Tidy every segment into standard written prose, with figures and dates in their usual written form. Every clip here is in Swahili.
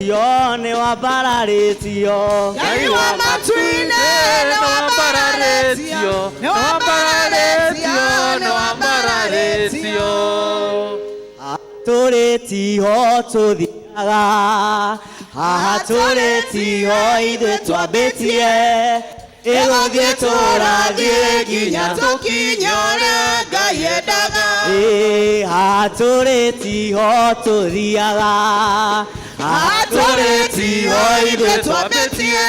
tio ne wa pararetio Ngai wa matuine ne wa pararetio ne wa pararetio ne wa pararetio Toretio tuthiaga haha toretio ithuĩ twambĩtie Egũthiĩ tũrathiĩ nginya tukinyore Ngai endaga haha tũrĩtio tũthiaga haha tũrĩtio ithuĩ twambĩtie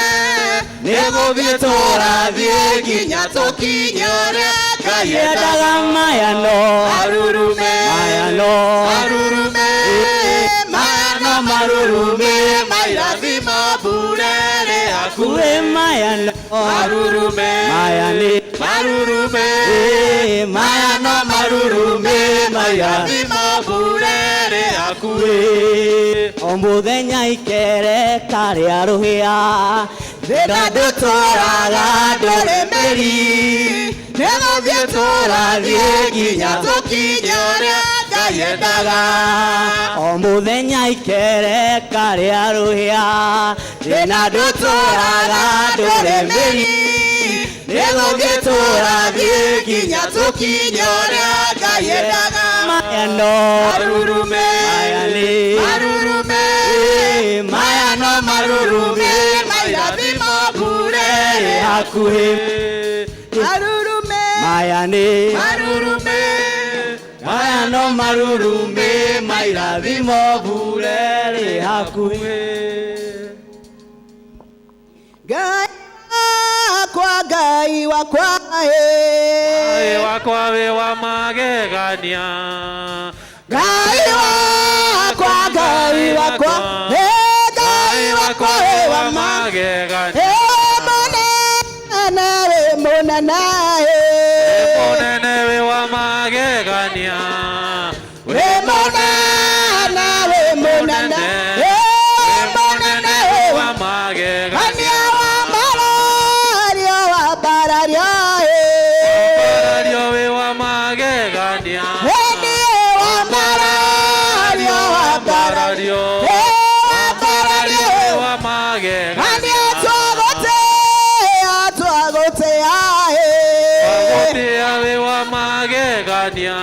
Egũthiĩ tũrathiĩ nginya tukinyore Ngai endaga maya no marurume maya no marurume maya no marurume mairathimo burere kuwe maya no marurume maya ni marurume maya no marurume mairathimo burere akuwe o mũthenya ikereka rĩa rũhĩa thĩna ndũtũraga ndũrĩmĩri Egũthiĩ tũrathiĩ nginya tukinyore Ngai endaga o mũthenya ikereka rĩa rũhĩa thĩna ndũtũraga ndũrĩmĩri Egũthiĩ tũrathiĩ nginya tukinyore Ngai endaga maya no marurume maya ni marurume maya no marurume mairathimo burere hakuhĩ marurume maya ni marurume maya no marurume mairathimo burere hakuhĩ Ngai wakwa Ngai wakwa we wa magegania Ngai wakwa Ngai wakwa we wa magegania monana monene we wa magegania we monana monene wa magegania Parario we wa magegania Parario we wa magegania Twagotea we wa magegania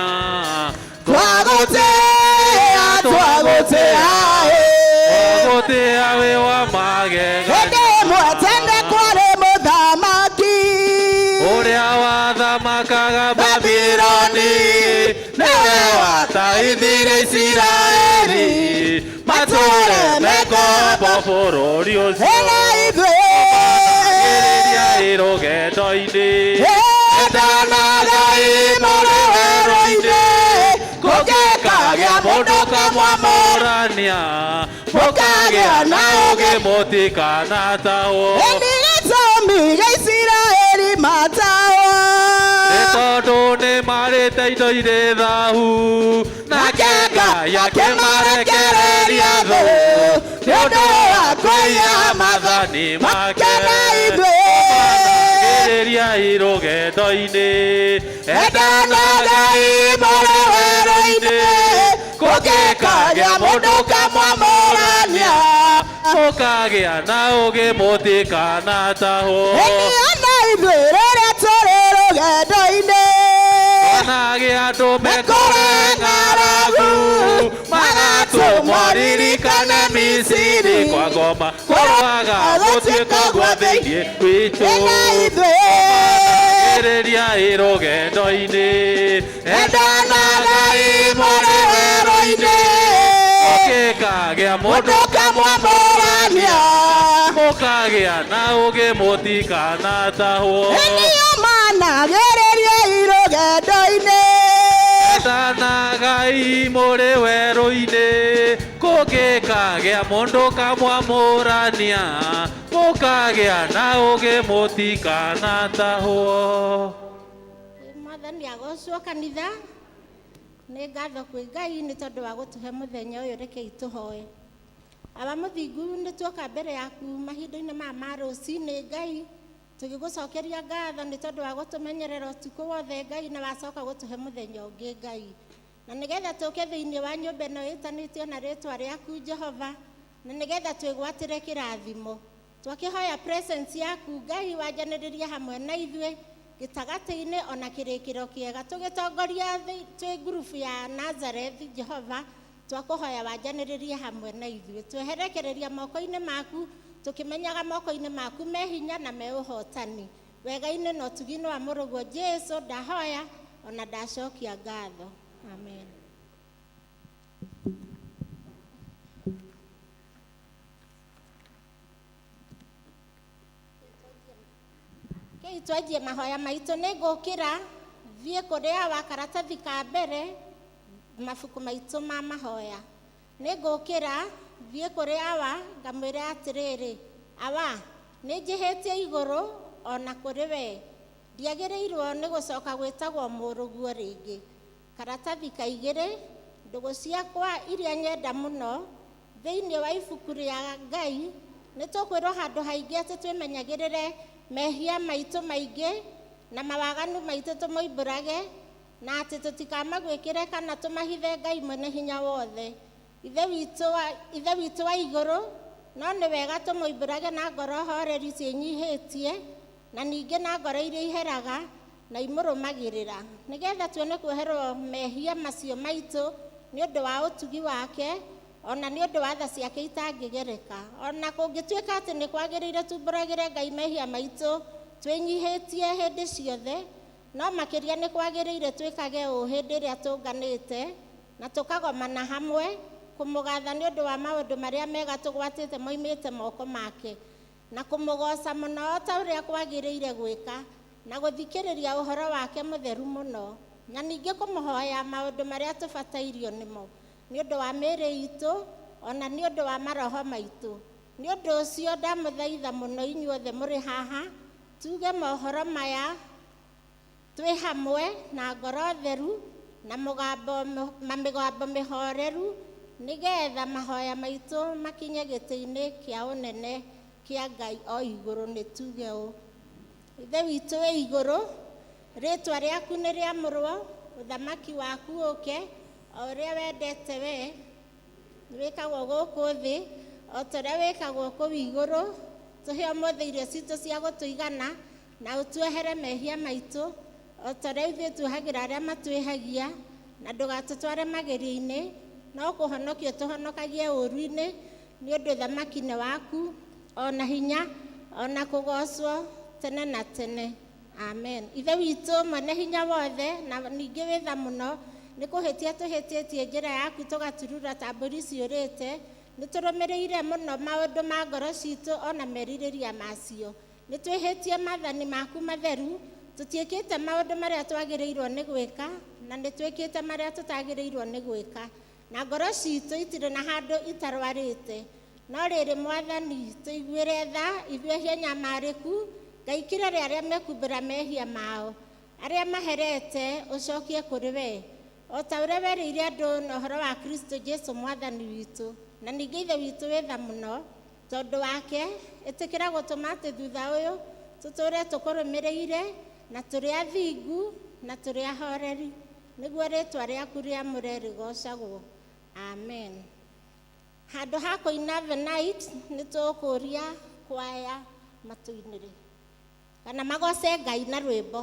Twagotea we wa magegania Ũrĩa wathamakaga Babironi nĩwe wataithire Isiraeli matũũre mekombo bũrũri ũcio Magĩrĩria rũgendo-inĩ endana Ngai mũrĩ werũ-inĩ kũngĩkagĩa mũndũ kamwamũrania mũkagĩa na ũũgĩ mũtikanatahwo tondũ nĩ marĩte indo irĩ thahu nake Ngai akĩmarekereria thũ nĩ ũndũ wa kũiya maathani make magĩrĩria rũgendo-inĩ endana Ngai mũrĩ werũ-inĩ kũngĩkagĩa mũndũ kamwamũrania mũkagĩa na ũũgĩ mũtikanatahwo Onage andũ mekore ng'aragu magatũmwo ririkane Misiri kwa ngoma kũrũaga gũtuĩka gwa thĩinĩ witũ magĩrĩria rũgendo-inĩ endana Ngai mũrĩ werũ-inĩ gũkĩkagĩa mũndũ kamwamũrania mũkagĩa na ũũgĩ mũtikanatahwo endana Ngai mũrĩ werũ-inĩ kũngĩkagĩa mũndũ kamwamũrania mũkagĩa na ũũgĩ mũtikanatahwo Mwathani agocwo kanitha nĩ ngatho kwĩ Ngai nĩ tondũ wa gũtũhe mũthenya ũyũ rekei tũhoe aba mũthingu nĩ tuoka mbere yaku mahinda-inĩ maya ma rũcinĩ Ngai tũgĩgũcokeria ngatho nĩ tondũ wa gũtũmenyerera ũtukũ wothe Ngai na wacoka gũtũhe mũthenya ũngĩ Ngai na nĩgetha tũke thĩinĩ wa nyũmba ĩno ĩtanĩtio na rĩtwa rĩaku Jehova na nigetha twigwatire kirathimo twakihoya presence yaku Ngai wanjanĩrĩria hamwe na ithuĩ gĩtagatĩ-inĩ ona kĩrĩkĩro kĩega tũgĩtongoria twĩ group ya Nazareth Jehova twakũhoya wanjanĩrĩrie hamwe na ithuĩ tweherekereria moko-inĩ maku tũkĩmenyaga moko-inĩ maku me hinya na me ũhotani wega-inĩ na ũtugi-inĩ wa mũrũguo Jesu ndahoya ona ndacokia ngatho amen. Twanjie mahoya maitũ nĩ ngũkĩra thiĩ kũrĩ awa karatathi ka mbere mabuku maitũ ma mahoya nĩ ngũkĩra thiĩ kũrĩ awa ngamwĩra atĩrĩrĩ awa nĩ njĩhĩtie igũrũ ona kũrĩ we ndiagĩrĩirwo nĩ gũcoka gwĩtagwo mũrũguo rĩngĩ karatathi kaigĩrĩ ndũgũ ciakwa iria nyenda mũno thĩinĩ wa ibuku rĩa Ngai nĩ tũkwĩrwo handũ haingĩ atĩ twĩmenyagĩrĩre mehia maitũ maingĩ na mawaganu maitũ tũmoimbũrage na atĩ tũtikamagwĩkĩre kana tũmahithe Ngai mwene hinya wothe ithe witũ wa igũrũ no nĩ wega tũmoimbũrage na ngoro horeri ciĩnyihĩtie na ningĩ na ngoro iria iheraga na imũrũmagĩrĩra nĩgetha tuone kuoherwo mehia macio maitũ nĩ ũndũ wa ũtugi wake ona nĩ ũndũ wa tha ciake itangĩgereka ona kũngĩtuĩka atĩ nĩ kwagĩrĩire tumbũragĩre Ngai mehia maitũ twĩnyihĩtie hĩndĩ ciothe no makĩria nĩ kwagĩrĩire twĩkage ũũ hĩndĩ ĩrĩa tũnganĩte na tũkagomana hamwe kũmũgatha nĩ ũndũ wa maũndũ marĩa mega tũgwatĩte moimĩte moko make na kũmũgoca mũno o ta ũrĩa kwagĩrĩire gwĩka na gũthikĩrĩria ũhoro wake mũtheru mũno na ningĩ kũmũhoya maũndũ marĩa tũbatairio nĩmo nĩ ũndũ wa mĩĩrĩ itũ ona nĩ ũndũ wa maroho maitũ nĩ ũndũ ũcio ndamũthaitha mũno inyuothe mũrĩ haha tuge mohoro maya twĩ hamwe na ngoro theru na mĩgambo mĩhoreru nĩgetha mahoya maitũ makinye gĩtĩ-inĩ kĩa ũnene kĩa Ngai o igũrũ nĩ tuge ũũ ithe witũ wĩ igũrũ rĩtwa rĩaku nĩ rĩamũrwo ũthamaki waku ũke o ũrĩa wendete we wĩkagwo gũkũ thĩ o ta ũrĩa wĩkagwo kũu igũrũ tũhe ũmũthĩ irio citũ cia gũtũigana na ũtuohere mehia maitũ o ta ũrĩa ithuĩ tuohagĩra arĩa matwĩhagia na ndũgatũtware magerio-inĩ no kũhonokia tũhonokagie ũũru-inĩ nĩ ũndũ ũthamaki nĩ waku ona hinya ona kũgocwo tene na tene amen. Ithe witũ mwene hinya wothe na ningĩ wĩtha mũno nĩ kũhĩtia tũhĩtĩtie njĩra yaku tũgaturura ta mbũri ciũrĩte nĩ tũrũmĩrĩire mũno maũndũ ma ngoro citũ ona merirĩria macio nĩ twĩhĩtie maathani maku matheru tũtiĩkĩte maũndũ marĩa twagĩrĩirwo nĩ gwĩka na nĩ twĩkĩte marĩa tũtagĩrĩirwo nĩ gwĩka na ngoro citũ itirĩ na handũ itarwarĩte no rĩrĩ mwathani tũiguĩre tha ithuĩ hianyamarĩku Ngai kĩrore arĩa mekumbũra mehia mao arĩa maherete ũcokie kũrĩ we o ta ũrĩa werĩire andũ na ũhoro wa Kristo Jesu mwathani witũ na ningĩ ithe witũ wĩtha mũno tondũ wake ĩtĩkĩra gũtũma atĩ thutha ũyũ tũtũũre tũkũrũmĩrĩire na tũrĩ athingu na tũrĩ ahoreri nĩguo rĩtwa rĩaku rĩamũre rĩgocagwo amen. Handũ ha kũina the night nĩ tũkũria kwaya matũinĩre kana magoce Ngai na rwĩmbo.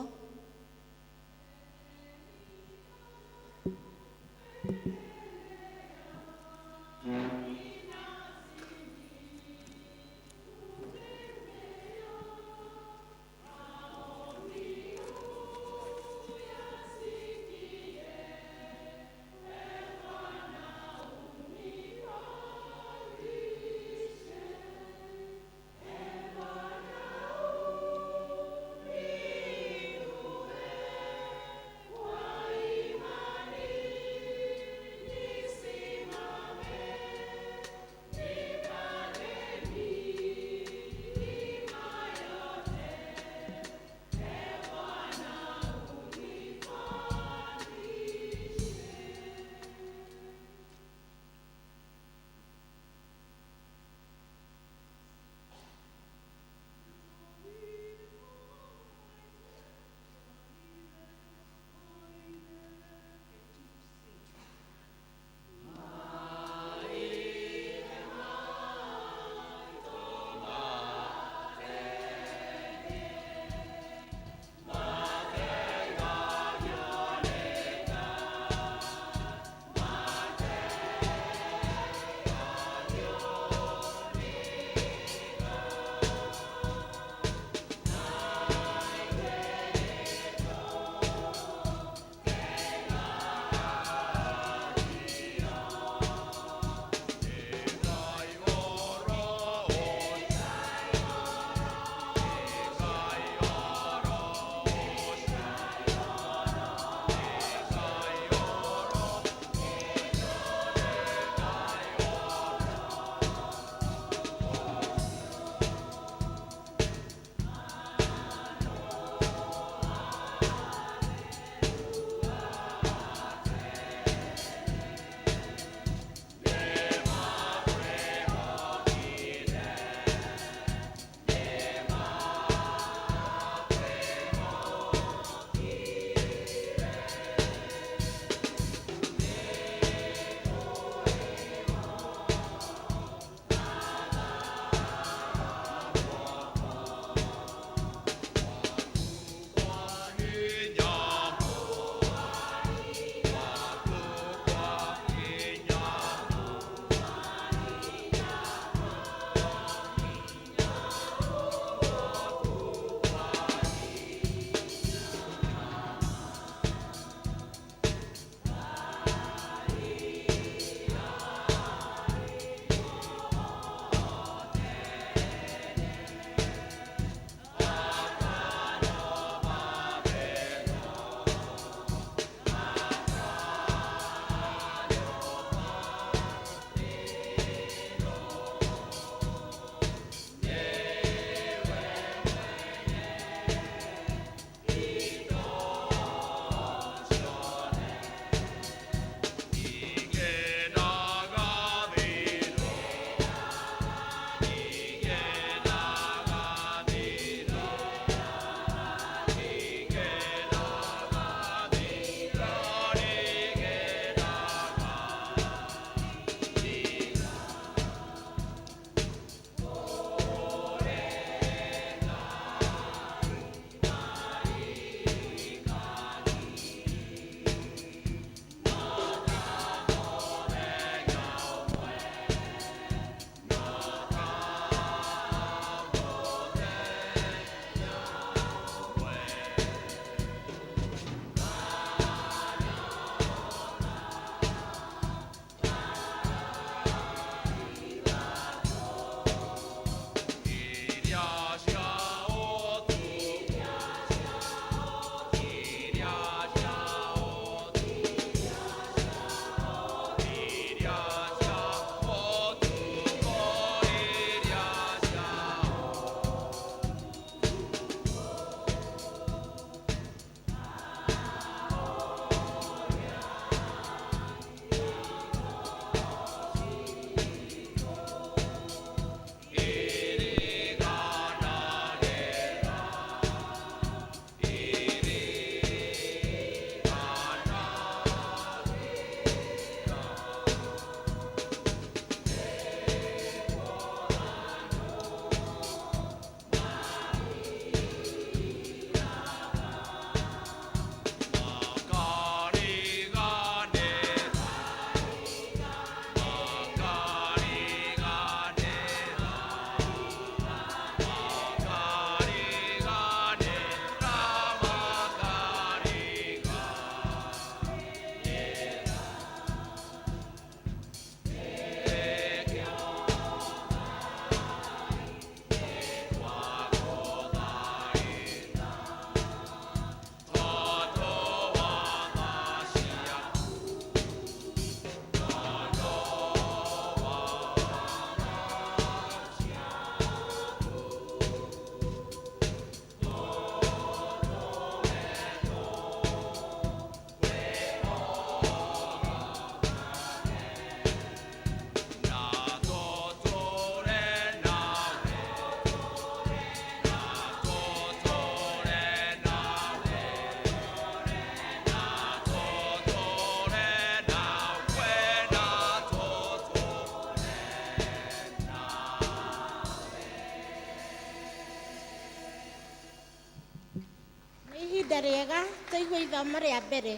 ihinda rĩega tũigue ithomo rĩa mbere.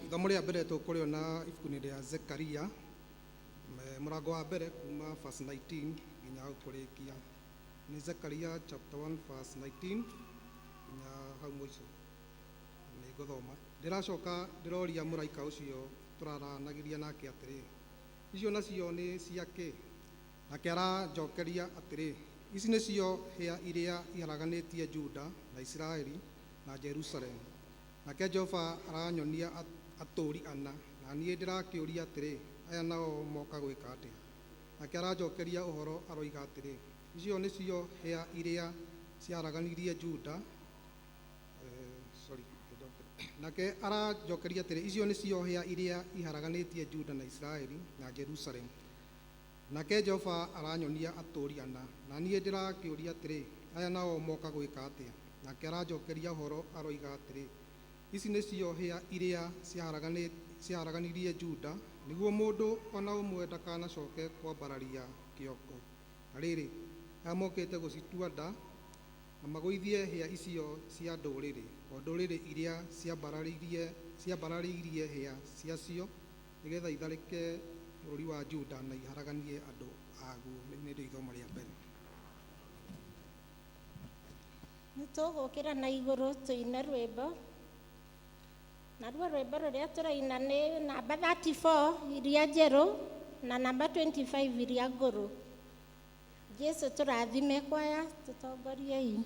Ithomo rĩa mbere tũkũrĩona ibuku-inĩ rĩa Zekaria mũrango wa mbere kuma verse 19 nginya hau kũrĩkia. Nĩ Zekaria chapter 1 verse 19 nginya hau mũico. Nĩ ngũthoma. Ndĩracoka ndĩroria mũraika ũcio tũraranagĩria nake atĩrĩ, icio nacio nĩ ciake? Nake aranjokeria atĩrĩ, ici nĩcio hĩa iria iharaganĩtie Juda na Isiraeli na Jerusalemu. Nake Jehova aranyonia atũũri ana, na niĩ ndĩrakĩũria atĩrĩ, aya nao moka gwĩka atĩa? Nake aranjokeria ũhoro aroiga atĩrĩ, icio nĩcio hĩa iria ciaharaganirie Juda. Nake aranjokeria atĩrĩ, icio nĩcio hĩa iria iharaganĩtie Juda na Isiraeli na Jerusalemu. Nake Jehova aranyonia atũũri ana, na niĩ ndĩrakĩũria atĩrĩ, aya nao moka gwĩka atĩa? Nake aranjokeria ũhoro aroiga atĩrĩ, ici nĩcio hĩa iria ciaharaganirie Juda, nĩguo mũndũ ona ũmwe ndakanacoke kwambararia kĩongo. Na rĩrĩ, aya mokĩte gũcitua nda na magũithie hĩa icio cia ndũrĩrĩ, o ndũrĩrĩ iria ciambararĩirie hĩa ciacio, nĩgetha itharĩke bũrũri wa Juda na iharaganie andũ aguo. Nĩ rĩo ithomo rĩa mbere. Nĩ tũgũkĩra na igũrũ tũine rwĩmbo. Na ruo rwĩmbo rũrĩa tũraina nĩ namba 34 iria njerũ na namba 25 iria ngũrũ. Jesu tũrathime kwaya tũtongoriei.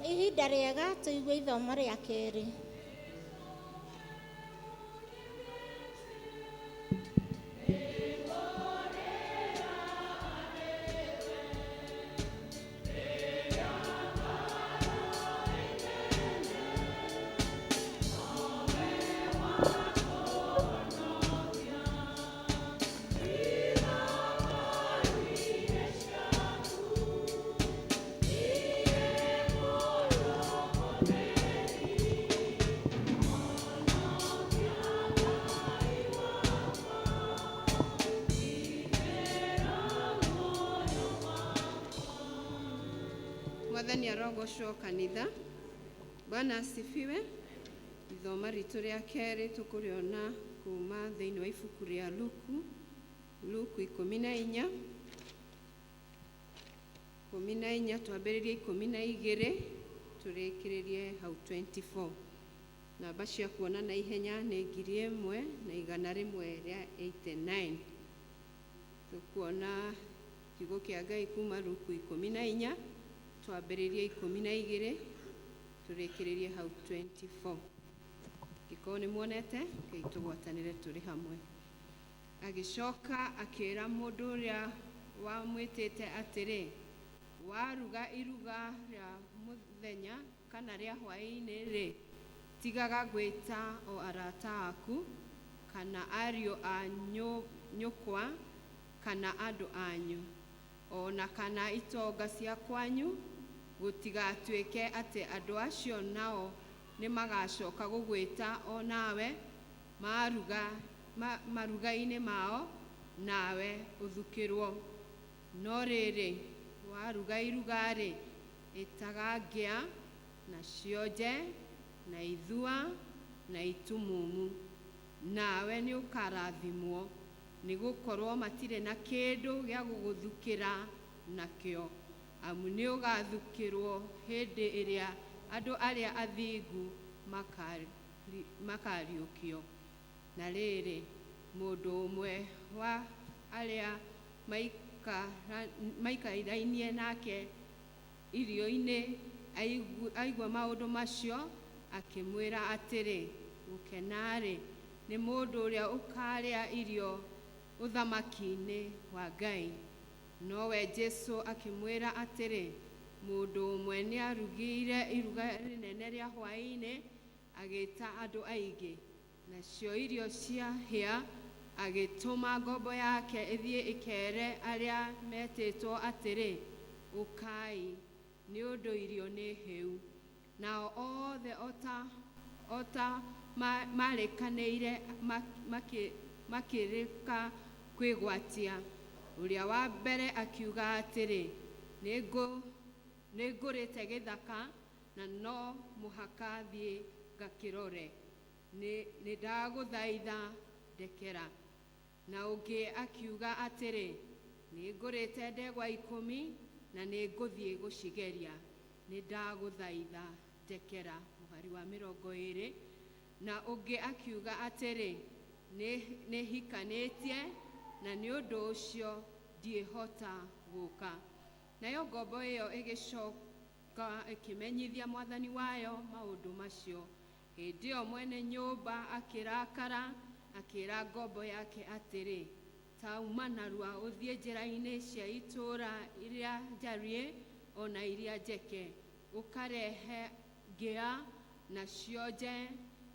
Ihinda rĩega tũigue ithomo rĩa kerĩ. Mwathani arogocwo kanitha. Bwana asifiwe. Ithoma ritũ rĩa kerĩ tũkũrĩona kuma thĩinĩ wa ibuku rĩa Luku 14 twambĩrĩrie 12 tũrĩkĩrĩrie hau 24. Namba cia kuona na ihenya nĩ 1,189. Tũkuona kiugo kĩa Ngai kuma Luku 14, twambĩrĩrie 12, tũrĩkĩrĩrie hau 24. Gĩkorwo nĩ muonete, Ngai tũgwatanĩre tũrĩ hamwe. Agĩcoka akĩĩra mũndũ ũrĩa wamwĩtĩte atĩrĩ, waruga iruga rĩa mũthenya kana rĩa hwaĩ-inĩ-rĩ, tigaga gwĩta o arata aku kana ariũ a nyũkwa kana andũ anyu, ona kana itonga cia kwanyu, gũtigatuĩke atĩ andũ acio nao nĩ magacoka gũgwĩta o nawe maruga-inĩ mao, nawe ũthukĩrwo. No rĩrĩ, waruga iruga-rĩ, ĩtaga ngĩa na cionje na ithua na itumumu, nawe nĩ ũkarathimwo, nĩ gũkorwo matirĩ na kĩndũ gĩa gũgũthukĩra nakĩo, amu nĩ ũgathukĩrwo hĩndĩ ĩrĩa andũ arĩa athingu makariũkio. Na rĩrĩ, mũndũ ũmwe wa arĩa maikarainie nake irio-inĩ aigua maũndũ macio, akĩmwĩra atĩrĩ, gũkena-rĩ nĩ mũndũ ũrĩa ũkarĩa irio ũthamaki-inĩ wa Ngai. Nowe Jesũ akĩmwĩra atĩrĩ, mũndũ ũmwe nĩ arugire iruga rĩnene rĩa hwaĩ-inĩ, agĩĩta andũ aingĩ, nacio irio ciahĩa, agĩtũma ngombo yake ĩthiĩ ĩkeere arĩa metĩtwo atĩrĩ, ũkai, nĩ ũndũ irio nĩ hĩu. Nao othe ota marĩkanĩire makĩrĩka kwĩgwatia. Ũrĩa wa mbere akiuga atĩrĩ, nĩ ngũrĩte gĩthaka na no mũhaka thiĩ ngakĩrore, nĩ ndagũthaitha ndekera. Na ũngĩ akiuga atĩrĩ, nĩ ngũrĩte ndegwa 10 na nĩ ngũthiĩ gũcigeria, nĩ ndagũthaitha ndekera. Mũhari wa 20. Na ũngĩ akiuga atĩrĩ, nĩ hikanĩtie na nĩ ũndũ ũcio ndiĩhota gũka. Nayo ngombo ĩyo ĩgĩcoka ĩkĩmenyithia mwathani wayo maũndũ macio. Hĩndĩ ĩyo mwene nyũmba akĩrakara, akĩĩra ngombo yake atĩrĩ, tauma narua ũthiĩ njĩra-inĩ cia itũũra iria njariĩ ona iria njeke, ũkarehe ngĩa na cionje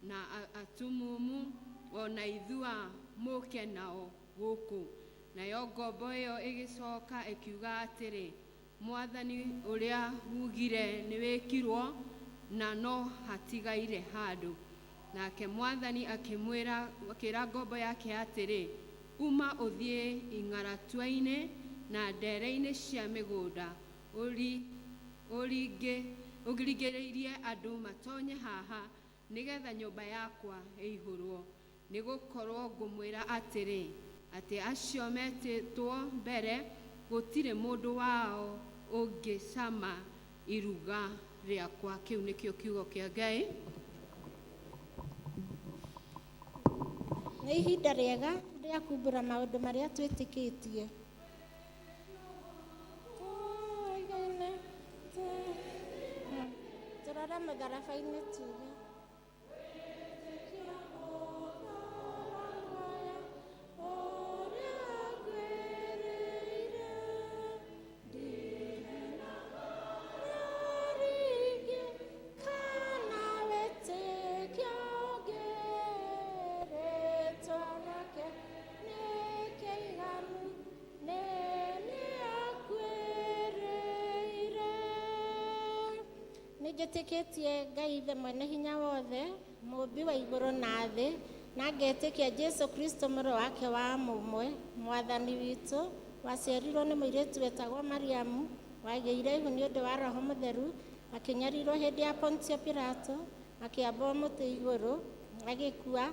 na atumumu ona ithua mũke nao gũkũ. Nayo ngombo ĩyo ĩgĩcoka ĩkiuga atĩrĩ, mwathani ũrĩa ugire nĩ wĩkirwo na no hatigaire handũ. Nake mwathani akĩĩra ngombo yake atĩrĩ, uma ũthiĩ ing'aratua-inĩ na ndere-inĩ cia mĩgũnda, ũrigĩrĩirie andũ matonye haha, nĩgetha nyũmba yakwa ĩihũrwo. Nĩ gũkorwo ngũmwĩra atĩrĩ, atĩ acio metĩtwo mbere, gũtirĩ mũndũ wao ũngĩcama iruga rĩakwa. Kĩu nĩkĩo kiugo kĩa Ngai. Nĩ ihinda rĩega rĩa kumbũra maũndũ marĩa twĩtĩkĩtie. Tũrora mũtharaba-inĩ tuge. Nĩnjĩtĩkĩtie Ngai Ithe mwene hinya wothe, mũmbi wa igũrũ na thĩ, na ngetĩkia Jesũ Kristo mũrũ wake wa mũmwe, mwathani witũ, waciarirwo nĩ mũirĩtu wetagwo Mariamu, wagĩire ihu nĩ ũndũ wa Roho Mũtheru, akĩnyarirwo hĩndĩ ya Pontio Pilato, akĩambwo mũtĩ igũrũ, agĩkua,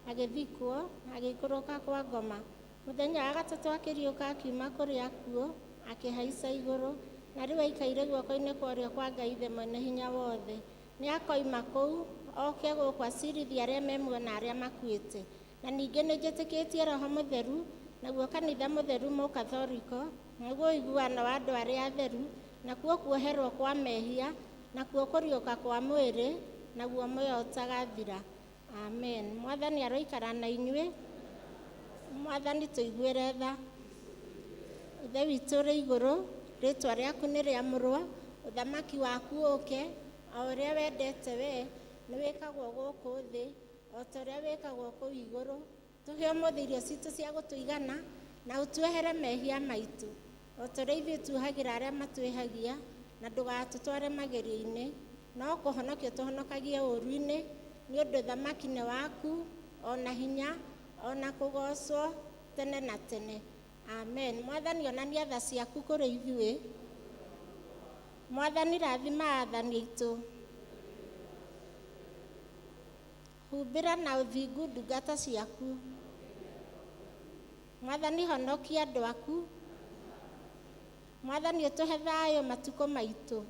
agĩthikwo, agĩikũrũka kwa ngoma. Mũthenya wa gatatũ akĩriũka akiuma kũrĩ akuũ, akĩhaica igũrũ, na rĩu aikaire guoko-inĩ kwa ũrĩo kwa Ngai Ithe Mwene Hinya Wothe. Nĩ akoima kũu oke gũkũ acirithia arĩa me muoyo na arĩa makuĩte. Na ningĩ nĩ njĩtĩkĩtie Roho Mũtheru, naguo kanitha mũtheru mũkathoriko, naguo ũiguano wa andũ arĩa atheru, nakuo kuoherwo kwa mehia, nakuo kũriũka kwa mwĩrĩ, naguo muoyo ũtagathira. Amen. Mwathani aroikara na inyuĩ. Mwathani tũiguĩre tha. Ithe witũ ũrĩ igũrũ, rĩĩtwa rĩaku nĩ rĩamũrwo, ũthamaki waku ũũke, o ũrĩa wendete we nĩ wĩkagwo gũkũ thĩ, o ta ũrĩa wĩkagwo kũu igũrũ. Tũhe ũmũthĩ irio citũ cia gũtũigana, na ũtuohere mehia maitũ, o ta ũrĩa ithuĩ tuohagĩra arĩa matwĩhagia, na ndũgatũtware magerio-inĩ, no kũhonokia tũhonokagie ũũru-inĩ, nĩ ũndũ thamaki nĩ waku, ona hinya, ona kũgocwo tene na tene. Amen. Mwathani onania tha ciaku kũrĩ ithuĩ. Mwathani rathima athani aitũ. Humbĩra na ũthingu ndungata ciaku. Mwathani honokia andũ aku. Mwathani ũtũhe thayũ matukũ maitũ.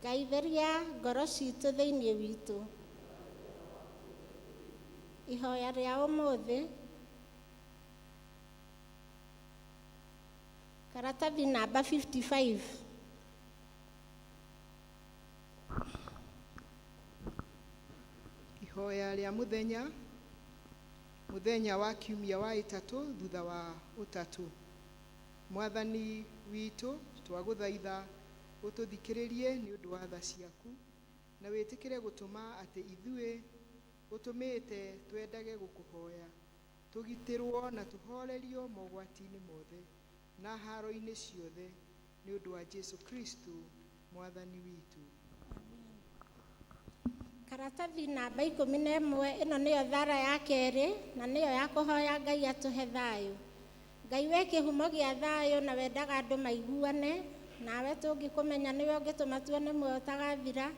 Ngai theria ngoro citũ thĩinĩ witũ. Ihoya rĩa ũmũthĩ. Karatathi namba 55. Ihoya rĩa mũthenya wa kiumia wa ĩtatũ thutha wa ũtatũ. Mwathani witũ twagũthaitha ũtũthikĩrĩrie nĩ ũndũ wa tha ciaku, na wĩtĩkĩre gũtũma atĩ ithuĩ ũtũmĩte twendage gũkũhoya, tũgitĩrwo na tũhorerio mogwati-inĩ mothe na haro-inĩ ciothe nĩ ũndũ wa Jesu Kristo Mwathani witũ. Karatathi namba 11, ĩno nĩyo thara ya kerĩ, na nĩyo ya kũhoya Ngai atũhe thayũ. Ngai we kĩhumo gĩa thayũ, na wendaga andũ maiguane, nawe tũngĩkũmenya nĩwe ũngĩtũma tuone muoyo ũtagathira,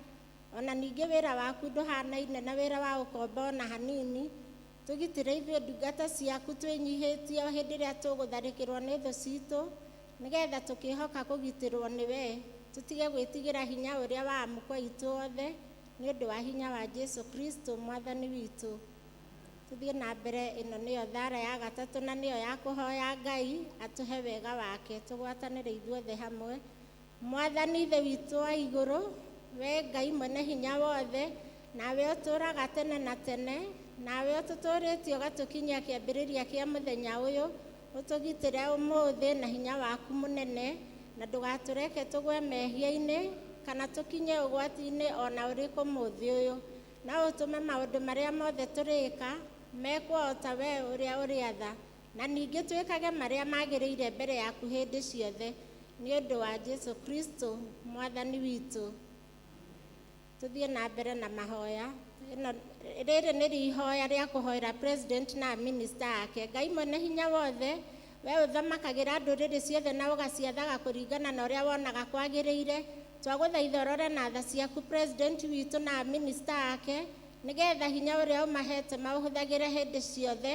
ona ningĩ wĩra waku ndũhanaine na wĩra wa ũkombo na hanini. Tũgitĩre ithuĩ ndungata ciaku twĩnyihĩtie o hĩndĩ ĩrĩa tũgũtharĩkĩrwo nĩ thũ citũ, nĩgetha tũkĩhoka kũgitĩrwo nĩ we, tũtige gwĩtigĩra hinya ũrĩa wa amũkwa aitũ othe, nĩ ũndũ wa hinya wa Jesu Kristo Mwathani witũ. Tuthiĩ na mbere. Ĩno nĩyo thara ya gatatũ, na nĩyo ya kũhoya Ngai atũhe wega wake, tũgwatanĩre ithuothe hamwe. Mwathani Ithe witũ wa igũrũ, we Ngai mwene hinya wothe, nawe ũtũũraga tene na tene, nawe ũtũtũrĩtie ũgatũkinyia kĩambĩrĩria kĩa mũthenya ũyũ, ũtũgitĩre ũmũthĩ na hinya waku mũnene, na ndũgatũreke tũgwe mehia-inĩ kana tũkinye ũgwati-inĩ ona ũrĩkũ mũthĩ ũyũ, na ũtũme maũndũ marĩa mothe tũrĩka mekwo o ta we ũrĩa ũrĩ tha, na ningĩ twĩkage marĩa magĩrĩire mbere yaku hĩndĩ ciothe, nĩ ũndũ wa Jesu Kristo Mwathani witũ. Tuthiĩ na mbere na mahoya. Rĩrĩ nĩ ihoya rĩa kũhoera president na minister ake. Ngai mwene hinya wothe, we ũthamakagĩra ndũrĩrĩ ciothe na ũgaciathaga kũringana na ũrĩa wonaga kwagĩrĩire, twagũthaitha ũrore na tha ciaku president witũ na minister ake, nĩgetha hinya ũrĩa ũmahete maũhũthagĩre hĩndĩ ciothe,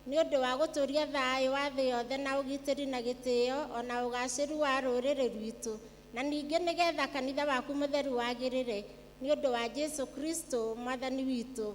nĩ ũndũ wa gũtũria thayũ wa thĩ yothe na ũgitĩri na gĩtĩo, ona ũgacĩru wa rũrĩrĩ rwitũ, na ningĩ nĩgetha kanitha waku mũtheru wagĩrĩre, nĩ ũndũ wa Jesu Kristo Mwathani witũ.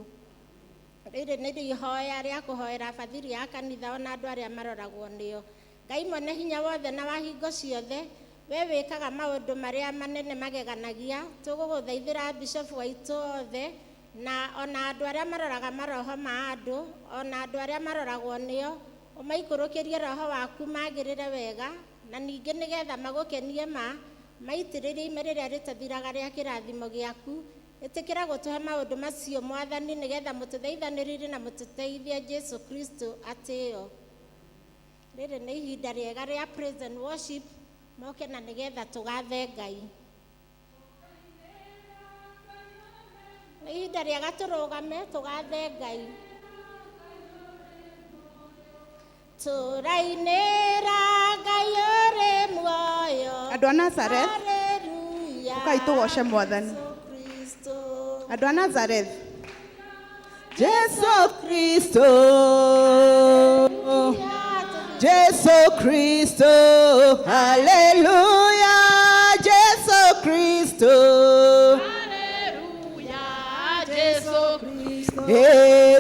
Rĩrĩ nĩ ihoya rĩa kũhoera bathiri ya kanitha ona andũ arĩa maroragwo nĩo. Ngai mwene hinya wothe na wa hingo ciothe, we wĩkaga maũndũ marĩa manene mageganagia, tũgũgũthaithĩra bishofu aitũ othe, na ona andũ arĩa maroraga maroho ma andũ, ona andũ arĩa maroragwo nĩo, ũmaikũrũkĩrie roho waku magĩrĩre wega, na ningĩ nĩgetha magũkenie maitĩrĩrie ime rĩrĩa rĩtathiraga rĩa kĩrathimo gĩaku. Ĩtĩkĩra gũtũhe maũndũ macio Mwathani, nĩgetha mũtũthaithanĩrĩrie na mũtũteithie Jesu Kristo atĩo. Rĩrĩ nĩ ihinda rĩega rĩa praise and worship, moke na nĩgetha tũgathe Ngai. Nĩ ihinda rĩega tũrũgame tũgathe Ngai. Tũrainĩra Ngai ũrĩ muoyo. Andũ a Nazareth, ũkai tũgoce Mwathani. Andũ a Nazareth, Jesu Kristo Jesu Kristo. Haleluya, Jesu Kristo. Haleluya, Jesu Kristo.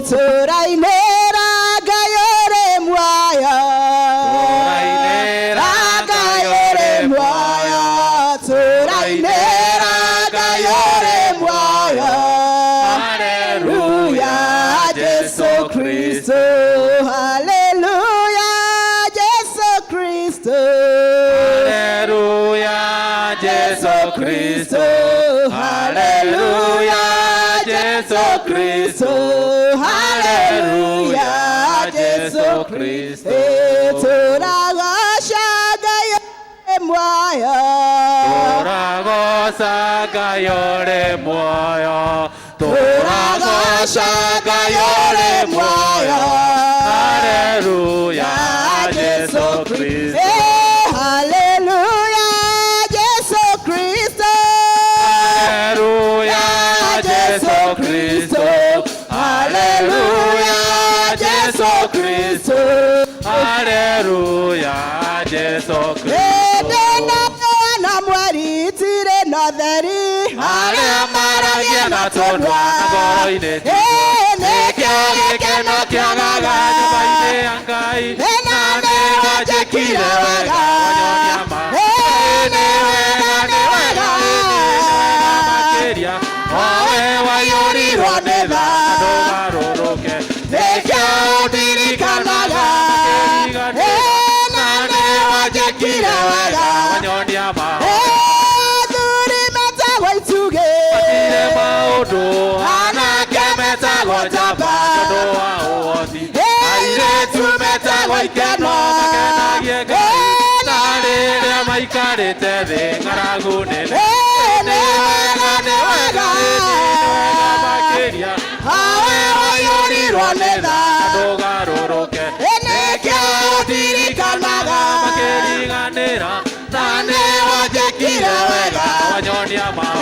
Torainera gayore mwaya. Torainera gayore mwaya. Torainera gayore mwaya. Haleluya, Jesu Kristo. Haleluya, Jesu Kristo. Haleluya, Jesu Kristo. Haleluya, Jesu Kristo. Haleluya, Jesu Kristo. Toragoshaga yore mwaya. Toragoshaga yore mwaya. Toragoshaga yore mwaya. Haleluya, Jesu Kristo. Haleluya, Jesu Kristo. Haleluya, Jesu Kristo. Haleluya, Jesu Kristo. Haleluya, Jesu Kristo. Na mwaritire na theri. Arĩa maragia na tondwa na ngoro-inĩ nĩkĩagĩkeno kĩagaga nyũmba-inĩ ya Ngai na nĩ wanjĩkire wega wanyonia ma nĩ wega makĩria owe waiyũrirwo nĩ tha na ndũgarũrũke nĩkĩo ũndirikanaga na nĩ wanjĩkire wega wanyonia ma anake metagwo njamba tondũ wa ũhoti airĩtu metagwo ikeno makenagie Ngai na rĩrĩa maikarĩte thĩ ng'aragu nene nĩ wega makĩria awe waiyũrirwo nĩ tha na ndũgarũrũke nĩkĩo ũndirikanaga makĩriganĩra na nĩ wanjĩkire wega wanyonia mao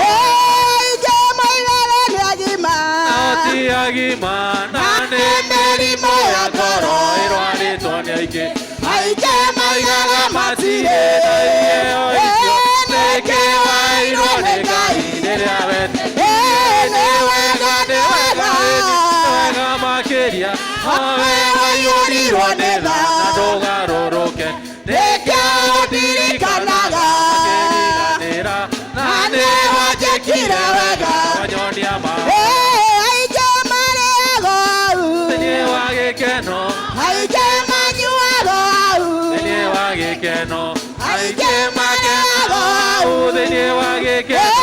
agima na nĩ mĩrimũ ya ngoro ĩrwarĩtwo nĩ aingĩ aingĩ maigaga matirĩ na iheo icio nĩkĩ wairwo nĩ Ngai rĩrĩa wetĩkia nĩ wega makĩria owe waiyũrirwo nĩ tha na ndũgarũrũke nĩkĩo ũndirikanaga makĩriganĩra na nĩ wanjĩkire wega wanyonia mao gĩkeno aingĩ manyuaga thĩinĩ wa gĩkeno aingĩ makenaga thĩinĩ wa gĩkeno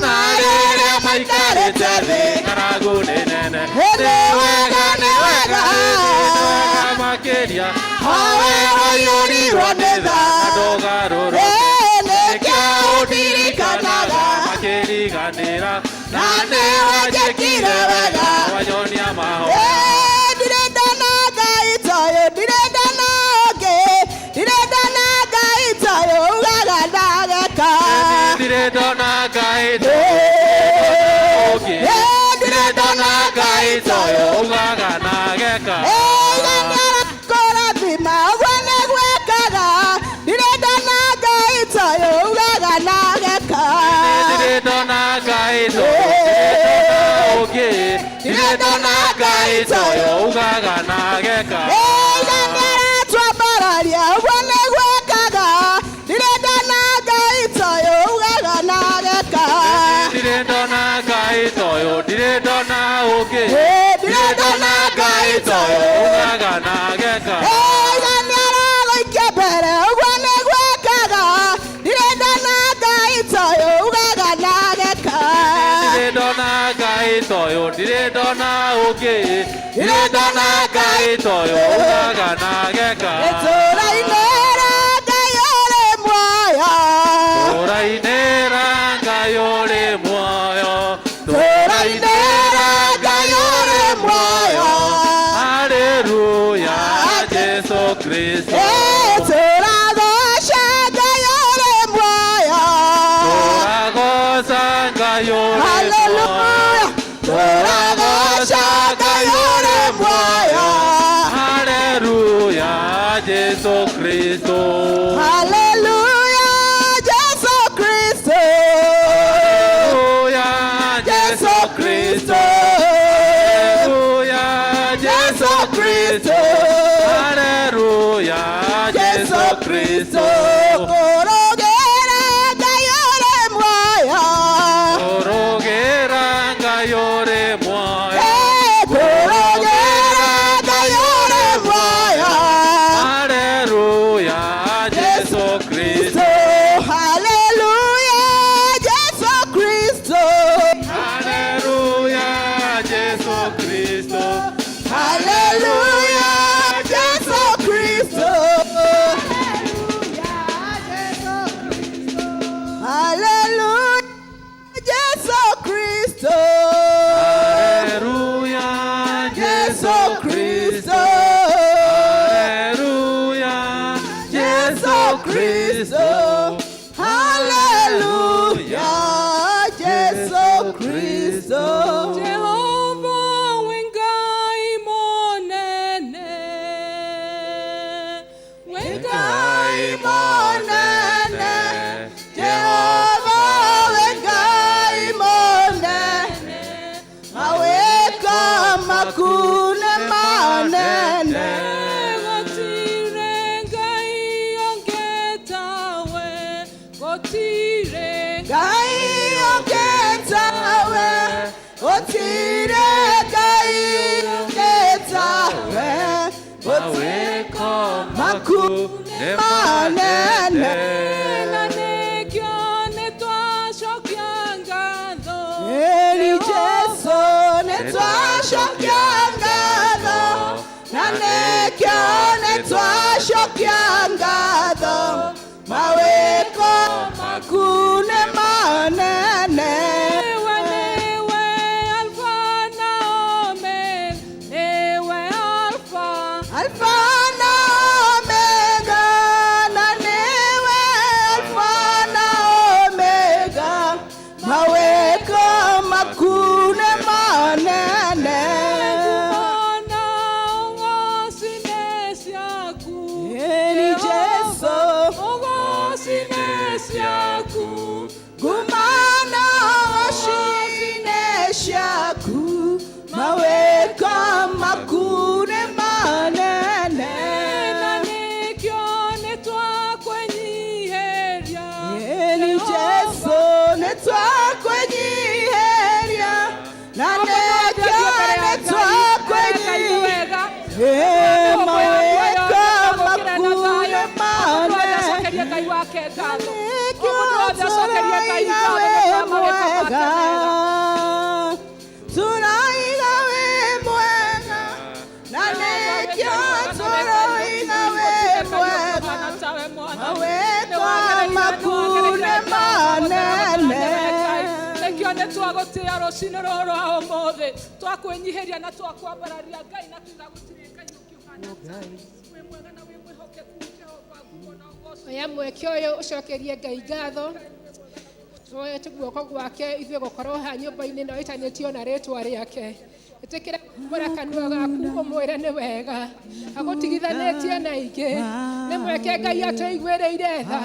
na rĩrĩa maikarĩte thĩ ng'aragu nĩ nene nĩ wega makĩria owe waiyũrirwo nĩ tha na ndũgarũrũke nĩkĩo ũndirikanaga makĩriganĩra na nĩ wanjĩkire wega wanyonia mao ndona Ngai toyo ugaga na geka kũrathima ũguo nĩ gwĩkaga ndirenda na Ngai toyo ugaga na geka ndona Ngai toyo ndona Ngai toyo ugaga na geka twambararia ũguo nĩ gwĩkaga ndirenda na Ngai toyo ugaga na geka ndona Ngai toyo ndona ũngĩ ndona Ngai toyo ugaga na geka nĩaragũikia mbere ũguo nĩ gwĩkaga ndirenda na Ngai toyo ugaga na geka ndona Ngai toyo ndona ũngĩ ndona Ngai toyo ugaga na geka itũũra-inĩ ra Ngai ũrĩ muoyo itũũra-inĩ ra Ngai ũrĩ muoyo itũũra-inĩ ra Ngai ũrĩ muoyo haleluya Jesu Kristo tũragoca Ngai ũrĩ muoyo tũragoca Ngai ũrĩ muoyo haleluya tũragoca Ngai ũrĩ muoyo haleluya Jesu Kristo. Haleluya, Yesu Kristo. Haleluya, Yesu Kristo. Haleluya, Yesu Kristo. Haleluya, Yesu Kristo. Korogera gayore mwaya. Korogera gayore mwaya. Korogera gayore mwaya. Haleluya, Yesu Kristo. Haleluya, Yesu Kristo. Haleluya, Yesu Kristo. Haleluya, Yesu Kristo. Haleluya, Yesu Kristo. Haleluya, Yesu Kristo. Haleluya, Yesu Kristo. Haleluya, Yesu Kristo. Jehova wengai monene, wengai monene, Jehova wengai monene, maweka makune manene. gotire ngai ongetawe, gotire Gai ongetawe, otire gai ongetawe, Maweko makune manene. nanekyo netwashokia ngatho. Eli Jesu netwashokia ngatho, nanekyo netwashokia ngatho, maweko makune manene. Ewe newe Alfa na Omega, ewe Alfa. Alfa na Omega, na newe Alfa na Omega, maweko makune manene. Kumana ongosine siaku. Eli Jesu, Ongosine siaku. gumana oshine shaku, maweko makune manene. Nanekyo netwakwenyiheria. Eli Jesu netwakwenyiheria, nanekyo netwakwenyiheria, maweka makune manene. Turaiga we mwega, nanekyo turaiga we mwega, maweka makune manene. Nekio netwagotea rũcinĩ rũrũ rwa ũmũthĩ, twakwenyiheria na twakwambararia Ngai na tuga gũtirĩ Ngai ũkĩũhana ta wĩ mwega na wĩ mwĩhokeku Jehova nguo na ũgooci. Oya mweke ũyũ ũcokerie Ngai ngatho. Twoete guoko gwake ithuĩ gũkorwo haha nyũmba-inĩ ĩno ĩtanĩtio na rĩtwa rĩake. Ĩtĩkĩra kumbũra kanua gaku ũmwĩre nĩ wega, agũtigithanĩtie na ingĩ. Nĩ mweke Ngai atũiguĩrĩire tha,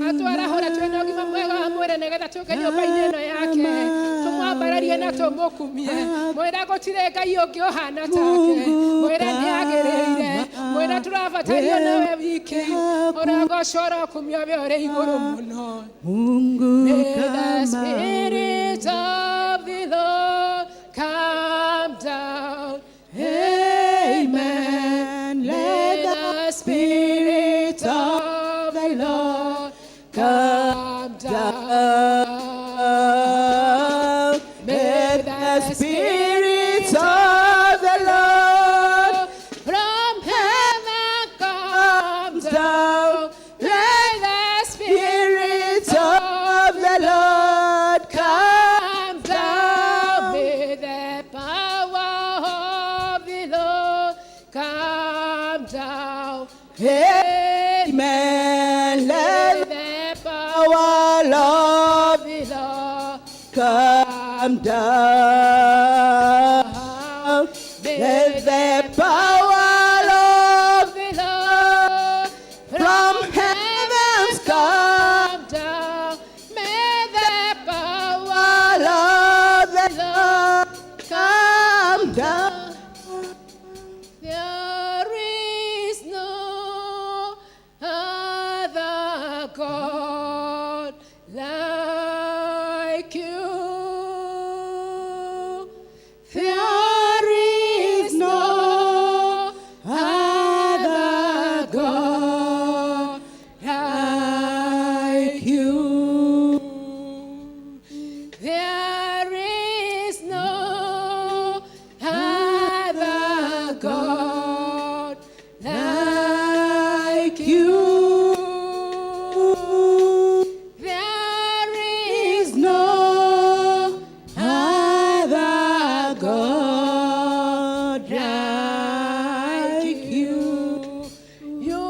atwarahũra twĩna ũgima mwega wa mwĩrĩ nĩgetha tũke nyũmba-inĩ ĩno yake, tũmwambararie na tũmũkumie. Mwĩra gũtirĩ Ngai ũngĩ ũhana take, mwĩra nĩagĩrĩire, mwĩra tũrabatario nawe wiki, ũragocwo ũrokumio we ũrĩ igũrũ mũno. May the Spirit of the Lord come down. Amen. Let the Spirit of the Lord come down. May the Spirit of the Lord from heaven come down. Let the Spirit of the Lord come down. May the power of the Lord come down. Amen. Let the power of the Lord come down. Let the power of the Lord from God like you. There is no other God like you. There is no other God like you. There is no other God like you. You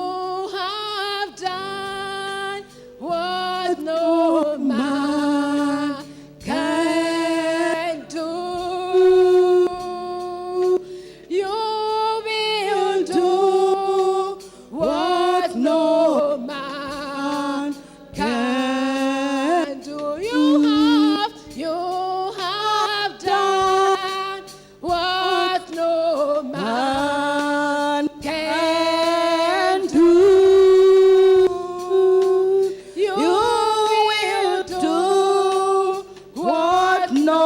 have done what no man can do. You will do what no man can do. You have done what no man can do. You will do what no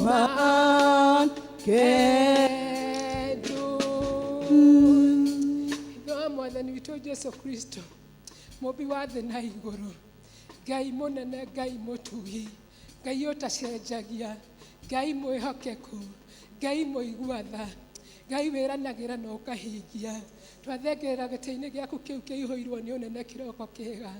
man can do. Ithuĩ Mwathani witũ Jesu Kristo, mũmbi wa thĩ na igũrũ, Ngai mũnene, Ngai mũtugi, Ngai ũtacenjagia, Ngai mwĩhokeku, Ngai mũigua tha, Ngai wĩranagĩra na ũkahingia. Twathengerera gĩtĩ-inĩ gĩaku kĩu kĩihũirwo nĩ ũnene kĩroko kĩega,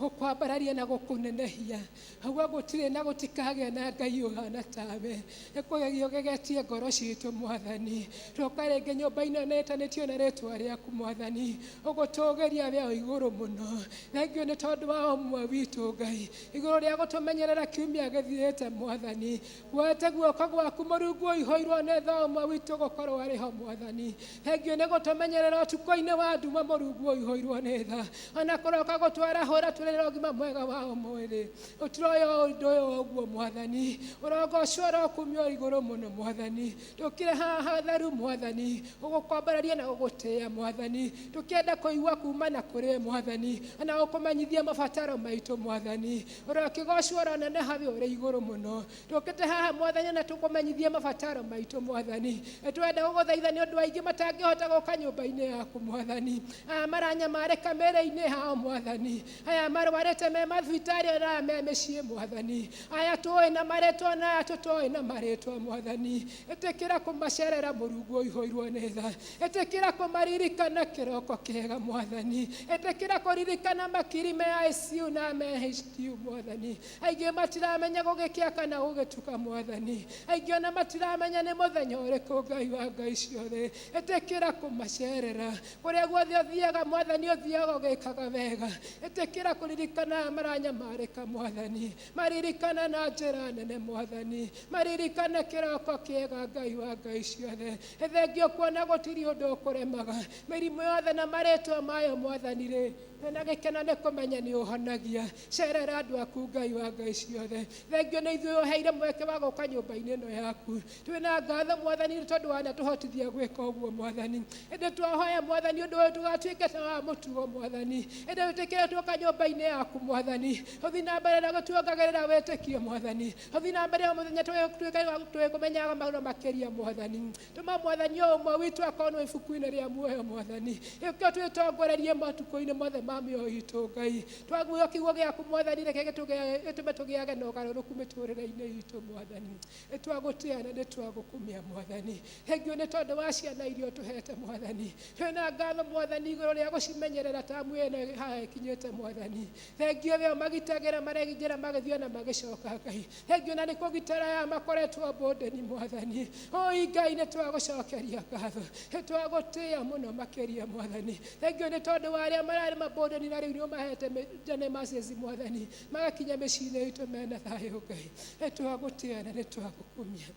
gũkwambararia na gũkũnenehia, hauga gũtirĩ na gũtikagĩa na Ngai ũhana tawe. Nĩkũgegio gegetie ngoro citũ Mwathani, tũka rĩngĩ nyũmba-inĩ ĩno ĩtanĩtio na rĩtwa rĩaku Mwathani, ũgũtũgĩria wee igũrũ mũno. Thengio nĩ tondũ wa ũmwe witũ Ngai, igũrũ rĩa gũtũmenyerera kiumia gĩthirĩte Mwathani, gwete guoko gwaku Mũrungu ũihũirwo nĩ tha ũmwe witũ gũkorwo arĩ ho Mwathani. Thengio nĩ gũtũmenyerera ũtukũ-inĩ wa nduma Mũrungu ũihũirwo nĩ tha, ona kũroka gũtwara hũra tũrĩ ũgima mwega wa mwĩrĩ. Ũtiroyo ũndũ ũyũ ũguo Mwathani, ũrogocwo ũrokumio igũrũ mũno Mwathani. Tũkire haha theru Mwathani, ũgũkwambararia na ũgũtĩĩa Mwathani, tũkĩenda kũigua kumana kũrĩ Mwathani, ona gũkũmenyithia mabataro maitũ Mwathani. Ũrokĩgocwo ũroneneha wĩ ũrĩ igũrũ mũno. Tũkĩte haha Mwathani na tũkũmenyithia mabataro maitũ Mwathani. Twenda gũgũthaitha nĩ ũndũ aingĩ matangĩhota gũka nyũmba-inĩ yaku Mwathani. Aya maranyamarĩka mĩĩrĩ-inĩ hao Mwathani, aya marwarĩte me mathibitarĩ na me mĩciĩ Mwathani, aya tũĩ na marĩtwa na aya tũtoĩ na marĩtwa Mwathani. Ĩtĩkĩra kũmacerera Mũrungu ũihũirwo nĩ tha, ĩtĩkĩra kũmaririkana kĩroko kĩega Mwathani, ĩtĩkĩra kũririkana makiri me ICU na me HDU Mwathani. Aingĩ matiramenya gũgĩkĩa kana gũgĩtuka Mwathani, aingĩ ona matiramenya nĩ mũthenya ũrĩkũ Ngai wa ngai ciothe. Ĩtĩkĩra kũmacerera kũrĩa guothe ũthiaga Mwathani, ũthiaga ũgĩkaga wega. Ĩtĩkĩra kũririkana maranyamarĩka Mwathani, maririkana na njĩra nene Mwathani, maririkane kĩroko kĩega Ngai wa ngai ciothe. Thengio kuona gũtirĩ ũndũ ũkũremaga, mĩrimũ yothe na marĩtwa mayo Mwathani rĩ, na gĩkeno nĩ kũmenya nĩ ũhonagia. Cerera andũ aku Ngai wa ngai ciothe. Thengio nĩ ithuĩ ũheire mweke wa gũka nyũmba-inĩ ĩno yaku. Twĩna ngatho Mwathani nĩ tondũ wanatũhotithia gwĩka ũguo Mwathani. Ĩndĩ twahoya Mwathani ũndũ ũyũ tũgatuĩke ta wa mũtugo Mwathani. Ĩndĩ tũtĩkĩre twoka nyũmba-inĩ yaku Mwathani, ũthiĩ na mbere na gũtuongagĩrĩra wĩtĩkio Mwathani. Ũthiĩ na mbere o mũthenya twĩkũmenyaga maũndũ makĩria Mwathani. Tũma Mwathani o ũmwe witũ akorwo ibuku-inĩ rĩa muoyo Mwathani. Ĩkĩo twĩtongorerie matukũ-inĩ mothe ma mĩoyo itũ Ngai. Twaguo kiugo gĩaku Mwathani, reke gĩtũme tũgĩage na ũgarũrũku mĩtũrĩre-inĩ itũ Mwathani. Nĩtwagũtĩĩa na nĩtwagũkumia Mwathani. Thengio nĩ tondũ wa ciana iria ũtũhete Mwathani. Twĩna ngatho Mwathani igũrũ rĩa gũcimenyerera tamu ĩno haha ĩkinyĩte Mwathani. Thengio wee ũmagitagĩra maregithĩra magĩthiĩ na magĩcoka Ngai. Thengio na nĩ kũgitĩra aya makoretwo mbũndĩni Mwathani. Oi Ngai nĩtwagũcokeria ngatho, nĩtwagũtĩĩa mũno makĩria Mwathani. Thengio nĩ tondũ wa arĩa mararĩ mabũndĩni na rĩu nĩũmahete njane macĩci Mwathani, magakinya mĩciĩ-inĩ itũ mena thayũ Ngai. Nĩtwagũtĩĩa na nĩtwagũkumia.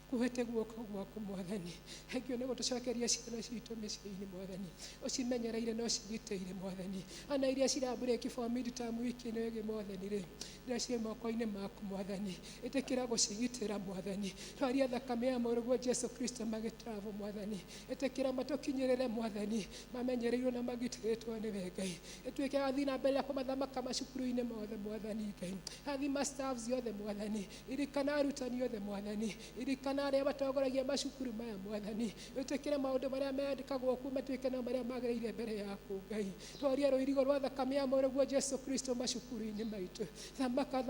kuhete guoko gwaku Mwathani. Thengio nĩ gũtũcokeria ciana citũ mĩciĩ-inĩ Mwathani, ũcimenyereire na ũcigitĩire Mwathani, ona iria cirambũrĩki for mid-term wiki-ĩno ĩngĩ Mwathani rĩ, rĩrĩa ciĩ moko-inĩ maku Mwathani, ĩtĩkĩra gũcigitĩra Mwathani, twaria thakame ya mũrũguo Jesu Kristo magĩtravel Mwathani, ĩtĩkĩra matũkinyĩrĩre Mwathani, mamenyereirwo na magitĩrĩtwo nĩwe Ngai, ĩtuĩke athiĩ na mbere ya kũmathamaka macukuru-inĩ mothe Mwathani Ngai, athima staffs yothe Mwathani, irikana arutani othe Mwathani, irikana arĩa matongoragia macukuru maya Mwathani, ĩtĩkĩra maũndũ marĩa mendekagwo kuo matuĩke no marĩa magĩrĩire mbere yaku Ngai, twaria rũirigo rwa thakame ya mũrũguo Jesu Kristo macukuru-inĩ maitũ, thamaka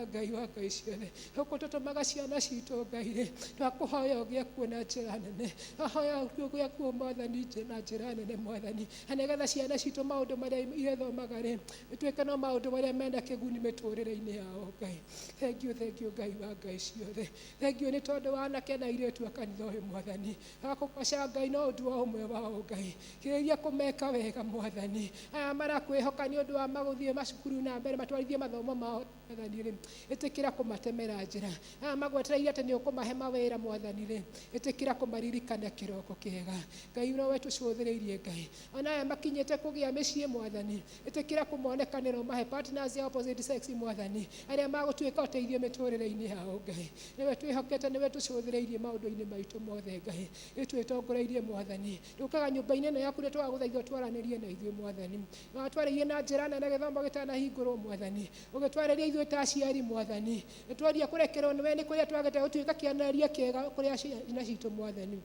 Ngai wa Ngai ciothe, ũkũtũtũmaga ciana citũ Ngai rĩ, twakũhoya ũgĩe kuo na njĩra nene, ahoya ũgĩe kuo Mwathani na njĩra nene Mwathani, na nĩgetha ciana citũ maũndũ marĩa irethomaga rĩ, ĩtuĩke no maũndũ marĩa mena kĩguni mĩtũrĩre-inĩ yao Ngai. Thengio Ngai wa Ngai ciothe, thengio nĩ tondũ wa anake na airĩtu a kanitha ũyũ Mwathani, agakũgoca Ngai no ũndũ wa ũmwe wao Ngai, kĩrĩria kũmeka wega Mwathani, aya marakwĩhoka nĩ ũndũ wa magũthiĩ macukuru na mbere matwarithie mathomo mao Mwathani rĩ, ĩtĩkĩra kũmatemera njĩra, aya magwetereire atĩ nĩ ũkũmahe mawĩra Mwathani rĩ, ĩtĩkĩra kũmaririkana kĩroko kĩega Ngai nowe tũcũthĩrĩirie Ngai, ona aya makinyĩte kũgĩa mĩciĩ Mwathani, ĩtĩkĩra kũmonekanĩra ũmahe partners ya opposite sex Mwathani, arĩa magũtuĩka ũteithio mĩtũrĩre-inĩ yao Ngai, nĩwe twĩhokete, nĩwe tũcũthĩrĩirie maũndũ-inĩ maitũ mothe Ngai, ĩtwĩtongoreirie Mwathani, ndũkaga nyũmba-inĩ ĩno yaku nĩ twagũthaitha twaranĩrie na ithuĩ Mwathani, na twarĩirie na njĩra nene gĩthomo gĩtanahingũrwo Mwathani, ũgĩtwarĩria ithuĩ ta aciari Mwathani, nĩtwaria kũrekerwo nĩwe nĩ kũrĩa twagete gũtuĩka kĩonereria kĩega kũrĩa ciana citũ Mwathani,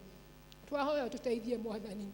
twahoya ũtũteithie Mwathani,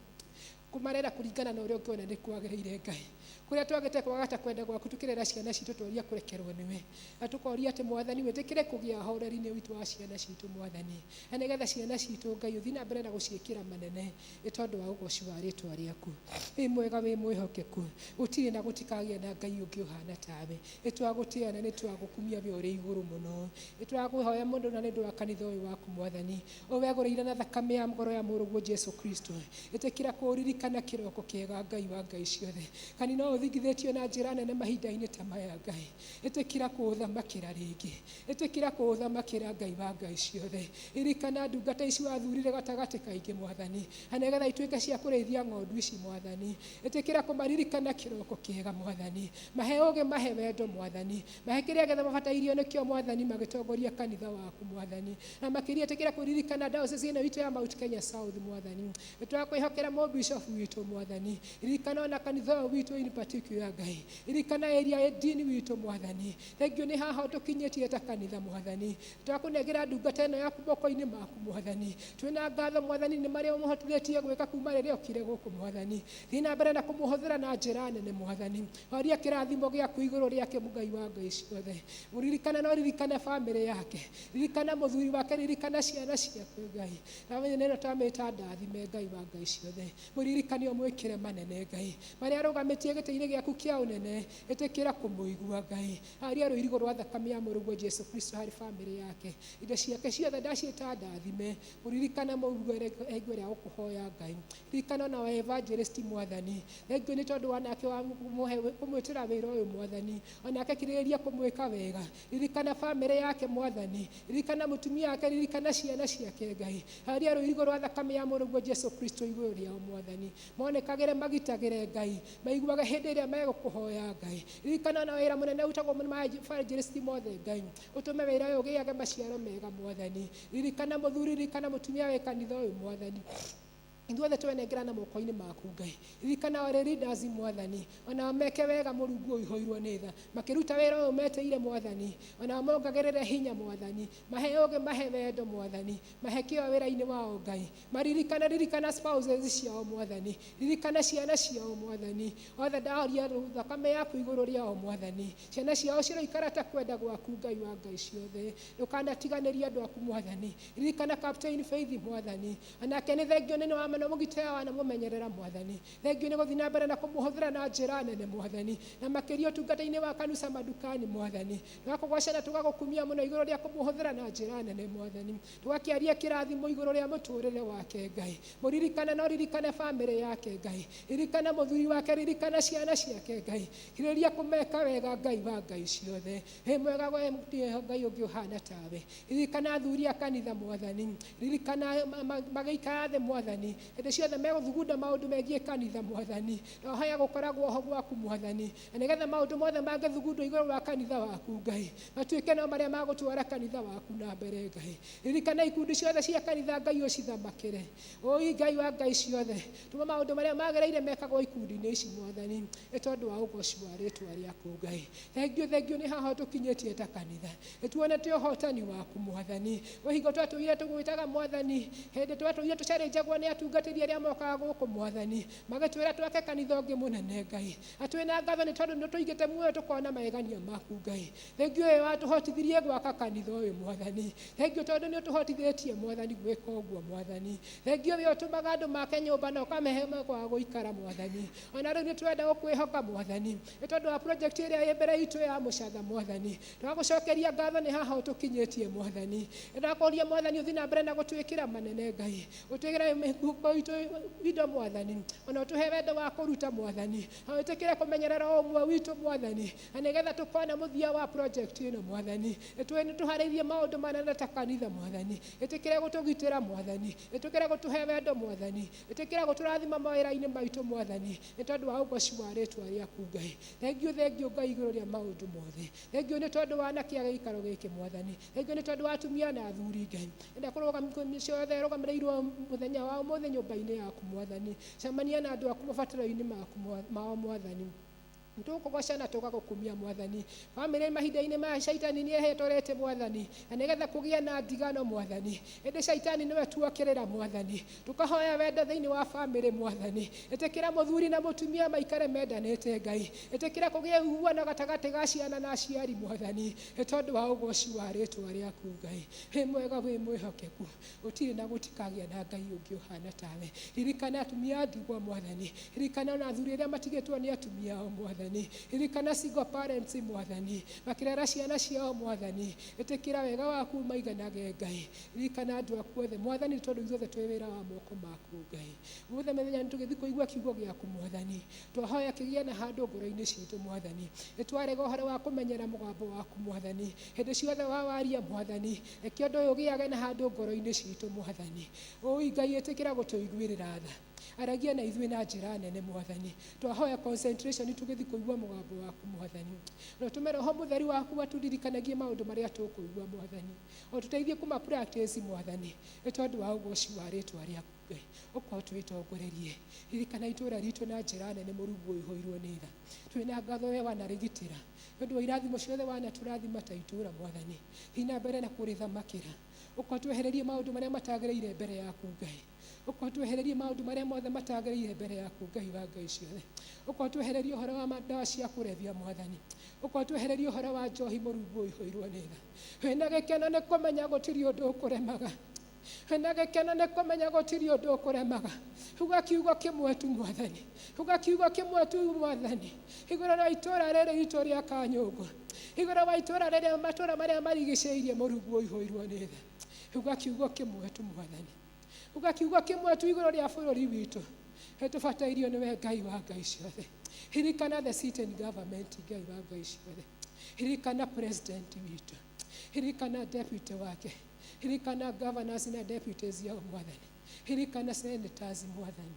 kũmarera kũringana na ũrĩa ũngĩona nĩ kwagĩrĩire Ngai, kũrĩa twagete kwagata kwenda gwaku tukĩrera ciana citũ twaria kũrekerwo nĩwe, na tũkoria atĩ Mwathani wĩtĩkĩre kũgĩa horeri-inĩ witũ wa ciana citũ Mwathani, na nĩgetha ciana citũ Ngai ũthiĩ na mbere na gũciĩkĩra manene nĩ tondũ wa ũgoci wa rĩĩtwa rĩaku, wĩ mwega wĩ mwĩhokeku, gũtirĩ na gũtikagĩa na Ngai ũngĩ ũhana tawe, nĩtwagũtĩĩa na nĩtwagũkumia we ũrĩ igũrũ mũno, nĩtwagũhoya mũndũ na nĩũndũ wa kanitha ũyũ waku Mwathani, ũwegũrĩire na thakame ya ngoro ya mũrũguo Jesu Kristo, ĩtĩkĩra kũririkana kĩroko kĩega Ngai wa Ngai ciothe, kanitha ũthigithĩtio na njĩra nene mahinda-inĩ ta maya Ngai, ĩtĩkĩra kũũthamakĩra rĩngĩ, ĩtĩkĩra kũũthamakĩra Ngai wa Ngai ciothe, ririkana ndungata ici wathurire gatagatĩ kaingĩ Mwathani, na nĩgetha ituĩke cia kũrĩithia ng'ondu ici Mwathani, ĩtĩkĩra kũmaririkana kĩroko kĩega Mwathani, mahe ũgĩ mahe wendo Mwathani, mahe kĩrĩa gĩothe mabatairio nĩkĩo Mwathani magĩtongoria kanitha waku Mwathani, na makĩria ĩtĩkĩra kũririkana diocese ĩno itũ ya Mount Kenya South Mwathani, nĩtwakwĩhokera mũbicop witũ Mwathani, ririkana ona kanitha ũyũ witũ in particular Ngai, ririkana area ya dini witũ Mwathani, thengio nĩ haha ũtũkinyĩtie ta kanitha Mwathani, twakũnengera ndungata ĩno yaku moko-inĩ maku Mwathani, twĩna ngatho Mwathani nĩ marĩa ũmũhotithĩtie gwĩka kuma rĩrĩa ũkire gũkũ Mwathani, thiĩ na mbere na kũmũhũthĩra na njĩra nene Mwathani, horia kĩrathimo gĩaku igũrũ rĩake Ngai wa Ngai ciothe, mũririkane no ririkane bamĩrĩ yake, ririkana mũthuri wake, ririkana ciana ciaku Ngai, na nĩno tamĩta ndathime Ngai wa Ngai ciothe, mũririkane ũmwĩkĩre manene Ngai, marĩa arũgamĩtie gĩtĩ-inĩ gĩaku kĩa ũnene, ĩtĩkĩra kũmũigua Ngai, haria rũirigo rwa thakame ya mũrũguo Jesu Kristo harĩ bamĩrĩ yake, indo ciake ciothe ndaciĩta ndathime, mũririkane mũigue igwe rĩa gũkũhoya Ngai, ririkana na evangelist Mwathani, thengio nĩ tondũ wanake wa kũmwĩtĩra wĩra ũyũ Mwathani, onake kĩrĩrĩria kũmwĩka wega, ririkana bamĩrĩ yake Mwathani, ririkana mũtumia wake, ririkana ciana ciake Ngai, haria rũirigo rwa thakame ya mũrũguo Jesu Kristo igũrũ rĩao Mwathani, monekagĩre magitagĩre Ngai, maiguaga hĩndĩ ĩrĩa megũkũhoya Ngai, ririkana na wĩra mũnene ũtagwo evangelist mothe Ngai, ũtũme wĩra ũyũ ũgĩage maciaro mega Mwathani, ririkana mũthuri, ririkana mũtumia wĩ kanitha ũyũ Mwathani, ithuothe twenengerana moko-inĩ maku Ngai, ririkana ore leaders Mwathani, ona meke wega Mũrungu ũihũirwo nĩ tha, makĩruta wĩra ũyũ meteire Mwathani, ona mongagĩrĩre hinya Mwathani, mahe ũgĩ mahe wendo Mwathani, mahe kĩo wĩra-inĩ wao Ngai, ririkana spouses ciao Mwathani, ririkana ciana ciao Mwathani, othe ndahoria thakame yaku igũrũ rĩao Mwathani, ciana ciao ciroikara ta kwenda gwaku Ngai wa Ngai ciothe, ndũkanatiganĩria andũ aku Mwathani, ririkana Captain Faith Mwathani, onake nĩ thengio nĩ mũno mũgitĩra wana mũmenyerera Mwathani. Thengio nĩ gũthiĩ na mbere na kũmũhũthĩra na njĩra nene Mwathani, na makĩria ũtungata-inĩ wa kanisa madukani Mwathani. Tũgakũgoca na tũgagũkumia mũno igũrũ rĩa kũmũhũthĩra na njĩra nene Mwathani. Tũgakĩaria kĩrathimo igũrũ rĩa mũtũrĩre wake Ngai. Mũririkane na ũririkane bamĩrĩ yake Ngai. Ririkana mũthuri wake, ririkana ciana ciake Ngai. Kirĩria kũmeka wega Ngai wa Ngai ciothe. Wĩ mwega we Ngai ũngĩ ũhana tawe. Ririkana athuri a kanitha Mwathani. Ririkana magĩikara thĩ Mwathani. Hĩndĩ ciothe megũthugunda maũndũ megiĩ kanitha Mwathani. Na hoya gũkoragwo ho gwaku Mwathani. Na nĩgetha maũndũ mothe mangĩthugundwo igũrũ wa kanitha waku Ngai, matuĩke no marĩa magũtwara kanitha waku na mbere Ngai. Ririkana ikundi ciothe cia kanitha Ngai ũcithamakĩre. Oi Ngai wa Ngai ciothe. Tuma maũndũ marĩa magĩrĩire mekagwo ikundi-inĩ ici Mwathani. Nĩ tondũ wa ũgoci wa rĩtwa rĩaku Ngai. Thengio nĩ haha tũkinyĩtie ta kanitha. Nĩtuonete ũhotani waku Mwathani. Hingo twatũire tũgwĩtaga Mwathani, hĩndĩ twatũire tũcarĩnjagwo nĩ atungatĩri arĩa mokaga gũkũ Mwathani, magĩtwĩra twake kanitha ũngĩ mũnene Ngai. Atwĩna ngatho nĩ tondũ nĩtũigĩte muoyo tũkona magegania maku Ngai. Thengio ũyũ watũhotithirie gwaka kanitha ũyũ Mwathani. Thengio tondũ nĩ ũtũhotithĩtie Mwathani gwĩka ũguo Mwathani. Thengio ũyũ ũtũmaga andũ make nyũmba na ũkamahe gwa gũikara Mwathani. Ona rĩu nĩtwenda gũkwĩhoka Mwathani, nĩ tondũ wa project ĩrĩa ĩ mbere itũ ya mũcatha Mwathani. Twagũcokeria ngatho nĩ haha ũtũkinyĩtie Mwathani. Ndakũria Mwathani ũthiĩ na mbere na gũtwĩkĩra manene Ngai. Ũtwĩkĩre mĩhuko itũ indo Mwathani. Ona ũtũhe wendo wa kũruta Mwathani. Ũtwĩkĩre kũmenyerera ũmwe witũ Mwathani. Na nĩgetha tũkona mũthia wa project ĩno Mwathani. Nĩtũharĩirie maũndũ manene ta kanitha Mwathani. Ĩtĩkĩre gũtũgitĩra Mwathani. Ĩtĩkĩre gũtũhe wendo Mwathani. Ĩtĩkĩre gũtũrathima mawĩra-inĩ maitũ Mwathani. Nĩ tondũ wa ũgoci wa rĩtwa rĩaku Ngai. Thengio Ngai igũrũ rĩa maũndũ mothe. Thengio nĩ tondũ wa anake a gĩikaro gĩkĩ Mwathani. Thengio nĩ tondũ wa atumia na athuri Ngai. Enda kũrũgamia ciothe rũgamĩrĩirwo mũthenya wa ũmũthĩ nyũmba-inĩ yaku Mwathani. Cemania na andũ aku mabataro-inĩ mao Mwathani. Tũkũgoca na tũgagũkumia Mwathani. Bamĩrĩ mahinda-inĩ ma caitani nĩ ehetũrĩte Mwathani, na nĩgetha kũgĩe na ndigano Mwathani. Hĩndĩ caitani nĩwe tuokĩrĩra Mwathani. Tũkahoya wendo thĩinĩ wa bamĩrĩ Mwathani. Ĩtĩkĩra mũthuri na mũtumia maikare mendanĩte Ngai. Ĩtĩkĩra kũgĩe ũiguano gatagatĩ ga ciana na aciari Mwathani. Nĩ tondũ wa ũgoci wa rĩtwa rĩaku Ngai. Wĩ mwega wĩ mwĩhokeku. Gũtirĩ na gũtikagĩa na Ngai ũngĩ ũhana tawe. Ririkana atumia a ndigwa Mwathani. Ririkana ona athuri arĩa matigĩtwo nĩ atumia ao Mwathani. Ririkana single parents Mwathani. Makĩrera ciana ciao Mwathani. Ĩtĩkĩra wega waku maiganage Ngai. Ririkana andũ aku othe Mwathani, tondũ ithuothe twĩ wĩra wa moko maku Ngai. Mũthenya mĩthenya nĩtũgĩthiĩ kũigua kiugo gĩaku Mwathani. Twahoya kĩgĩe na handũ ngoro-inĩ citũ Mwathani. Nĩtwarega ũhoro wa kũmenyera mũgambo waku Mwathani. Hĩndĩ ciothe wawaria Mwathani, reke ũndũ ũyũ ũgĩage na handũ ngoro-inĩ citũ Mwathani. Oi Ngai, ĩtĩkĩra gũtũiguĩrĩra tha. Aragia na ithuĩ na njĩra nene Mwathani. Twahoya concentration tũgĩthiĩ kũigua mũgambo waku Mwathani. Na ũtũme Roho Mũtheru waku atũririkanagie maũndũ marĩa tũkũigua Mwathani. O tũteithie kuma practice Mwathani. Nĩ tondũ wa ũgoci wa rĩtwa rĩaku Ngai. Ũkorwo twĩtongorerie. Ririkana itũũra ritũ na njĩra nene Mũrungu ũihũirwo nĩ tha. Twĩna ngatho we wanarĩgitĩra. Nĩ ũndũ wa irathimo ciothe wanatũrathima ta itũũra Mwathani. Thiĩ na mbere na kũrĩthamakĩra. Ũkorwo twehererie maũndũ marĩa matagĩrĩire mbere yaku Ngai. Ũkorwo twehererie maũndũ marĩa mothe matagĩrĩire mbere yaku Ngai wa Ngai ciothe. Ũkorwo twehererie ũhoro wa ndawa cia kũrebia Mwathani. Ũkorwo twehererie ũhoro wa njohi Mũrungu ũihũirwo nĩ tha. Wĩna gĩkeno nĩ kũmenya gũtirĩ ũndũ ũkũremaga. Wĩna gĩkeno nĩ kũmenya gũtirĩ ũndũ ũkũremaga. Uga kiugo kĩmwe tu Mwathani. Uga kiugo kĩmwe tu Mwathani. Igũrũ wa itũũra rĩrĩ ritũ rĩa Kanyũngũ. Igũrũ wa itũũra rĩrĩ matũũra marĩa marigicĩirie Mũrungu ũihũirwo nĩ tha. Uga kiugo kĩmwe tu Mwathani. Uga kiugo kĩmwe tu igũrũ rĩa bũrũri witũ. Hetũbatairio nĩwe Ngai wa Ngai ciothe. Ririkana the seat and government Ngai wa Ngai ciothe. Ririkana president witũ. Ririkana deputy wake. Ririkana governors na deputies yao Mwathani. Ririkana senators Mwathani.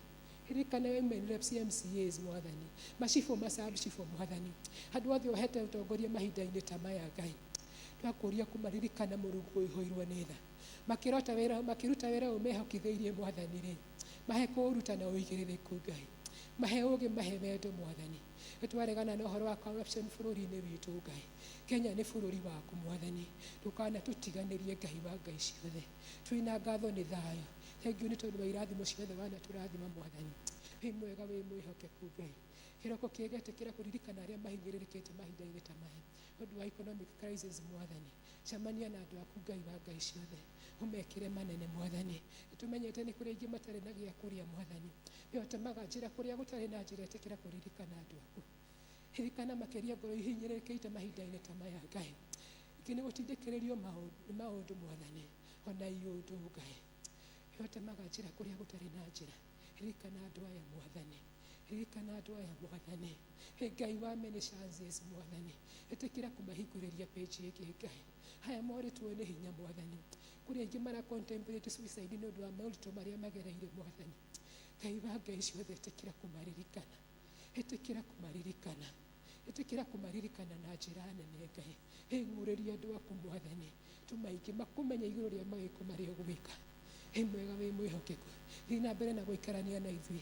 Ririkana women reps MCAs Mwathani. Macibũ macibũ Mwathani. Andũ othe ũhete ũtongoria mahinda-inĩ ta maya Ngai. Twakũria kũmaririkana Mũrungu ũihũirwo nĩ tha. Makĩruta wĩra ũmehokithĩirie Mwathani rĩ. Mahe kũũruta na ũigĩrĩrĩku Ngai. Mahe ũũgĩ, mahe wendo Mwathani. Nĩtwaregana na ũhoro wa corruption bũrũri-inĩ witũ Ngai. Kenya nĩ bũrũri waku Mwathani. Ndũkana tũtiganĩrie Ngai wa Ngai ciothe. Twĩna ngatho nĩ thayũ. Thengio nĩ tondũ wa irathimo ciothe wanatũrathima Mwathani. Wĩ mwega wĩ mwĩhokeku Ngai. kiroko kiega tekira kuririkana aria mahinyĩrĩrĩkĩte mahinda-inĩ ta maya ũndũ wa economic crisis Mwathani. Cemania na andũ aku Ngai wa ngai ciothe ũmekĩre manene Mwathani. Nĩtũmenyete nĩ kũrĩ aingĩ matarĩ na gĩa kũrĩa Mwathani. Nĩ ũtemaga njĩra kũrĩa gũtarĩ na njĩra, tekira kuririkana andũ aku. Ririkana makĩria ngoro ihinyĩrĩrĩkĩte mahinda-inĩ ta maya Ngai. Ingĩ nĩ gũtindĩkĩrĩrio maũndũ Mwathani, ona iũndũ Ngai. Nĩ ũtemaga njĩra kũrĩa gũtarĩ na njĩra. Ririkana andũ aya Mwathani. Ririkana andũ aya Mwathani. Ngai wa many chances Mwathani. Ĩtĩkĩra kũmahingũrĩria page ĩngĩ Ngai. Haya moritũ nĩ hinya Mwathani. Kũrĩ aingĩ mara contemplate suicide nĩ ũndũ wa moritũ marĩa magereire Mwathani. Ngai wa ngai ciothe ĩtĩkĩra kũmaririkana. Ĩtĩkĩra kũmaririkana. Ĩtĩkĩra kũmaririkana na njĩra nene Ngai. Hĩng'ũrĩria andũ aku Mwathani. Tũmaingĩ makũmenya igũrũ rĩa mawĩko marĩa ũgwĩka. Wĩ mwega wĩ mwĩhokeku. Thiĩ na mbere na gũikarania na ithuĩ.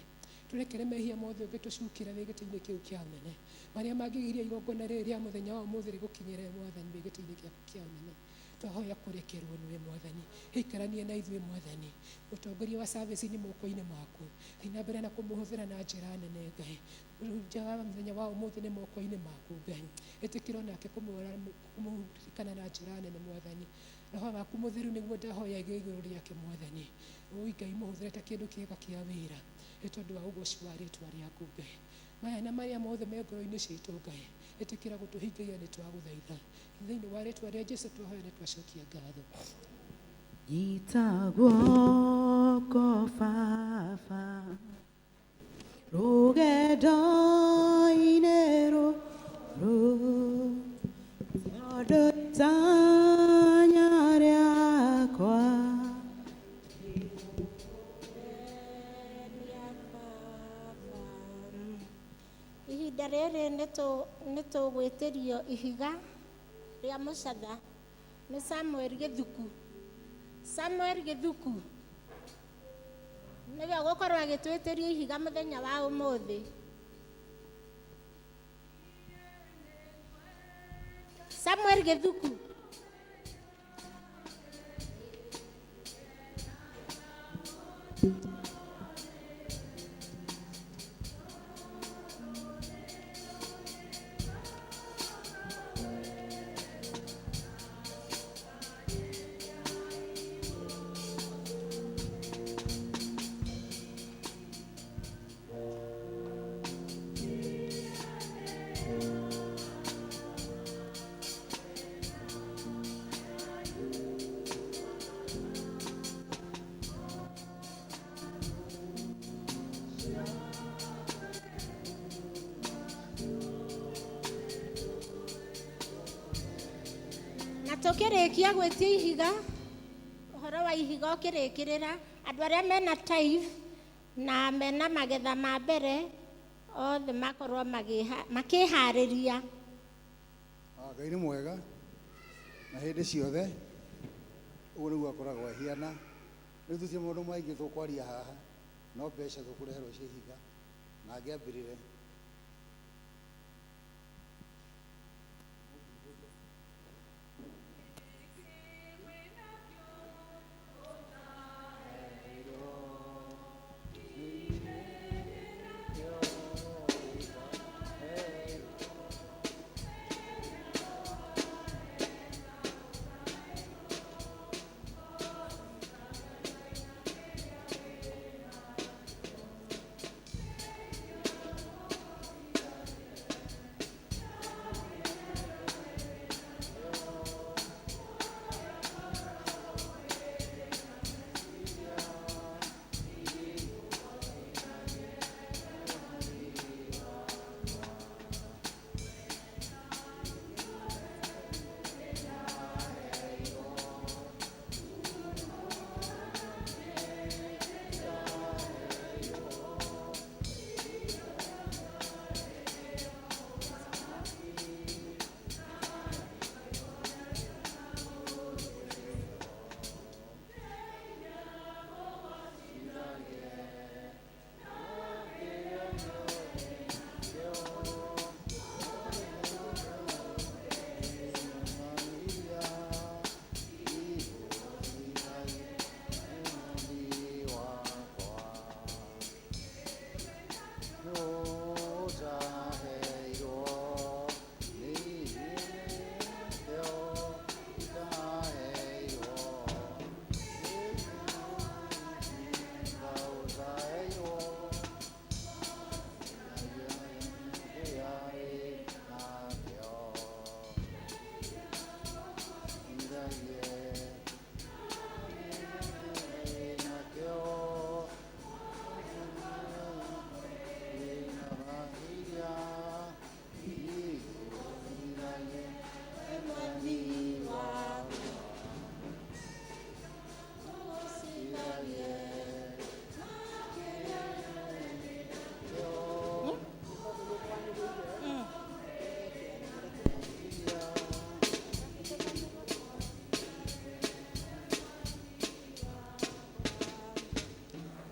Turekere mehia mothe ũngĩtũcukĩra wĩ gĩtĩ-inĩ kĩu kĩa ũnene. Marĩa mangĩgiria igongona rĩrĩ rĩa mũthenya wa ũmũthĩ rĩgũkinyĩre Mwathani wĩ gĩtĩ-inĩ gĩaku kĩa ũnene. Twahoya kũrekerwo nĩwe Mwathani. Ikaranie na ithuĩ Mwathani. Ũtongoria wa service nĩ moko-inĩ maku. Thiĩ na mbere na kũmũhũthĩra na njĩra nene Ngai. Mũrunja wa mũthenya wa ũmũthĩ nĩ moko-inĩ maku Ngai. Ĩtĩkĩra nake kũmũririkana na njĩra nene Mwathani. Roho waku mũtheru nĩguo ndahoya igũrũ rĩake Mwathani. Ũĩ Ngai mũhũthĩre ta kĩndũ kĩega kĩa wĩra. Nĩ tondũ wa ũgoci wa rĩtwa rĩaku Ngai. Maya na marĩa mothe me ngoro-inĩ citũ Ngai. Ĩtĩkĩra gũtũhingĩria nĩ twagũthaitha. Thĩinĩ wa rĩtwa rĩa Jesũ twahoya na twacokia ngatho. Nyita guoko Baba rũgendo-inĩ rũrũ tondũ itanya rĩakwa ihinda rĩrĩ nĩ tũgwĩtĩrio ihiga rĩa mũcatha nĩ Samuel Gĩthuku. Samuel Gĩthuku nĩwe ũgũkorwo agĩtwĩtĩria ihiga mũthenya wa ũmũthĩ. Samuel Gĩthuku. Tũkĩrĩkia gwĩtia ihiga, ũhoro wa ihiga ũkĩrĩkĩrĩra, andũ arĩa mena tithe na mena magetha ma mbere othe makorwo makĩharĩria. Ngai nĩ mwega na hĩndĩ ciothe, ũguo nĩguo akoragwo ahiana. Rĩu tũtirĩ maũndũ maingĩ tũkwaria haha, no mbeca tũkũreherwo cia ihiga na ngĩambĩrĩre.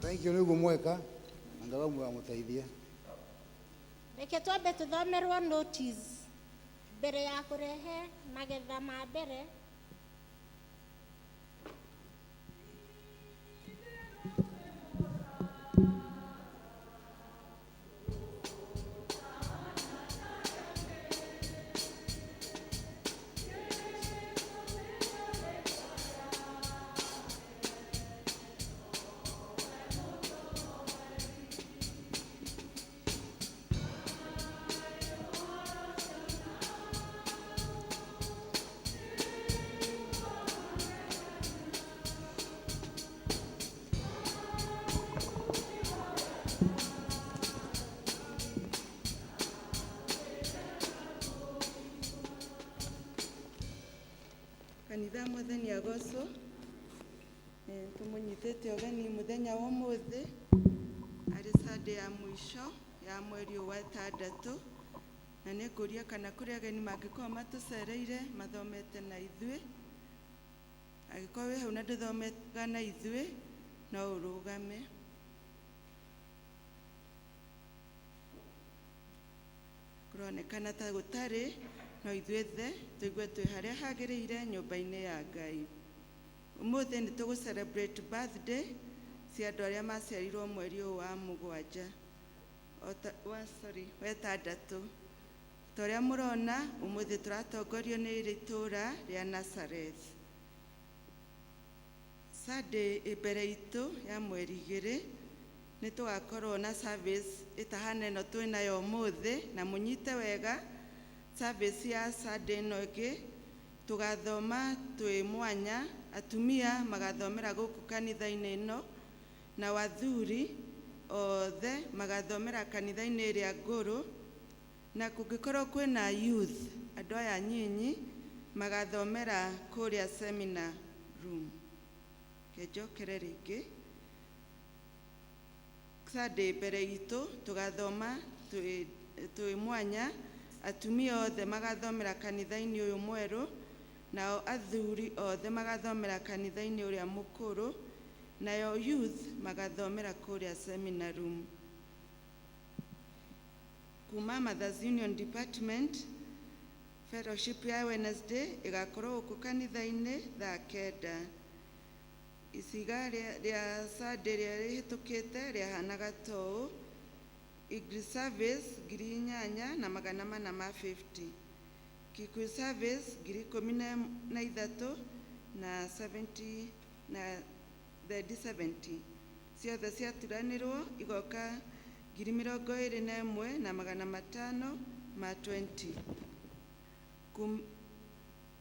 Thank you niguo mweka na Ngai amũteithie. Reke twambe tuthomerwo notice mbere ya kurehe magetha ma mbere. Kanitha muthenya agoco tumunyitete ogeni muthenya wa umuthi ari Sunday ya mwisho ya mweri wa ĩtandatũ na nĩ ngũria kana kũrĩ ageni mangĩkorwo matucereire mathomete na ithuĩ. Angĩkorwo wĩ hau na ndũthomega na ithuĩ no ũrũgame. Kũronekana ta gũtarĩ no ithuĩ tũigue twĩ harĩa hagĩrĩire nyũmba-inĩ ya Ngai. Ũmũthĩ nĩ tũgũ celebrate birthday cia andũ arĩa maciarirwo mweri ũyũ wa mũgwanja wa ĩtandatũ. Ta ũrĩa mũrona ũmũthĩ tũratongorio nĩ itũũra rĩa Nazareth. Sunday mbere itũ ya mweri 2 nĩ tũgakorwo na service ĩtahana ĩno twĩnayo ũmũthĩ, na mũnyite wega. Service ya Sunday ĩno ĩngĩ tũgathoma twĩ mwanya, atumia magathomera gũkũ kanitha-inĩ ĩno na wathuri othe magathomera kanitha-inĩ ĩrĩa ngũrũ, na kũngĩkorwo kwĩna youth andũ aya nyinyi magathomera kũrĩa seminar room. Kĩnjokere rĩngĩ Sunday mbere itũ tũgathoma twĩ mwanya, atumia othe magathomera kanitha-inĩ ũyũ mwerũ, nao athuri othe magathomera kanitha-inĩ ũrĩa mũkũrũ, nayo youth magathomera kũrĩa seminar room. Kuma Mothers Union Department, fellowship ya Wednesday ĩgakorwo gũkũ kanitha-inĩ thaa 9. Isiga rĩa Sunday rĩa rĩhĩtũkĩte rĩahanaga toũ, English service 8,450, Kikuyu service 13,000 na 70. Ciothe ciaturanĩrwo igoka 21,520.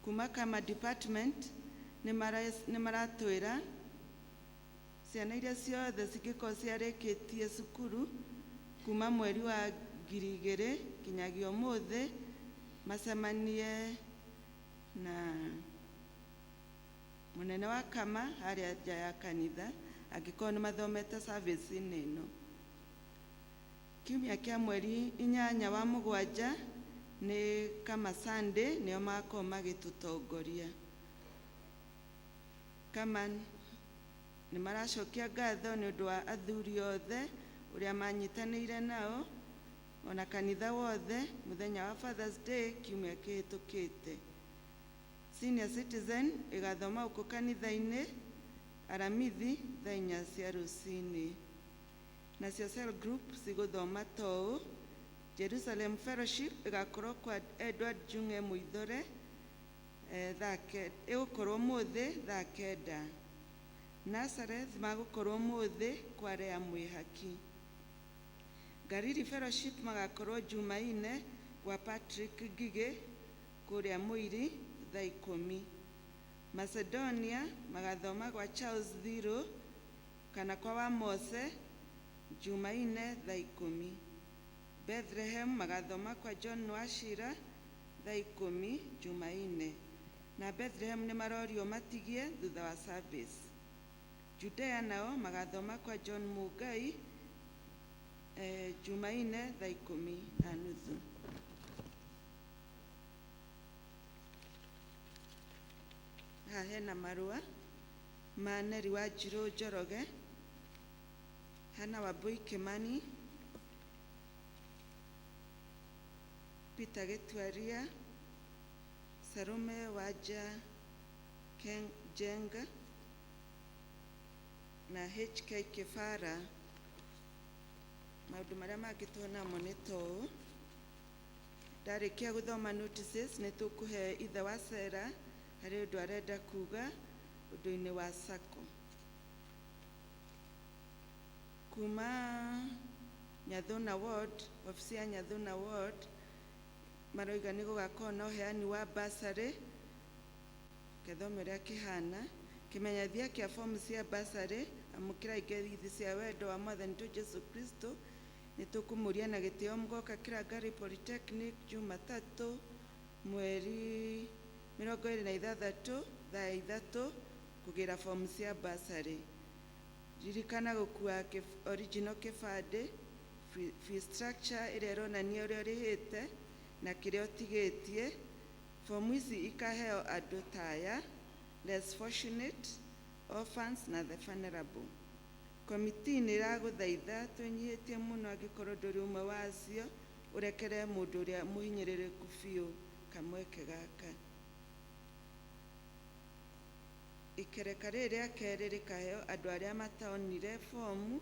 Kuma kama department nĩ maratwĩra ciana iria ciothe cingĩkorwo ciarĩkĩtie cukuru kuma mweri wa 2000 kinyagia ũmũthĩ macemanie na mũnene wa kama harĩa nja ya kanitha angĩkorwo nĩ mathomete service-inĩ ĩno. Kiumia kĩa mweri 8 wa mũgwanja nĩ kama Sunday nĩo magakorwo magĩtũtongoria. Kama nĩ maracokia ngatho nĩ ũndũ wa athuri othe ũrĩa manyitanĩire nao ona kanitha wothe mũthenya wa Father's Day kiumia kĩhĩtũkĩte. Senior Citizen ĩgathoma gũkũ kanitha-inĩ aramithi thaa 4 cia rũcinĩ. Nacio cell group cigũthoma toũ. Jerusalem Fellowship ĩgakorwo kwa Edward Junge Mũithore ĩgũkorwo mũthĩ thaa 9. Nazareth magũkorwo mũthĩ kwa Lea Mwĩhaki. Gariri Fellowship magakorwo Jumaine gwa Patrick Ngigĩ kũrĩa Mũiri thaa 10. Macedonia magathoma gwa Charles Thiro kana kwa Wamose Jumaine thaa 10. Bethlehem magathoma kwa John Washira thaa 10 Jumaine, na Bethlehem nĩ marorio matigie thutha wa service. Judea nao magathoma kwa John Mugai Jumaine thaa 10:30. haha hena marũa ma Neri Wanjirũ Njoroge, hena Wambui Kimani, Peter Gĩtwaria, Sarume Wanja Jenga na HK Kĩbara. Maũndũ marĩa mangĩ tuonamo nĩ toũ. Ndarĩkia gũthoma notices nĩ tũkũhe ithe wa Sera harĩ ũndũ arenda kuga ũndũ-inĩ wa SACCO. Kuma Nyathũna Ward, obici ya Nyathũna Ward, maroiga nĩ gũgakorwo na ũheani wa bursary, gĩthomo ũrĩa kĩhana, kĩmenyithia kĩa fomu cia bursary, amũkĩra ngeithi cia wendo wa Mwathani witũ Jesu Kristo. Nĩ tũkũmũria na gĩtĩo mũgoka Kĩrangari Polytechnic Jumatatũ mweri 26 thaa 3 kũgĩra fomu cia bursary. Ririkana gũkua original kĩbandĩ, fee structure ĩrĩa ĩronania ũrĩa ũrĩhĩte na kĩrĩa ũtigĩtie. Fomu ici ikaheo andũ taya, less fortunate, orphans na the vulnerable. Komiti nĩ ĩragũthaitha tũnyihĩtie mũno angĩkorwo ndũrĩ ũmwe wacio, ũrekere mũndũ ũrĩa mũhinyĩrĩrĩku biũ kamweke gaka. Ikereka rĩrĩ rĩa kerĩ rĩkaheo andũ arĩa mataonire fomu.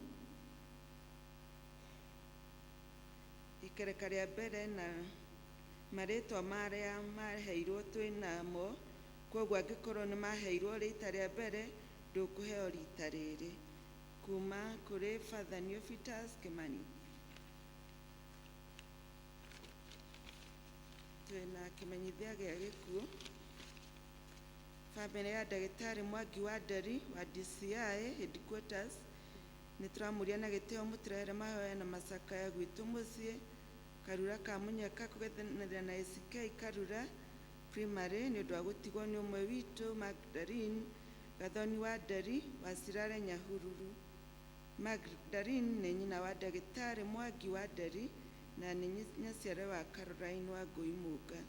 Ikereka rĩa mbere na marĩtwa marĩa maheirwo twĩnamo, koguo angĩkorwo nĩ maheirwo rita rĩa mbere ndũkũheo rita rĩrĩ. Kuma kũrĩ Father Neophytus Kimani. Twĩna kĩmenyithia gĩa gĩkuũ. Famĩlĩ ya Ndagĩtarĩ Mwangi wa Nderi wa DCI headquarters nĩ tũramũria na gĩtĩo mũtĩrehere mahoya na macakaya gwitũ mũciĩ Karura ka Mũnyaka kũgethanĩra na ACK Karura primary nĩ ũndũ wa gũtigwo nĩ ũmwe witũ Magdalene Gathoni wa Nderi wa Sirare Nyahururu. Magdalene nĩ nyina wa Ndagĩtarĩ Mwangi wa Nderi na nĩ nyaciare wa Caroline wa Ngũi Mũnga.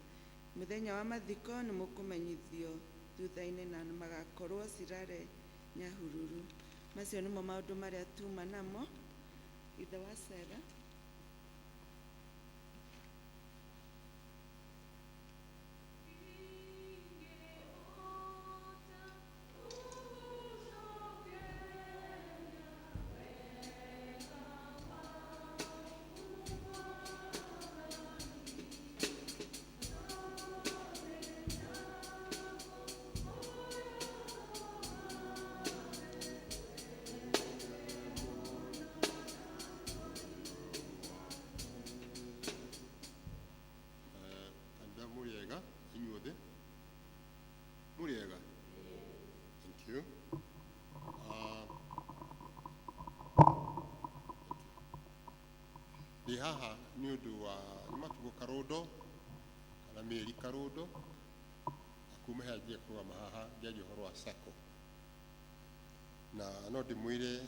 Mũthenya wa mathiko nĩ mũkũmenyithio thutha-inĩ na magakorwo Sirare Nyahururu. Macio nĩmo maũndũ marĩa tuma namo. Ithe wa Sera. Thank you. Ndĩ haha nĩ ũndũ wa Matugo Karondo kana Mĩeri Karondo kuma hajia kũrũgama haha ngĩaria ũhoro wa SACCO, na no ndĩmwĩre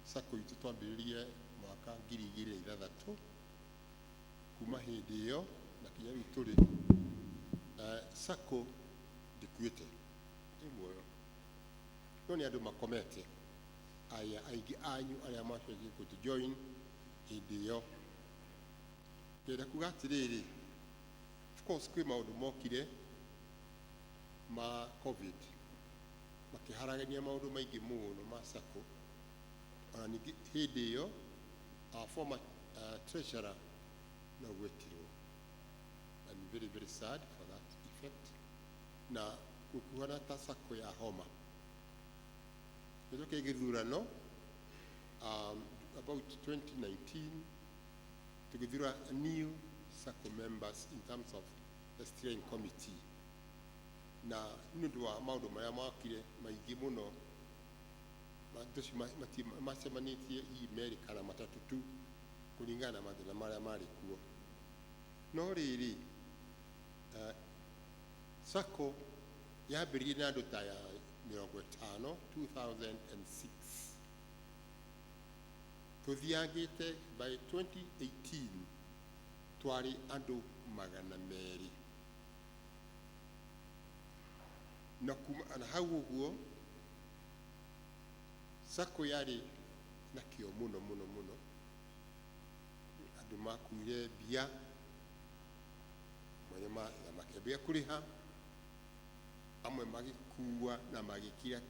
SACCO itũ twambĩrĩrie mwaka 2006 kuma hĩndĩ ĩyo na kinya rĩu tũrĩ SACCO ndĩkuĩte ĩ muoyo, no nĩ andũ makomete aya aingĩ anyu arĩa macokie kũtũjoin hĩndĩ ĩyo. Ngenda kuga atĩrĩrĩ, of course kwĩ maũndũ mokire ma COVID makĩharagania maũndũ maingĩ mũno ma SACCO, ona ningĩ hĩndĩ ĩyo our former treasurer no gwetirwo, and very very sad for that effect, na gũkuhana ta SACCO ya homa. Nĩtũkĩ gĩthurano about 2019 tũgĩthura new SACCO members in terms of the steering committee, na nĩ ũndũ wa maũndũ marĩa mokire maingĩ mũno macemanĩtie email kana matatũ tu kũringana na mathĩna marĩa marĩ kuo. No rĩrĩ SACCO yambĩrĩirie na andũ ta ya 50 2006, tũthiangĩte by 2018 twarĩ andũ 200, na kuma na hau uguo sako yari na kio muno andu makuire bia mwema ya makebea kuriha amwe magikuwa na magikira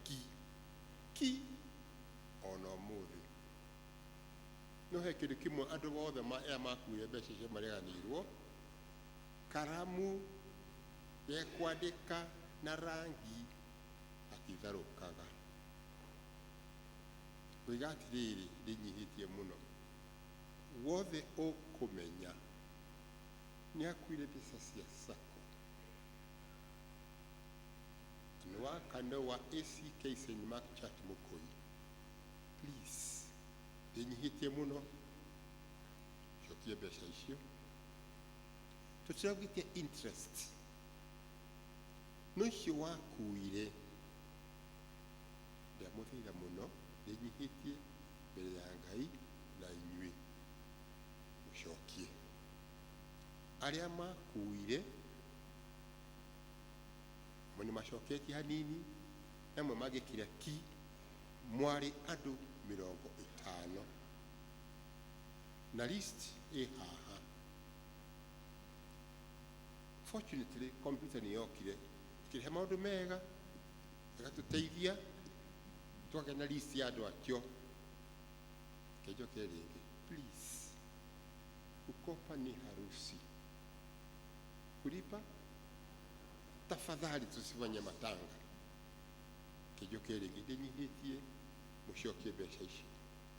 ki ono muthi no he kindu kimwe andu wothe makuire mbeca cia mareganirwo karamu ya kwandika na rangi akitharukaga wigatiriri rinyihitie muno wothe ukumenya ni akwire mbeca cia sako ni wakanda wa ACK St. Mark Church Mukoi, please rinyihitie muno shokie mbeca icio tutiragitia interest no icio wakuire ndiamuthira muno rinyihitie mbere ya Ngai na inyui mushokie aria makuire muni mashoketi hanini emwe magikira ki mwari andu 50 na list haha. Fortunately computer ni yokire ikire maundu mega agatuteithia twage na list ya andu akio kejo keringi. Please kukopa ni harusi, kulipa tafadhali tusifanye matanga. Kejo keringi ndinyihitie mushokie mbeca ici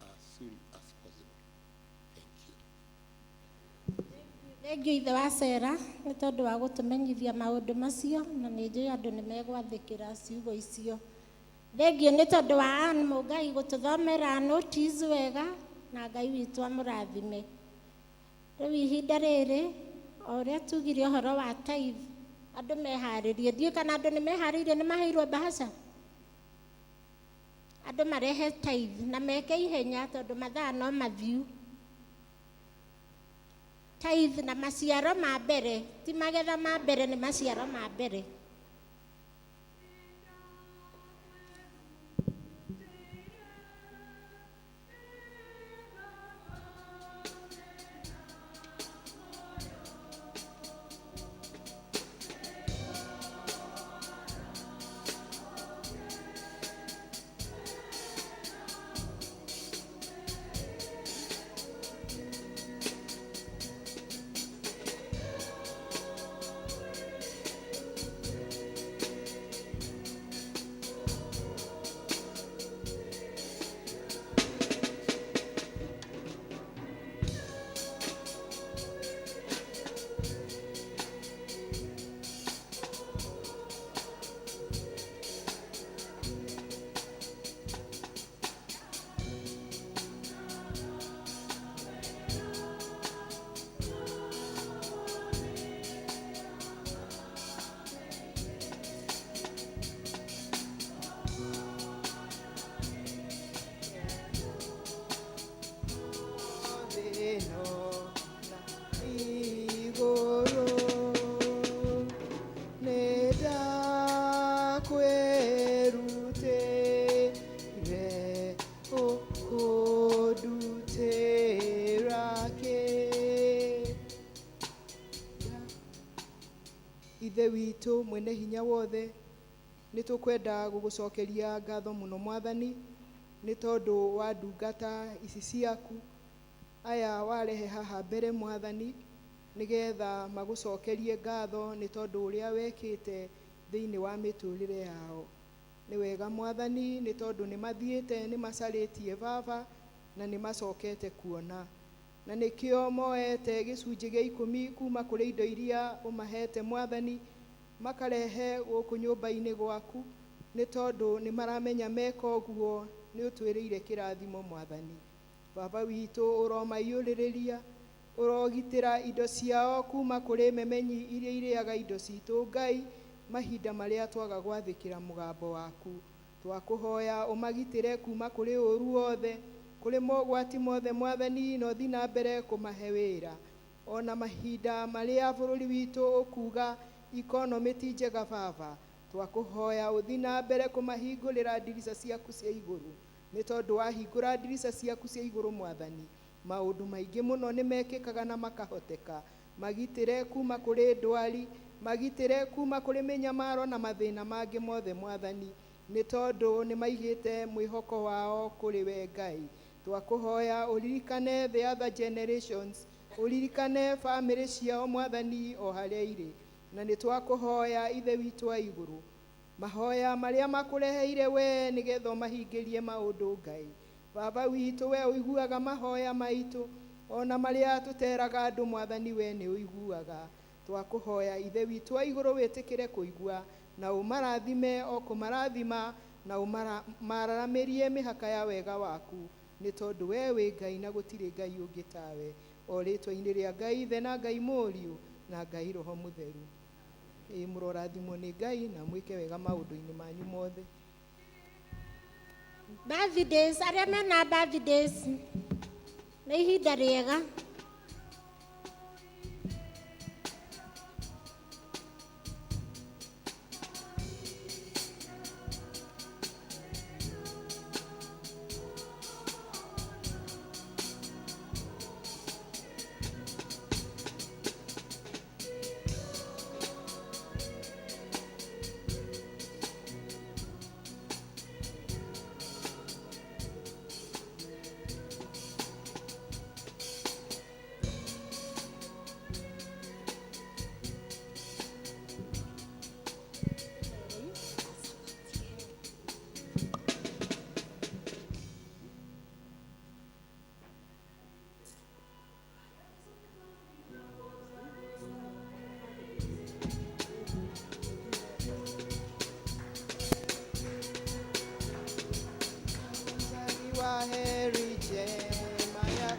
as soon as possible. Thank you. Thank you ithe wa Sera nĩ tondũ wa gũtũmenyithia maũndũ macio na nĩ njũĩ andũ nĩ megwathĩkĩra ciugo icio. Thank you nĩ tondũ wa Ann Mũngai gũtũthomera notice wega na Ngai witũ amũrathime. Rĩu ihinda rĩrĩ o ũrĩa tugire ũhoro wa tithe andũ meharĩrie, ndiũĩ kana andũ nĩ meharĩirie nĩ maheirwo mbahaca. Andũ marehe tithe na meke ihenya tondũ mathaa no mathiu. Tithe na maciaro ma mbere, ti magetha ma mbere, nĩ maciaro ma mbere. Ithe witũ mwene hinya wothe nĩ tũkwenda gũgũcokeria ngatho mũno Mwathani nĩ tondũ wa ndungata ici ciaku aya warehe haha mbere Mwathani nigetha magũcokerie ngatho nĩ tondũ ũrĩa wekĩte thĩinĩ wa mĩtũrĩre yao. Nĩ wega Mwathani nĩ tondũ nĩ mathiĩte nĩ macarĩtie baba na nĩ macokete kuona, na nĩkĩo moete gĩcunjĩ gĩa 10 kuma kũrĩ indo iria ũmahete Mwathani makarehe gũkũ nyũmba-inĩ gwaku nĩ tondũ nĩ maramenya meka ũguo nĩ ũtwĩrĩire kĩrathimo Mwathani. Baba witũ ũromaiyũrĩrĩria, ũrogitĩra indo ciao kuma kũrĩ memenyi iria irĩaga indo citũ Ngai mahinda marĩa twaga gwathĩkĩra mũgambo waku. Twakũhoya ũmagitĩre kuma kũrĩ ũru wothe, kũrĩ mogwati mothe Mwathani, na ũthiĩ na mbere kũmahe wĩra. Ona mahinda marĩa bũrũri witũ ũkuga economy ti njega Baba, twakuhoya uthi na mbere kumahingurira ndirica ciaku cia iguru, ni tondu wahingura ndirica ciaku cia iguru Mwathani, maundu maingi muno ni mekikaga na makahoteka. Magitire kuma kuri ndwari, magitire kuma kuri minyamaro na mathina mangi mothe Mwathani, ni tondu ni maigite mwihoko wao kuri we Ngai. Twakuhoya uririkane the other generations, uririkane family ciao Mwathani o haria iri, na ni twakuhoya ithe witu wa iguru, mahoya maria makureheire we nigetha mahingirie maundu Ngai. Baba witu we uiguaga mahoya maitu, ona maria tuteraga andu Mwathani we ni uiguaga. Twakuhoya ithe witu wa iguru witikire kuigua na umarathime o kumarathima na umararamirie mihaka ya wega waku, ni tondu we wi Ngai na gutiri Ngai ungi tawe. O ritwa-ini ria Ngai ithe na Ngai Muriu na Ngai Roho Mutheru. Murorathimwo ni Ngai na mwike wega maundu-ini manyu mothe. Birthdays, aria mena birthdays na ihinda riega. Heri njema ya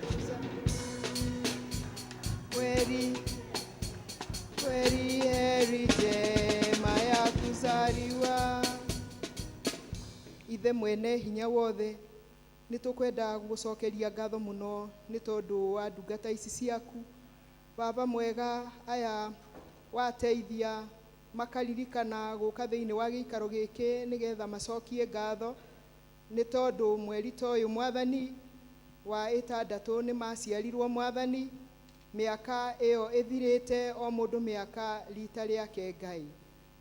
kweli, heri njema ya kuzaliwa. Ithe mwene hinya wothe, nitukwenda gucokeria ngatho muno ni tondu wa ndungata ici ciaku. Baba mwega, aya wateithia makaririkana guka thiini wa giikaro giki nigetha macokie ngatho, ni tondu mweri ta uyu Mwathani wa itandatu ni maciarirwo Mwathani, miaka iyo ithirite o mundu miaka rita riake Ngai.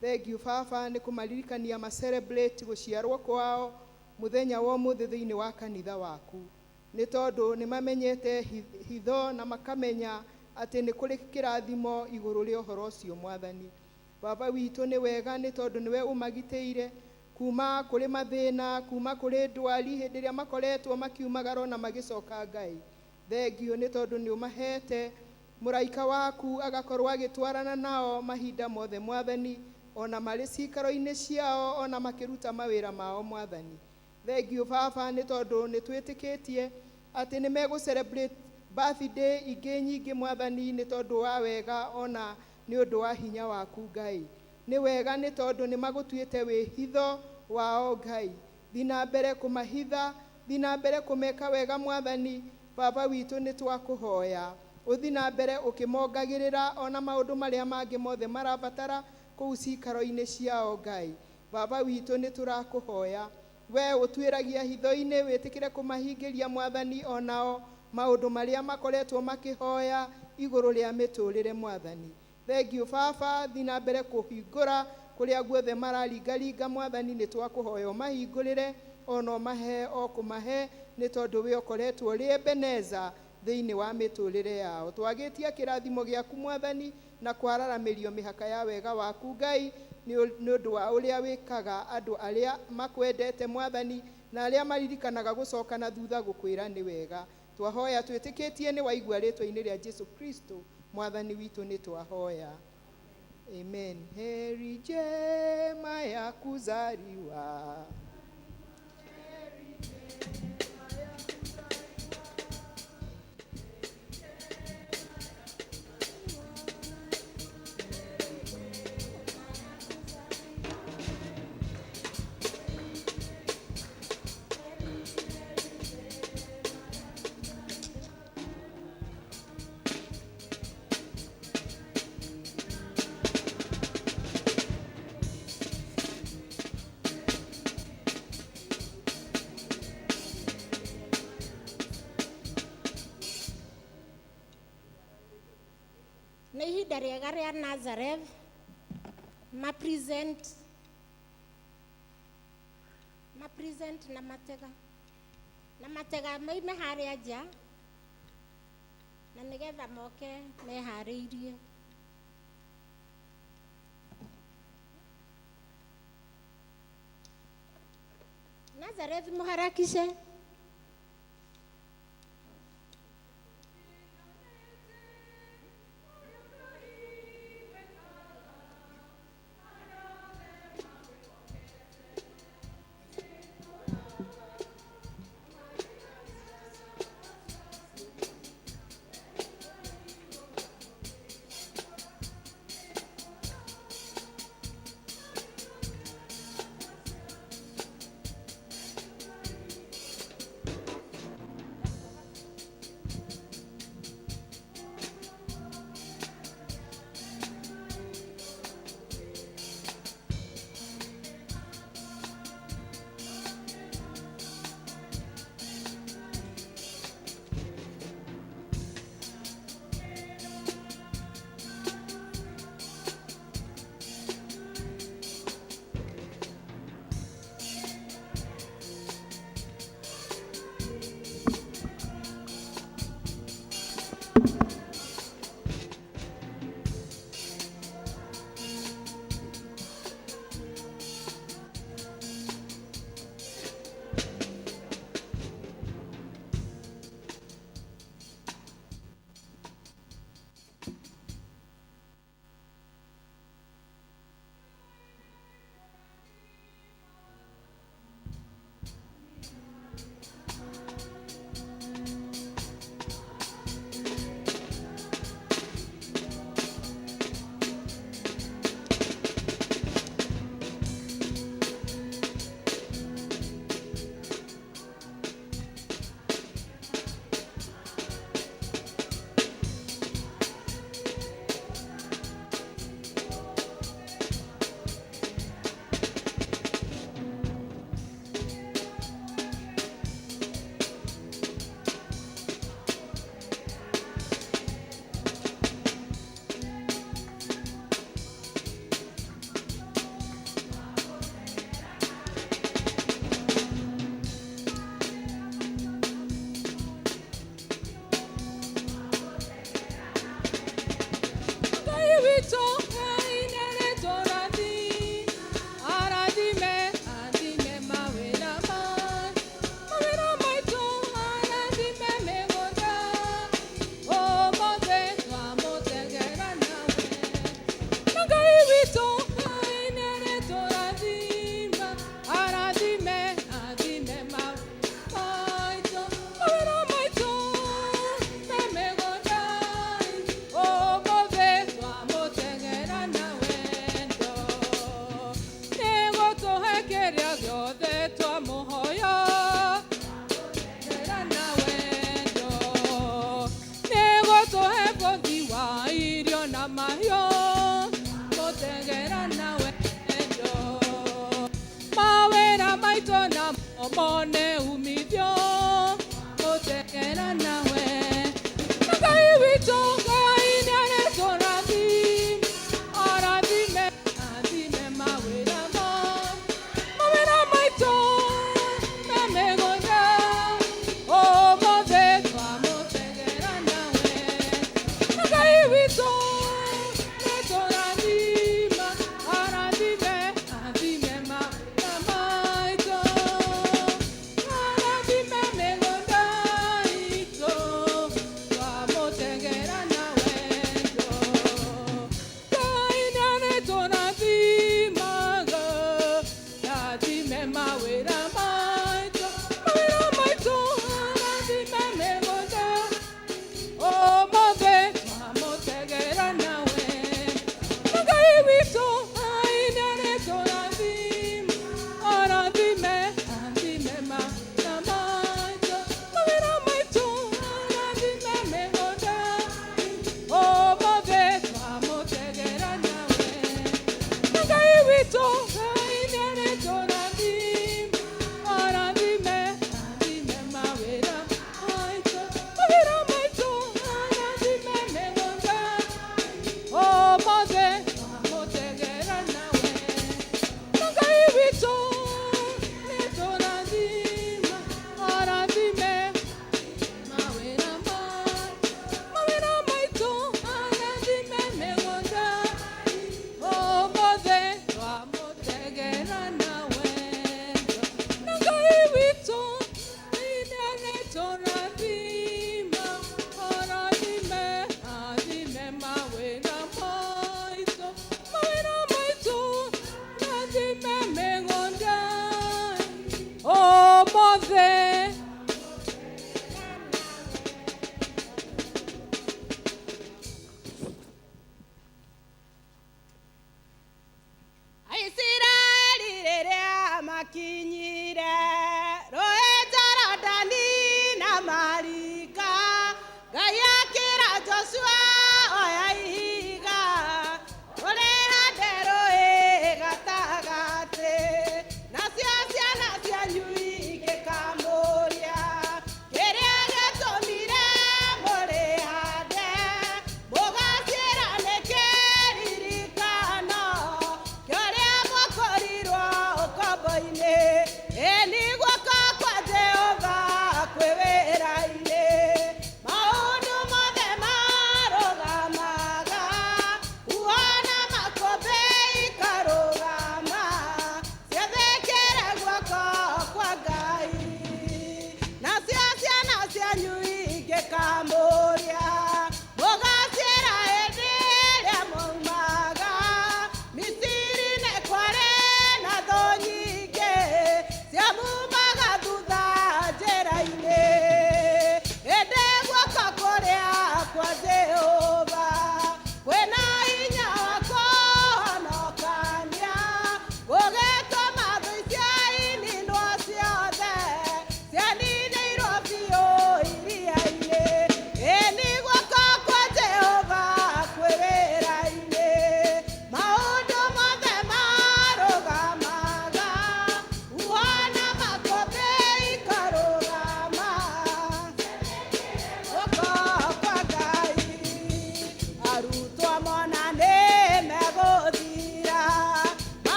Thank you Baba ni kumaririkania ma celebrate guciarwo kwao muthenya wa umuthi thiini wa kanitha waku, ni tondu ni mamenyete hitho na makamenya ati ni kuri kirathimo iguru ria uhoro ucio Mwathani. Baba witu ni wega ni tondu niwe umagiteire kuma kuri mathina, kuma kuri ndwari hindi ria makoretwo makiumagaro na magicoka Ngai. Thank you ni tondu ni umahete muraika waku agakorwo agitwarana nao mahinda mothe Mwathani, ona mari cikaro-ini ciao ona makiruta mawira mao Mwathani. Thank you Baba ni tondu ni twitikitie ati ni megu celebrate birthday ingi nyingi Mwathani, ni tondu wa wega ona ni undu wa hinya waku Ngai. Ni wega ni tondu ni magutuite wi hitho wao Ngai. Thina mbere kumahitha, thina mbere kumeka wega Mwathani. Baba witu ni twakuhoya uthi na mbere ukimongagirira ona maundu maria mangi mothe marabatara kuu cikaro-ini ciao Ngai. Baba witu ni turakuhoya we utwiragia hitho-ini witikire kumahingiria Mwathani onao maundu maria makoretwo makihoya iguru ria miturire Mwathani. Thank you Baba, thina mbere kuhingura kuria guothe mararingaringa Mwathani, ni twakuhoya mahingurire ono mahe o kumahe, ni tondu we ukoretwo ri Ebeneza thiini wa miturire yao. Twagitia kirathimo giaku Mwathani na kwararamirio mihaka ya wega waku Ngai, ni undu wa uria wikaga andu aria makwendete Mwathani na aria maririkanaga gucoka na thutha gukwira ni wega. Twahoya twitikitie ni waigua ritwa-ini ria Jesu Kristo Mwathani witu ni twahoya. Amen. Heri njema ya kuzaliwa. rĩega rĩa Nazareth mapresent na matega moime harĩa nja na nĩgetha moke meharĩirie. Nazareth muharakishe.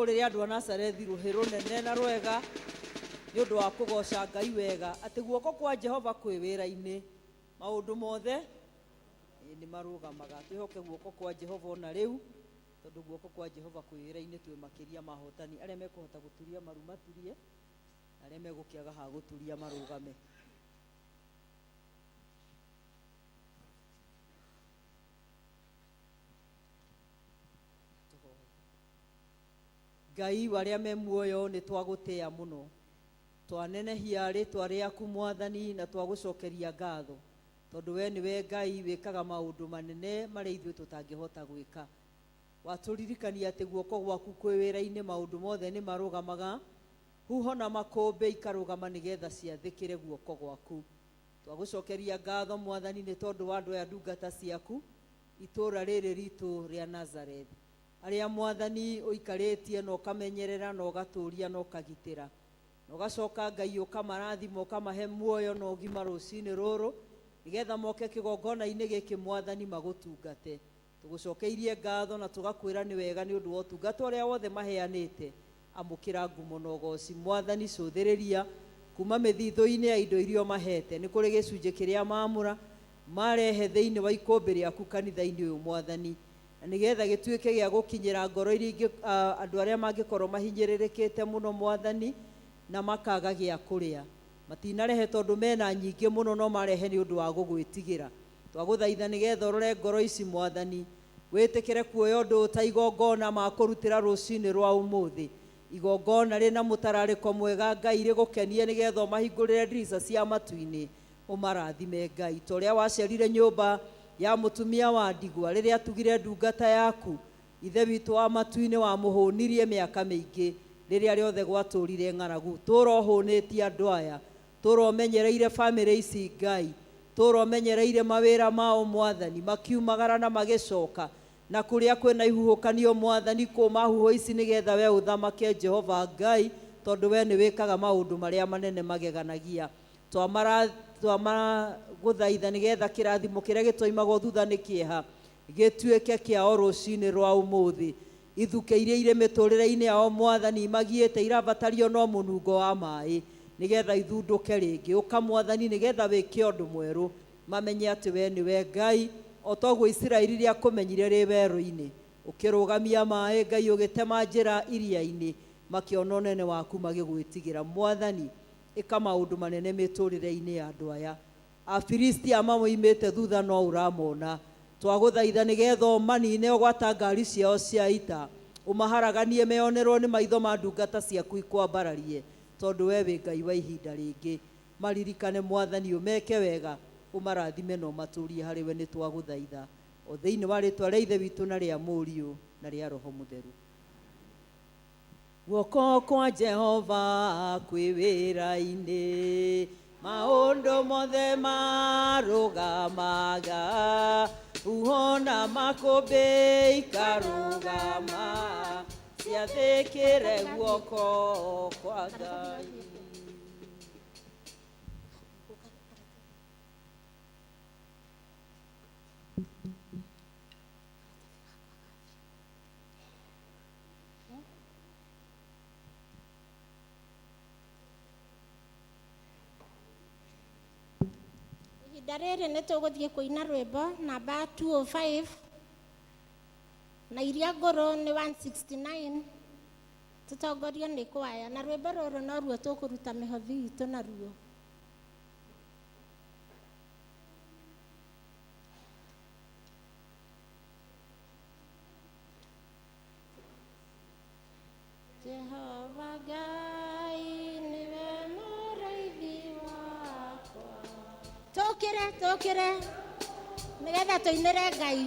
rĩrĩa andũ a Nazarethi rũhĩ rũnene na rwega nĩ ũndũ wa kũgoca Ngai wega atĩ guoko kwa Jehova kwĩ wĩra-inĩ maũndũ mothe nĩ marũgamaga. Twĩhoke guoko kwa Jehova ona rĩu, tondũ guoko kwa Jehova kwĩ wĩra-inĩ twĩ makĩria mahotani. Arĩa mekũhota gũturia maru maturie, arĩa megũkĩaga ha gũturia marũgame. Ngai warĩa me muoyo nĩ twagũtĩĩa mũno, twanenehia rĩtwa rĩaku Mwathani na twagũcokeria ngatho, tondũ we nĩwe Ngai wĩkaga maũndũ manene marĩa ithuĩ tũtangĩhota gwĩka. Watũririkania atĩ guoko gwaku kwĩ wĩra-inĩ maũndũ mothe nĩ marũgamaga, huho na makũmbĩ ikarũgama nĩgetha ciathĩkĩre guoko gwaku. Twagũcokeria ngatho Mwathani nĩ tondũ wa andũ aya ndungata ciaku itũũra rĩrĩ ritũ rĩa Nazarethi, arĩa Mwathani ũikarĩtie na ũkamenyerera na ũgatũũria na ũkagitĩra, na ũgacoka Ngai ũkamarathima ũkamahe muoyo na ũgima rũcinĩ rũrũ, nĩgetha moke kĩgongona-inĩ gĩkĩ Mwathani magũtungate. Tũgũcokeirie ngatho na tũgakwĩra nĩ wega nĩ ũndũ wa ũtungata ũrĩa wothe maheanĩte. Amũkĩra ngumo na ũgooci Mwathani, cũthĩrĩria kuma mĩthithũ-inĩ ya indo iria mahete. Nĩ kũrĩ gĩcunjĩ kĩrĩa maamũra marehe thĩinĩ wa ikũmbĩ rĩaku kanitha-inĩ ũyũ Mwathani, na nĩgetha gĩtuĩke gĩa gũkinyĩra ngoro iria ingĩ andũ arĩa mangĩkorwo mahinyĩrĩrĩkĩte mũno Mwathani na makaga gĩa kũrĩa. Matinarehe tondũ mena nyingĩ mũno, no marehe nĩ ũndũ wa gũgwĩtigĩra. Twagũthaitha nĩgetha ũrore ngoro ici Mwathani, wĩtĩkĩre kuoya ũndũ ta igongona ma kũrutĩra rũcinĩ rwa ũmũthĩ, igongona rĩna mũtararĩko mwega Ngai rĩgũkenie, nĩgetha ũmahingũrĩre ndirica cia matu-inĩ, ũmarathime Ngai. Ta ũrĩa wacerire nyũmba ya mũtumia wa ndigwa rĩrĩa atugire ndungata yaku, ithe witũ wa matu-inĩ wamũhũnirie mĩaka mĩingĩ rĩrĩa rĩothe gwatũrire ng'aragu. Tũra ũhũnĩtie andũ aya, tũra ũmenyereire bamĩrĩ ici Ngai, tũra ũmenyereire mawĩra mao Mwathani, makiumagara na magĩcoka, na kũrĩa kwĩna ihuhũkanio Mwathani kũma huho ici, nĩgetha we ũthamake Jehova Ngai, tondũ we nĩ wĩkaga maũndũ marĩa manene mageganagia. Twamagũthaitha nĩgetha kĩrathimo kĩrĩa gĩtoimagwo thutha nĩ kĩeha gĩtuĩke kĩao rũcinĩ rwa ũmũthĩ. Ithuke iria irĩ mĩtũrĩre-inĩ yao Mwathani magiĩte irabatario no mũnungo wa maaĩ, nĩgetha ithundũke rĩngĩ. Ũka Mwathani nĩgetha wĩke ũndũ mwerũ, mamenye atĩ we nĩwe Ngai, o toguo Isiraeli rĩa kũmenyire rĩ werũ-inĩ, ũkĩrũgamia maaĩ Ngai, ũgĩtema njĩra iria-inĩ, makĩona ũnene waku magĩgwĩtigĩra. Mwathani, ĩka maũndũ manene mĩtũrĩre-inĩ ya andũ aya. Afilisti mamoimĩte thutha no ũramona. Twagũthaitha nĩgetha ũmanine ũgwata ngari ciao cia ita, ũmaharaganie meonerwo nĩ maitho ma ndungata ciaku ikwambararie, tondũ we wĩ Ngai wa ihinda rĩngĩ. Maririkane Mwathani, ũmeke wega, ũmarathime na ũmatũrie harĩ we, nĩ twagũthaitha o thĩinĩ wa rĩtwa rĩa ithe witũ na rĩa mũriũ na rĩa Roho Mũtheru. Guoko kwa Jehova kwĩ wĩra-inĩ, maũndũ mothe marũgamaga, huho na makũmbĩ ikarũgama, ciathĩkĩre guoko kwa Ngai. Darere nĩ tũgũthiĩ kũina rwĩmbo namba 205 na iria ngũrũ nĩ 169, tũtongorio nĩ kwaya, na rwĩmbo rũrũ no ruo tũkũruta mĩhothi itũ naruo. Jehova Ngai niwe mũrĩithi wakwa. Tũkĩre nĩgetha tũinĩre Ngai.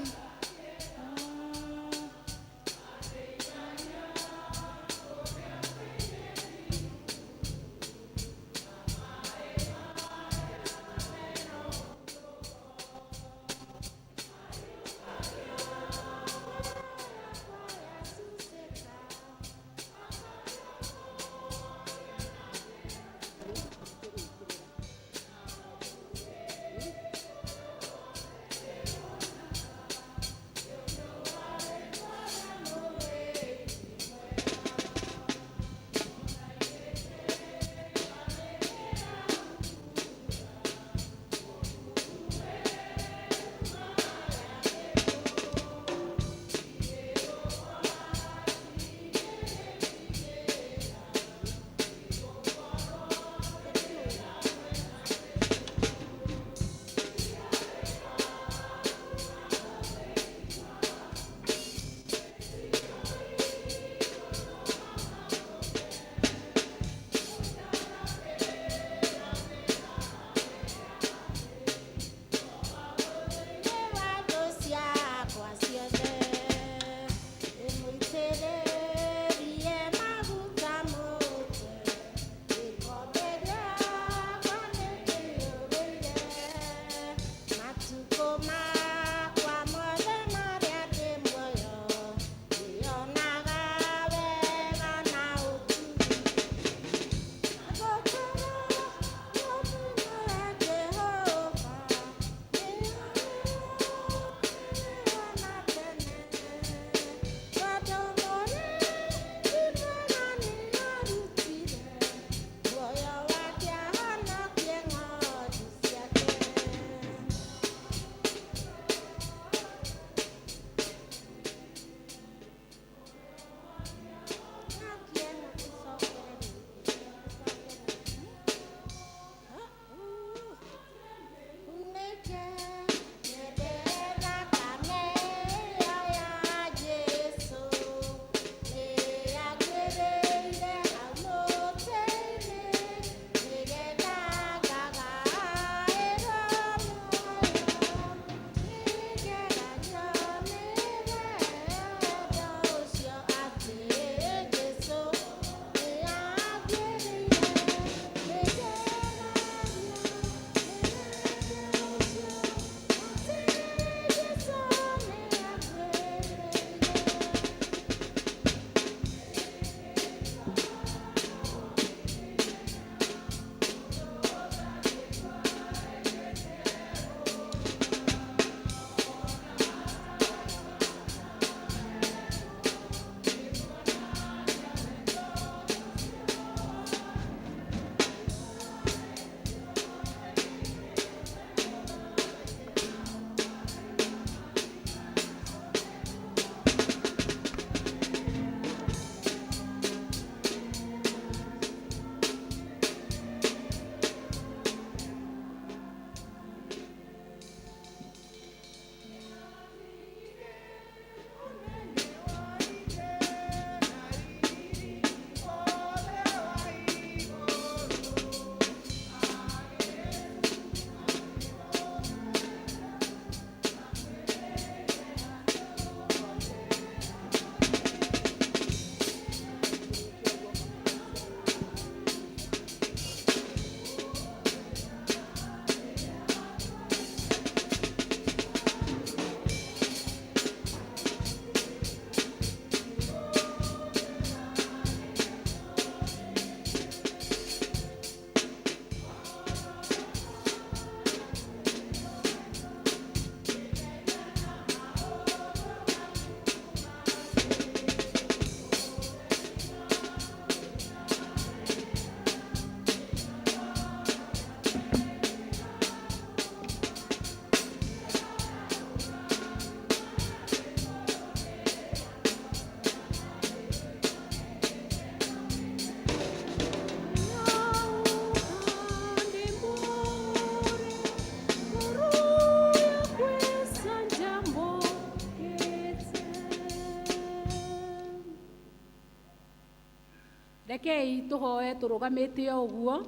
rekei tuhoe turugamite uguo.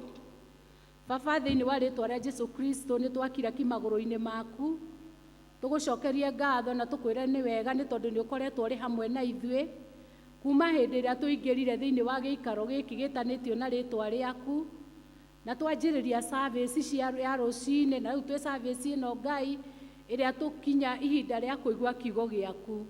Baba thiini wa ritwa ria Jesu Kristo ni twakira kimaguru-ini maku tugucokerie ngatho na tukwire ni wega ni tondu ni ukoretwo ri hamwe na ithui kuma hindi ria tuingirire thiini wa giikaro giki gitanitio na ritwa riaku na twanjiriria service cia ya rucini na riu twi service ino Ngai iria tukinya ihinda ria kuigua kiugo giaku.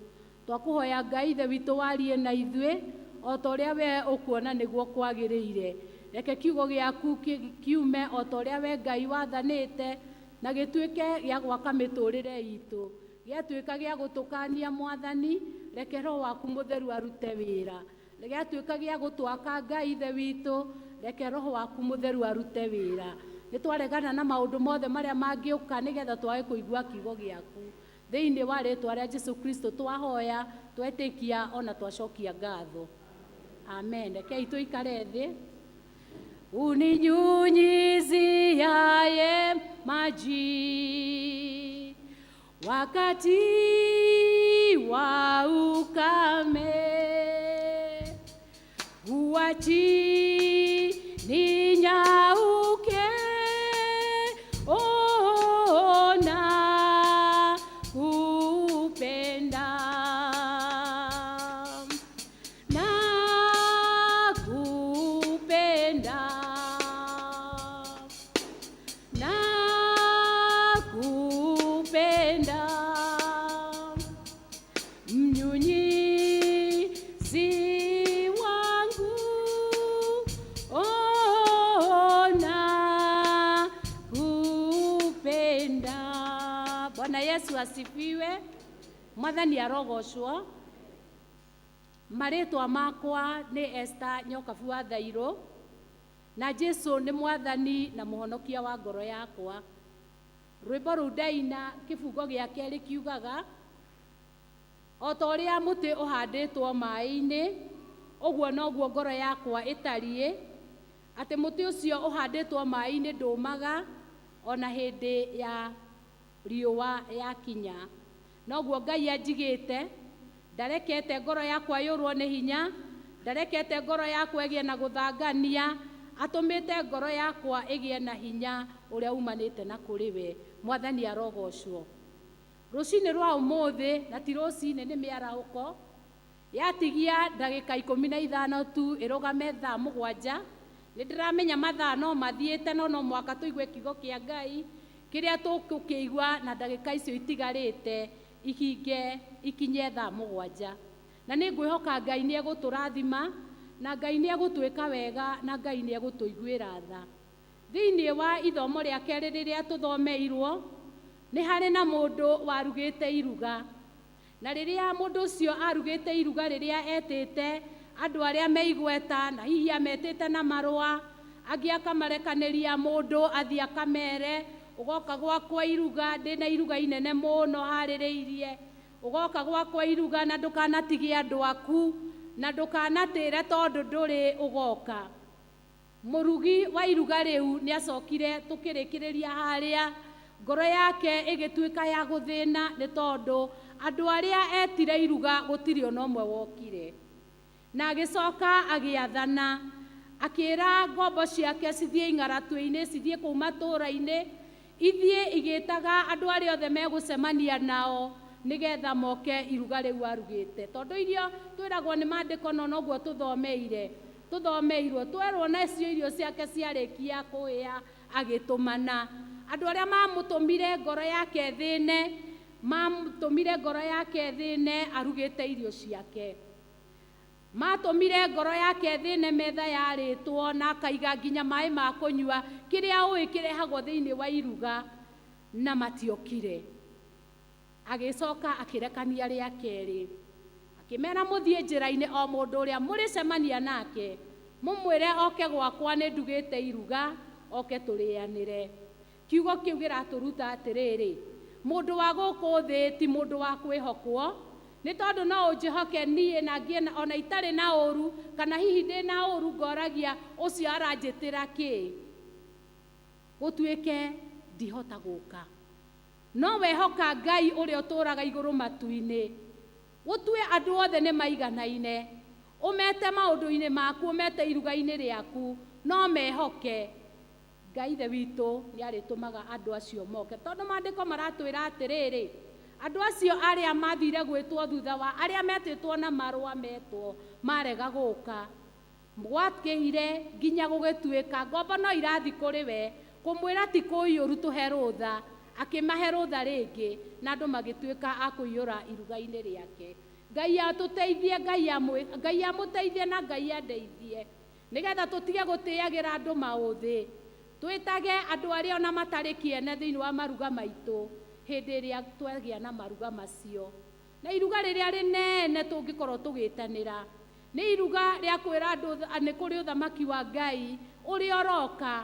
Twakuhoya Ngai ithe witu warie na ithui o ta uria we ukuona niguo kwagiriire. Reke kiugo giaku kiume o ta uria we Ngai wathanite na gituike gia gwaka miturire itu, giatuika gia gutukania Mwathani. Reke Roho waku mutheru arute wira. Giatuika gia gutwaka Ngai ithe witu, reke Roho waku mutheru arute wira. Nitwaregana na maundu mothe maria mangiuka nigetha twage kuigua kiugo giaku. Thiini wa ritwa ria Jesu Kristo twahoya, twetikia ona twacokia ngatho. Amen. Rekei tuikare thi. Uninyunyiziaye maji wakati wa ukame, huachi ninyauke, ona upenda Yesu asifiwe. Mwathani arogocwo. Maritwa makwa ni Esther Nyokabu wa Thairo, na Jesu ni Mwathani na muhonokia wa ngoro yakwa. Rwimbo ru ndaina kifungo giake rikiugaga, o ta uria muti uhanditwo mai-ini uguo noguo ngoro yakwa itarie, ati muti ucio uhanditwo mai-ini ndumaga ona hindi ya riua yakinya. Noguo Ngai anjigite, ndarekete ngoro yakwa yurwo ni hinya, ndarekete ngoro yakwa igie na guthangania, atumite ngoro yakwa igie na hinya uria umanite na kuri we. Mwathani arogocwo. Rucini rwa umuthi, na ti rucini ni miarahuko, yatigia ndagika 15 tu irugame thaa 7. Nindiramenya mathaa no mathiite no mwaka tuigue kiugo kia Ngai kiria tukukiigua na ndagika icio itigarite ikinye thaa 7. Na ni ngwihoka Ngai ni eguturathima, na Ngai ni egutwika wega, na Ngai ni egutuiguira tha. Thiini wa ithomo ria keri riria tuthomeirwo ni hari na mundu warugite iruga, na riria mundu ucio arugite iruga riria etite andu aria meigweta na hihi ametite na marua, angi akamarekaniria mundu athie akamere, ugoka gwakwa iruga ndina iruga inene muno haririirie, ugoka gwakwa iruga na ndukanatigia andu aku na ndukanatire tondu nduri ugoka. Murugi wa iruga riu ni acokire tukirikiriria haria, ngoro yake igituika ya guthina ni tondu andu aria etire iruga gutiri ona umwe wokire. Na agicoka agiathana akira ngombo ciake cithie ingaratwi-ini, cithie kuu matura-ini, ithie igitaga andu aria othe megucemania nao nigetha moke iruga riu arugite. Tondu irio twiragwo ni maandiko no noguo tuthomeirwo, twerwo nacio irio ciake ciarikia kuhia agitumana. Andu aria mamutumire ngoro yake thine, mamutumire ngoro yake thine arugite irio ciake, matumire ngoro yake thine metha yaritwo na akaiga nginya mai ma kunyua kiria ui kirehagwo thiini wa iruga na matiokire. Agicoka akirekania ria keri, akimera muthie njira-ini o mundu uria muricemania nake mumwire oke gwakwa ni ndugite iruga, oke turianire. Kiugo kiu giraturuta atiriri, mundu wa guku thi ti mundu wa kwihokwo, ni tondu no unjihoke nie na ngie ona itari na uru, kana hihi ndi na uru ngoragia ucio aranjitira ki gutuike ndihota guka. No wehoka Ngai uria uturaga iguru matu-ini, gutue andu othe ni maiganaine, umete maundu-ini maku umete iruga-ini riaku no mehoke Ngai ithe witũ nĩ arĩtũmaga andũ acio moke tondũ maandĩko maratwĩra atĩrĩrĩ andũ acio arĩa mathire gwĩtwo thutha wa arĩa metĩtwo na marũa metwo marega gũka gwakĩire nginya gũgĩtuĩka ngombo no irathi kũrĩ we kũmwĩra ti kũiyũru tũhe rũtha akĩmahe rũtha rĩngĩ na andũ magĩtuĩka a kũiyũra iruga-inĩ rĩake Ngai atũteithie Ngai amũteithie na Ngai andeithie nĩgetha tũtige gũtĩagĩra andũ maũthĩ twĩtage andũ arĩa ona matarĩ kĩene thĩinĩ wa maruga maitũ hĩndĩ ĩrĩa twagĩa na maruga macio na iruga rĩrĩa rĩnene tũngĩkorwo tũgĩtanĩra nĩ iruga rĩa kwĩra andũ nĩ kũrĩ ũthamaki wa Ngai ũrĩa ũroka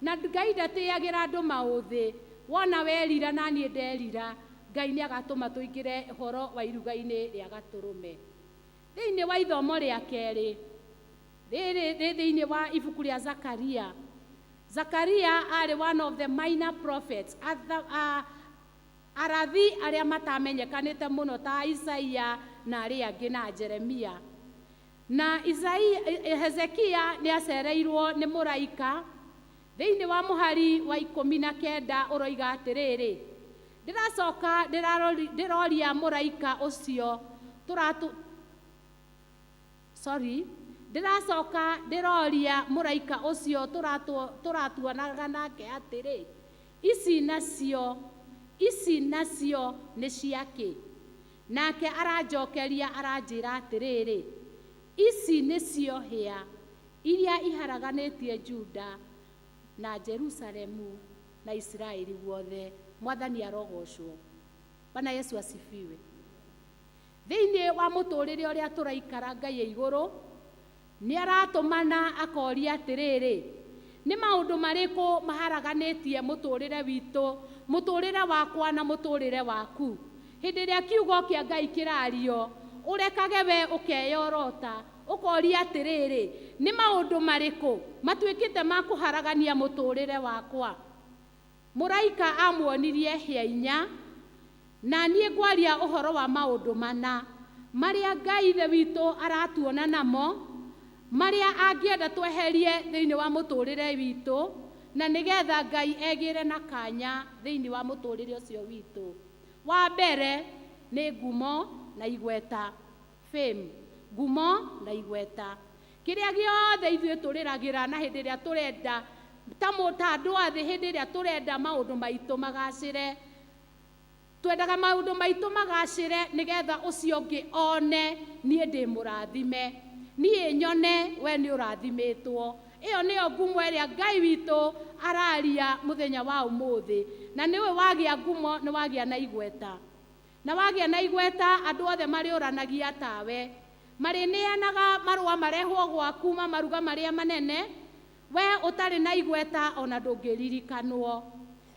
na Ngai ndatĩagĩra andũ maũthĩ wona werira na niĩ nderira Ngai nĩ agatũma tũingĩre ũhoro wa iruga-inĩ rĩa Gatũrũme thĩinĩ wa ithomo rĩa kerĩ rĩrĩ thĩinĩ wa ibuku rĩa Zakaria Zakaria arĩ one of the minor prophets arathi arĩa matamenyekanĩte mũno ta Isaia na arĩa angĩ na Jeremia na Hezekia nĩ acereirwo nĩ mũraika thĩinĩ wa mũhari wa 19 ũroiga atĩrĩrĩ ndĩracoka ndĩroria mũraika ũcio ndĩracoka ndĩroria mũraika ũcio tũratuanaga nake atĩrĩ ici nacio nĩ ciake nake aranjokeria aranjĩra atĩrĩrĩ ici nĩcio hĩa iria iharaganĩtie Juda na Jerusalemu na Israeli guothe Mwathani arogocwo Bwana Yesu asifiwe thĩinĩ wa mũtũrĩre ũrĩa tũraikara Ngai igũrũ nĩ aratũmana akoria atĩrĩrĩ nĩ maũndũ marĩkũ maharaganĩtie mũtũrĩre witũ mũtũrĩre wakwa na mũtũrĩre waku hĩndĩ ĩrĩa kiugo kĩa Ngai kĩrario ũrekage we ũkeyorota ũkoria atĩrĩrĩ nĩ maũndũ marĩkũ matuĩkĩte ma kũharagania mũtũrĩre wakwa mũraika amuonirie hĩa inya na niĩ ngwaria ũhoro wa maũndũ mana marĩa Ngai ithe witũ aratuona namo marĩa angĩenda tweherie thĩinĩ wa mũtũrĩre witũ na nĩgetha Ngai egĩre na kanya thĩinĩ wa mũtũrĩre ũcio witũ wa mbere nĩ ngumo na igweta fame ngumo na igweta kĩrĩa gĩothe ithuĩ tũrĩragĩra na hĩndĩ ĩrĩa tũrenda ta andũ a thĩ hĩndĩ ĩrĩa tũrenda maũndũ maitũ magacĩre twendaga maũndũ maitũ magacĩre nĩgetha ũcio ũngĩ one niĩ ndĩ mũrathime niĩ nyone we nĩ ũrathimĩtwo ĩyo nĩyo ngumo ĩrĩa Ngai witũ araria mũthenya wa ũmũthĩ na nĩwe wagĩa ngumo nĩ wagĩa na igweta na wagĩa na igweta andũ othe marĩũranagia tawe marĩneanaga marũa marehwo gwaku maruga marĩa manene we ũtarĩ na igweta ona ndũngĩririkanwo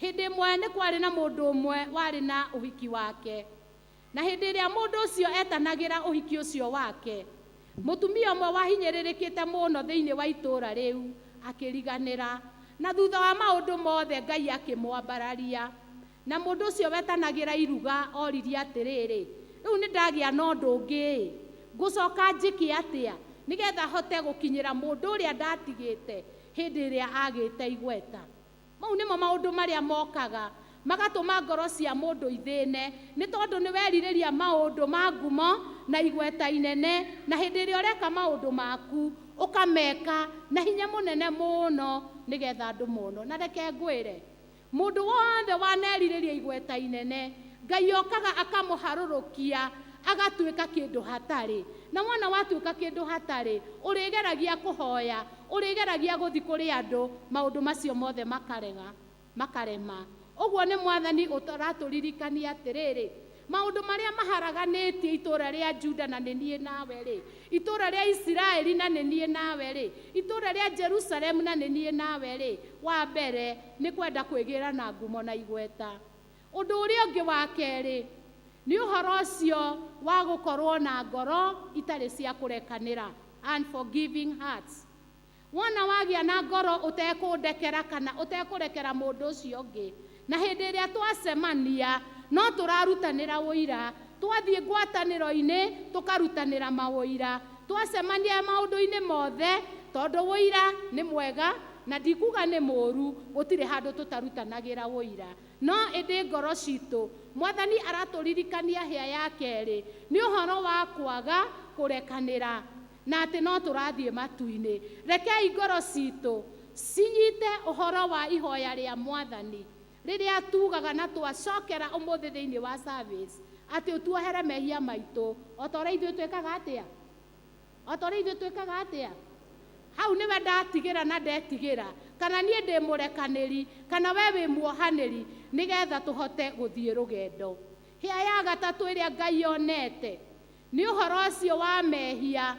hĩndĩ ĩmwe nĩ kwarĩ na mũndũ ũmwe warĩ na ũhiki wake na hĩndĩ ĩrĩa mũndũ ũcio etanagĩra ũhiki ũcio wake mũtumia ũmwe wahinyĩrĩrĩkĩte mũno thĩinĩ wa itũũra rĩu akĩriganĩra na thutha wa maũndũ mothe Ngai akĩmwambararia na mũndũ ũcio wetanagĩra iruga oririe atĩrĩrĩ rĩu nĩ ndagĩa na ũndũ ũngĩ ngũcoka njĩke atĩa nĩgetha hote gũkinyĩra mũndũ ũrĩa ndatigĩte hĩndĩ ĩrĩa agĩte igweta mau nĩmo maũndũ marĩa mokaga magatũma ngoro cia mũndũ ithĩne nĩ tondũ nĩ werirĩria maũndũ ma ngumo na igweta inene na hĩndĩ ĩrĩa ũreka maũndũ maku ũkameka na hinya mũnene mũno nĩgetha andũ mono na reke ngwĩre mũndũ wothe wanerirĩria igweta inene Ngai okaga akamũharũrũkia agatuĩka kĩndũ hatarĩ na wona watuĩka kĩndũ hatarĩ ũrĩgeragia kũhoya ũrĩgeragia gũthi kũrĩ andũ maũndũ macio mothe makarema ũguo nĩ Mwathani ũtaratũririkania atĩrĩrĩ maũndũ marĩa maharaganĩtie itũũra rĩa Juda na nĩ niĩ nawe rĩ itũũra rĩa Isiraeli na nĩ niĩ nawe rĩ itũũra rĩa Jerusalemu na nĩ niĩ nawe rĩ wa mbere nĩ kwenda kwĩgĩra na ngumo na igweta ũndũ ũrĩa ũngĩ wa kerĩ nĩ ũhoro ũcio wa gũkorwo na ngoro itarĩ cia kũrekanĩra unforgiving hearts wona wagĩa na ngoro ũtekũndekera kana ũtekũrekera mũndũ ũcio ũngĩ na hĩndĩ ĩrĩa twacemania no tũrarutanĩra ũira twathiĩ ngwatanĩro-inĩ tũkarutanĩra maũira twacemania maũndũ-inĩ mothe, tondũ wũira nĩ mwega na ndikuga nĩ mũũru, gũtirĩ handũ tũtarutanagĩra wũira, no ĩndĩ ngoro citũ Mwathani aratũririkania hĩa ya kerĩ nĩ ũhoro wa kwaga kũrekanĩra na atĩ no tũrathiĩ matu-inĩ. Rekei ngoro citũ cinyite ũhoro wa ihoya rĩa Mwathani rĩrĩa tugaga na twacokera ũmũthĩ thĩinĩ wa service atĩ ũtuohere mehia maitũ, o ta ũrĩa ithuĩ twĩkaga atĩa, o ta ũrĩa ithuĩ twĩkaga atĩa. Hau nĩwe ndatigĩra na ndetigĩra, kana niĩ ndĩ mũrekanĩri, kana we wĩ muohanĩri, nĩgetha tũhote gũthiĩ rũgendo. Hĩa ya gatatũ ĩrĩa Ngai yonete nĩ ũhoro ũcio wa mehia.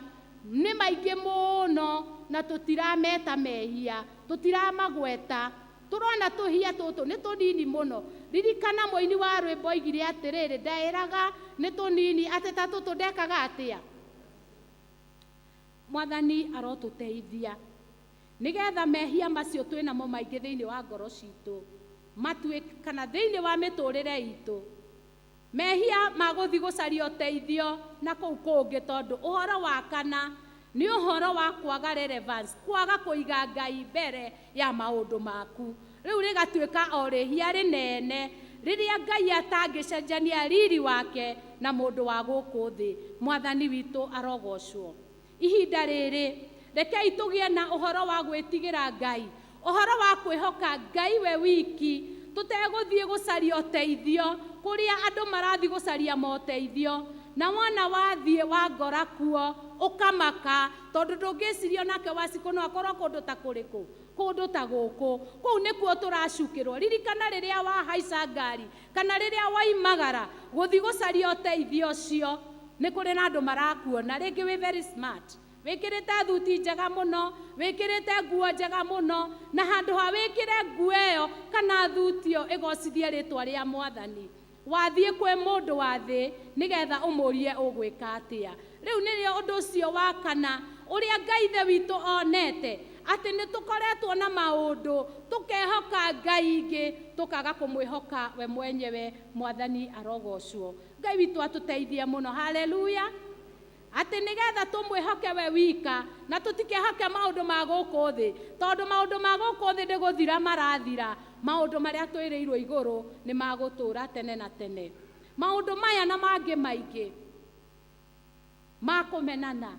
Nĩ maingĩ mũno na tũtirameta mehia, tũtiramagweta. Tũrona tũhia tũtũ nĩ tũnini mũno. Ririkana mũini wa rwĩmbo oigire atĩrĩrĩ, ndaĩraga nĩ tũnini atĩ ta tũtũ ndekaga atĩa. Mwathani arotũteithia nĩgetha mehia macio twĩnamo maingĩ thĩinĩ wa ngoro citũ kana thĩinĩ wa mĩtũrĩre itũ, mehia magũthiĩ gũcaria ũteithio na kũu kũngĩ, tondũ ũhoro wa kana nĩ ũhoro wa kwaga relevance, kwaga kũiga Ngai mbere ya maũndũ maku. Rĩu rĩgatuĩka o rĩhia rĩnene rĩrĩa Ngai atangĩcenjania riri wake na mũndũ wa gũkũ thĩ. Mwathani witũ arogocwo. Ihinda rĩrĩ rekei tũgĩe na ũhoro wa gwĩtigĩra Ngai, ũhoro wa kwĩhoka Ngai we wiki, tũtegũthiĩ gũcaria ũteithio kũrĩa andũ marathiĩ gũcaria moteithio, na wona wathiĩ wangora kuo ũkamaka, tondũ ndũngĩciria nake Wacikũ no akorwo kũndũ ta kũrĩkũ, kũndũ ta gũkũ. Kũu nĩkuo tũracukĩrwo. Ririkana rĩrĩa wahaica ngari kana rĩrĩa waimagara gũthiĩ gũcaria ũteithio ũcio, nĩ kũrĩ na andũ marakuona, rĩngĩ wĩ very smart, wĩkĩrĩte thuti njega mũno, wĩkĩrĩte nguo njega mũno, na handũ ha wĩkĩre nguo ĩyo kana thuti ĩyo ĩgocithie rĩtwa rĩa Mwathani, wathiĩ kwĩ mũndũ wa thĩ nĩgetha ũmũrie ũgwĩka atĩa. Rĩu nĩrĩo ũndũ ũcio wa kana ũrĩa Ngai ithe witũ onete atĩ nĩ tũkoretwo na maũndũ tũkehoka Ngai ingĩ tũkaga kũmwĩhoka we mwenyewe. Mwathani arogocwo. Ngai witũ atũteithie mũno. Haleluya. Atĩ nĩgetha tũmwĩhoke we wika na tũtikehoke maũndũ ma gũkũ thĩ, tondũ maũndũ ma gũkũ thĩ nĩ gũthira marathira. Maũndũ marĩa twĩrĩirwo igũrũ nĩ magũtũũra tene na tene. Maũndũ maya na mangĩ maingĩ ma kũmenana,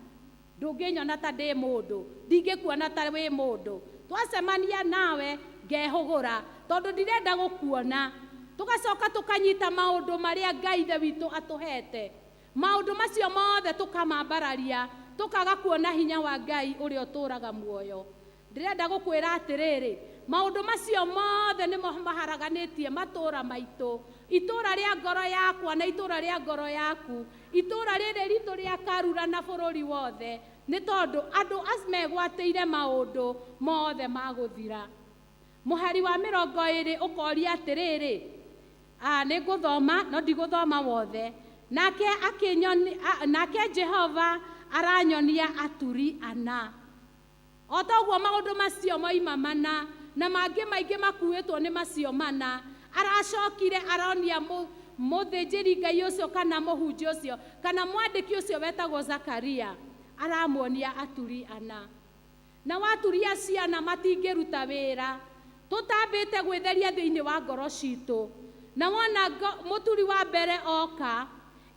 ndũngĩnyona ta ndĩ mũndũ, ndingĩkuona ta wĩ mũndũ. Twacemania nawe ngehũgũra tondũ ndirenda gũkuona, tũgacoka tũkanyita maũndũ marĩa Ngai ithe witũ atũhete. Maũndũ macio mothe tũkamambararia, tũkaga kuona hinya wa Ngai ũrĩa ũtũũraga muoyo. Ndirenda gũkwĩra atĩrĩrĩ, maũndũ macio mothe nĩmo maharaganĩtie matũũra maitũ, itũũra rĩa ngoro yakwa na itũũra rĩa ngoro yaku, itũũra rĩrĩ ritũ rĩa Karura na bũrũri wothe, nĩ tondũ andũ megwatĩire maũndũ mothe ma gũthira. Mũhari wa 20 ũkoria atĩrĩrĩ, nĩ ngũthoma no ndigũthoma wothe. Nake Jehova aranyonia aturi ana. O toguo maũndũ macio moima mana na mangĩ maingĩ makuĩtwo nĩ macio mana, aracokire aronia mũthĩnjĩri Ngai ũcio kana mũhunjia ũcio kana mwandĩki ũcio wetagwo Zakaria, aramuonia aturi ana. Na waturia ciana matingĩruta wĩra, tũtambĩte gwĩtheria thĩinĩ wa ngoro citũ. Na wona mũturi wa mbere oka,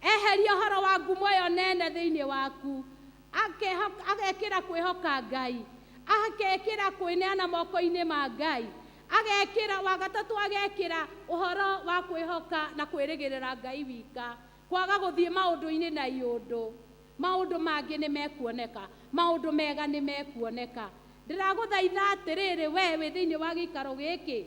eheria ũhoro wa ngumo ĩyo nene thĩinĩ waku, agekĩra kwĩhoka Ngai, agekĩra kwĩneana moko-inĩ ma Ngai, agekĩra wa gatatũ, agekĩra ũhoro wa kwĩhoka na kwĩrĩgĩrĩra Ngai wika, kwaga gũthiĩ maũndũ-inĩ na iũndũ. Maũndũ mangĩ nĩ mekuoneka, maũndũ mega nĩ mekuoneka. Ndĩragũthaitha atĩrĩrĩ, we wĩ thĩinĩ wa gĩikaro gĩkĩ,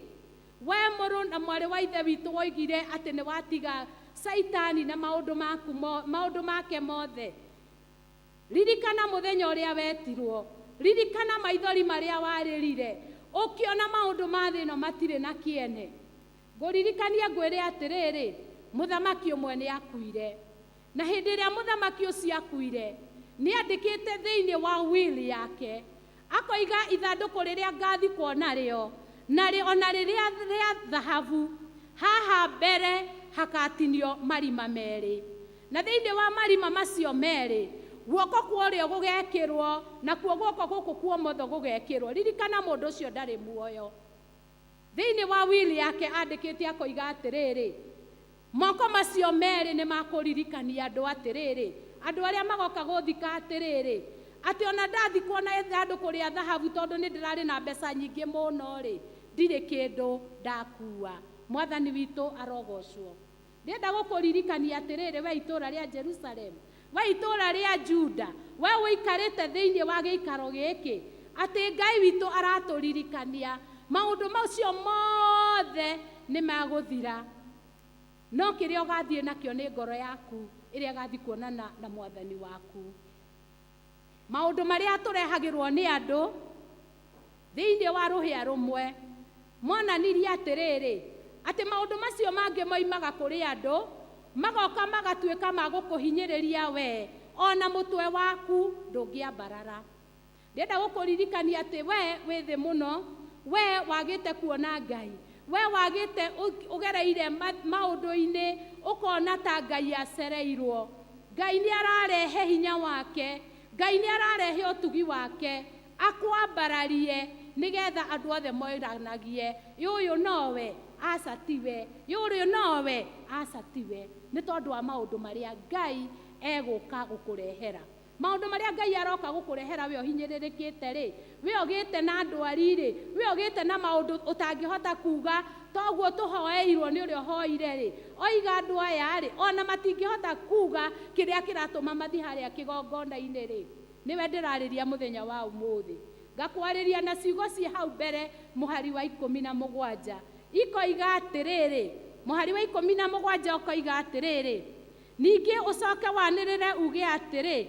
we mũrũ na mwarĩ wa ithe witũ woigire atĩ nĩ watiga Saitani na maũndũ make mothe. Ririkana mũthenya ũrĩa wetirwo, ririkana maithori marĩa warĩrire, ũkĩona maũndũ ma thĩ ĩno matirĩ na kĩene. Ngũririkania ngwĩre atĩrĩrĩ, mũthamaki ũmwe nĩ akuire, na hĩndĩ ĩrĩa mũthamaki ũcio akuire, nĩ andĩkĩte thĩinĩ wa will yake, akoiga ithandũkũ rĩrĩa ngathikwo narĩo, ona rĩrĩa rĩa thahabu, haha mbere hakatinio marima merĩ, na thĩinĩ wa marima macio merĩ guoko kwa ũrĩo gũgekĩrwo na kuo guoko gũkũ kwa ũmotho gũgekĩrwo. Ririkana mũndũ ũcio ndarĩ muoyo. Thĩinĩ wa wili yake andĩkĩte akoiga atĩrĩrĩ, moko macio merĩ nĩ makũririkania andũ atĩrĩrĩ, andũ arĩa magoka gũthika atĩrĩrĩ, atĩ ona ndathikwo na ithandũkũ rĩa thahabu tondũ nĩ ndĩrarĩ na mbeca nyingĩ mũno-rĩ, ndirĩ kĩndũ ndakua. Mwathani witũ arogocwo. Ndĩrenda gũkũririkania atĩrĩrĩ, we itũũra rĩa Jerusalem, we itũũra rĩa Juda, we ũikarĩte thĩinĩ wa gĩikaro gĩkĩ, atĩ Ngai witũ aratũririkania maũndũ macio mothe nĩ magũthira, no kĩrĩa ũgathiĩ nakĩo nĩ ngoro yaku ĩrĩa ĩgathiĩ kuonana na Mwathani waku. Maũndũ marĩa tũrehagĩrwo nĩ andũ thĩinĩ wa rũhĩa rũmwe monanirie atĩrĩrĩ, atĩ maũndũ macio mangĩ moimaga kũrĩ andũ, magoka magatuĩka ma gũkũhinyĩrĩria we, ona mũtwe waku ndũngĩambarara. Ndĩrenda gũkũririkania atĩ we wĩ thĩ mũno, we wagĩte kuona Ngai, we wagĩte ũgereire maũndũ-inĩ ũkona ta Ngai acereirwo. Ngai nĩ ararehe hinya wake, Ngai nĩ ararehe ũtugi wake akwambararie nĩgetha andũ othe moiranagie, ũyũ nowe aca tiwe, ũyũ nowe aca tiwe, nĩ tondũ wa maũndũ marĩa Ngai egũka gũkũrehera. Maũndũ marĩa Ngai aroka gũkũrehera we ũhinyĩrĩrĩkĩte-rĩ, we ũgĩte na ndwari-rĩ, we ũgĩte na maũndũ ũtangĩhota kuga, toguo tũhoeirwo nĩ ũrĩa ũhoire-rĩ, oiga andũ aya-rĩ, ona matingĩhota kuga kĩrĩa kĩratũma mathiĩ harĩa kĩgongona-inĩ-rĩ, nĩwe ndĩrarĩria mũthenya wa ũmũthĩ. Ngakwarĩria na ciugo ciĩ hau mbere, mũhari wa 17 ikoiga atĩrĩrĩ, mũhari wa 17 ũkoiga atĩrĩrĩ, ningĩ ũcoke wanĩrĩre uge atĩrĩ,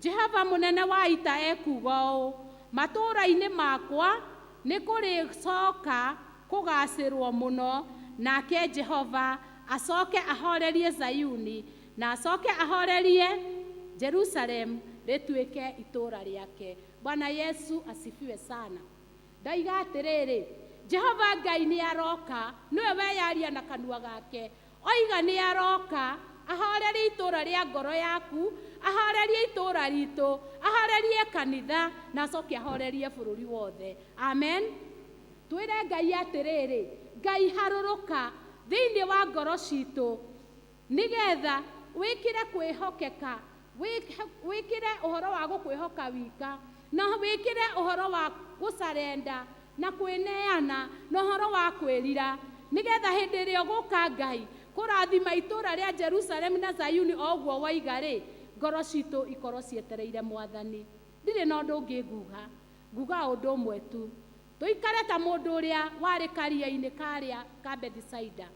Jehova mũnene wa ita ekuga ũũ, matũũra-inĩ makwa nĩ kũrĩcoka kũgacĩrwo mũno, nake Jehova acoke ahorerie Zayuni na acoke ahorerie Jerusalem rĩtuĩke itũũra rĩake. Bwana Yesu asifiwe sana. Ndaiga atĩrĩrĩ, Jehova Ngai nĩ aroka, nĩwe weyaria na kanua gake, oiga nĩ aroka ahorerie itũũra rĩa ngoro yaku, ahorerie itũũra ritũ, ahorerie kanitha, na acoke ahorerie bũrũri wothe. Amen. Twĩre Ngai atĩrĩrĩ, Ngai harũrũka thĩinĩ wa ngoro citũ, nĩgetha wĩkĩre kwĩhokeka, wĩkĩre ũhoro wa gũkwĩhoka wika, na wĩkĩre ũhoro wa gũcarenda na kwĩneana, na ũhoro wa kwĩrira, nĩgetha hĩndĩ ĩrĩa ũgũka Ngai kũrathima itũũra rĩa Jerusalem na Zayuni o ũguo waiga-rĩ, ngoro citũ ikorwo cietereire Mwathani. Ndirĩ na ũndũ ũngĩ nguga ũndũ ũmwe tu, tũikare ta mũndũ ũrĩa warĩ karia-inĩ karĩa ka Bethisaida.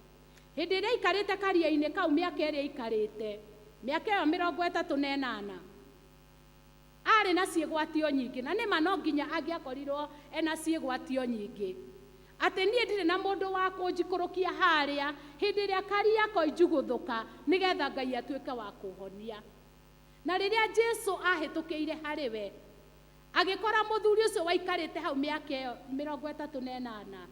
Hĩndĩ ĩrĩa aikarĩte karia-inĩ kau mĩaka ĩrĩa aikarĩte, mĩaka ĩyo 38, arĩ na ciĩgwatio nyingĩ, na nĩma no nginya angĩakorirwo ena ciĩgwatio nyingĩ. Atĩ niĩ ndirĩ na mũndũ wa kũnjikũrũkia harĩa hĩndĩ ĩrĩa karia koinjugũthũka, nĩgetha Ngai atuĩke wa kũhonia. Na rĩrĩa Jesũ ahĩtũkĩire harĩ we, agĩkora mũthuri ũcio waikarĩte hau mĩaka ĩyo 38,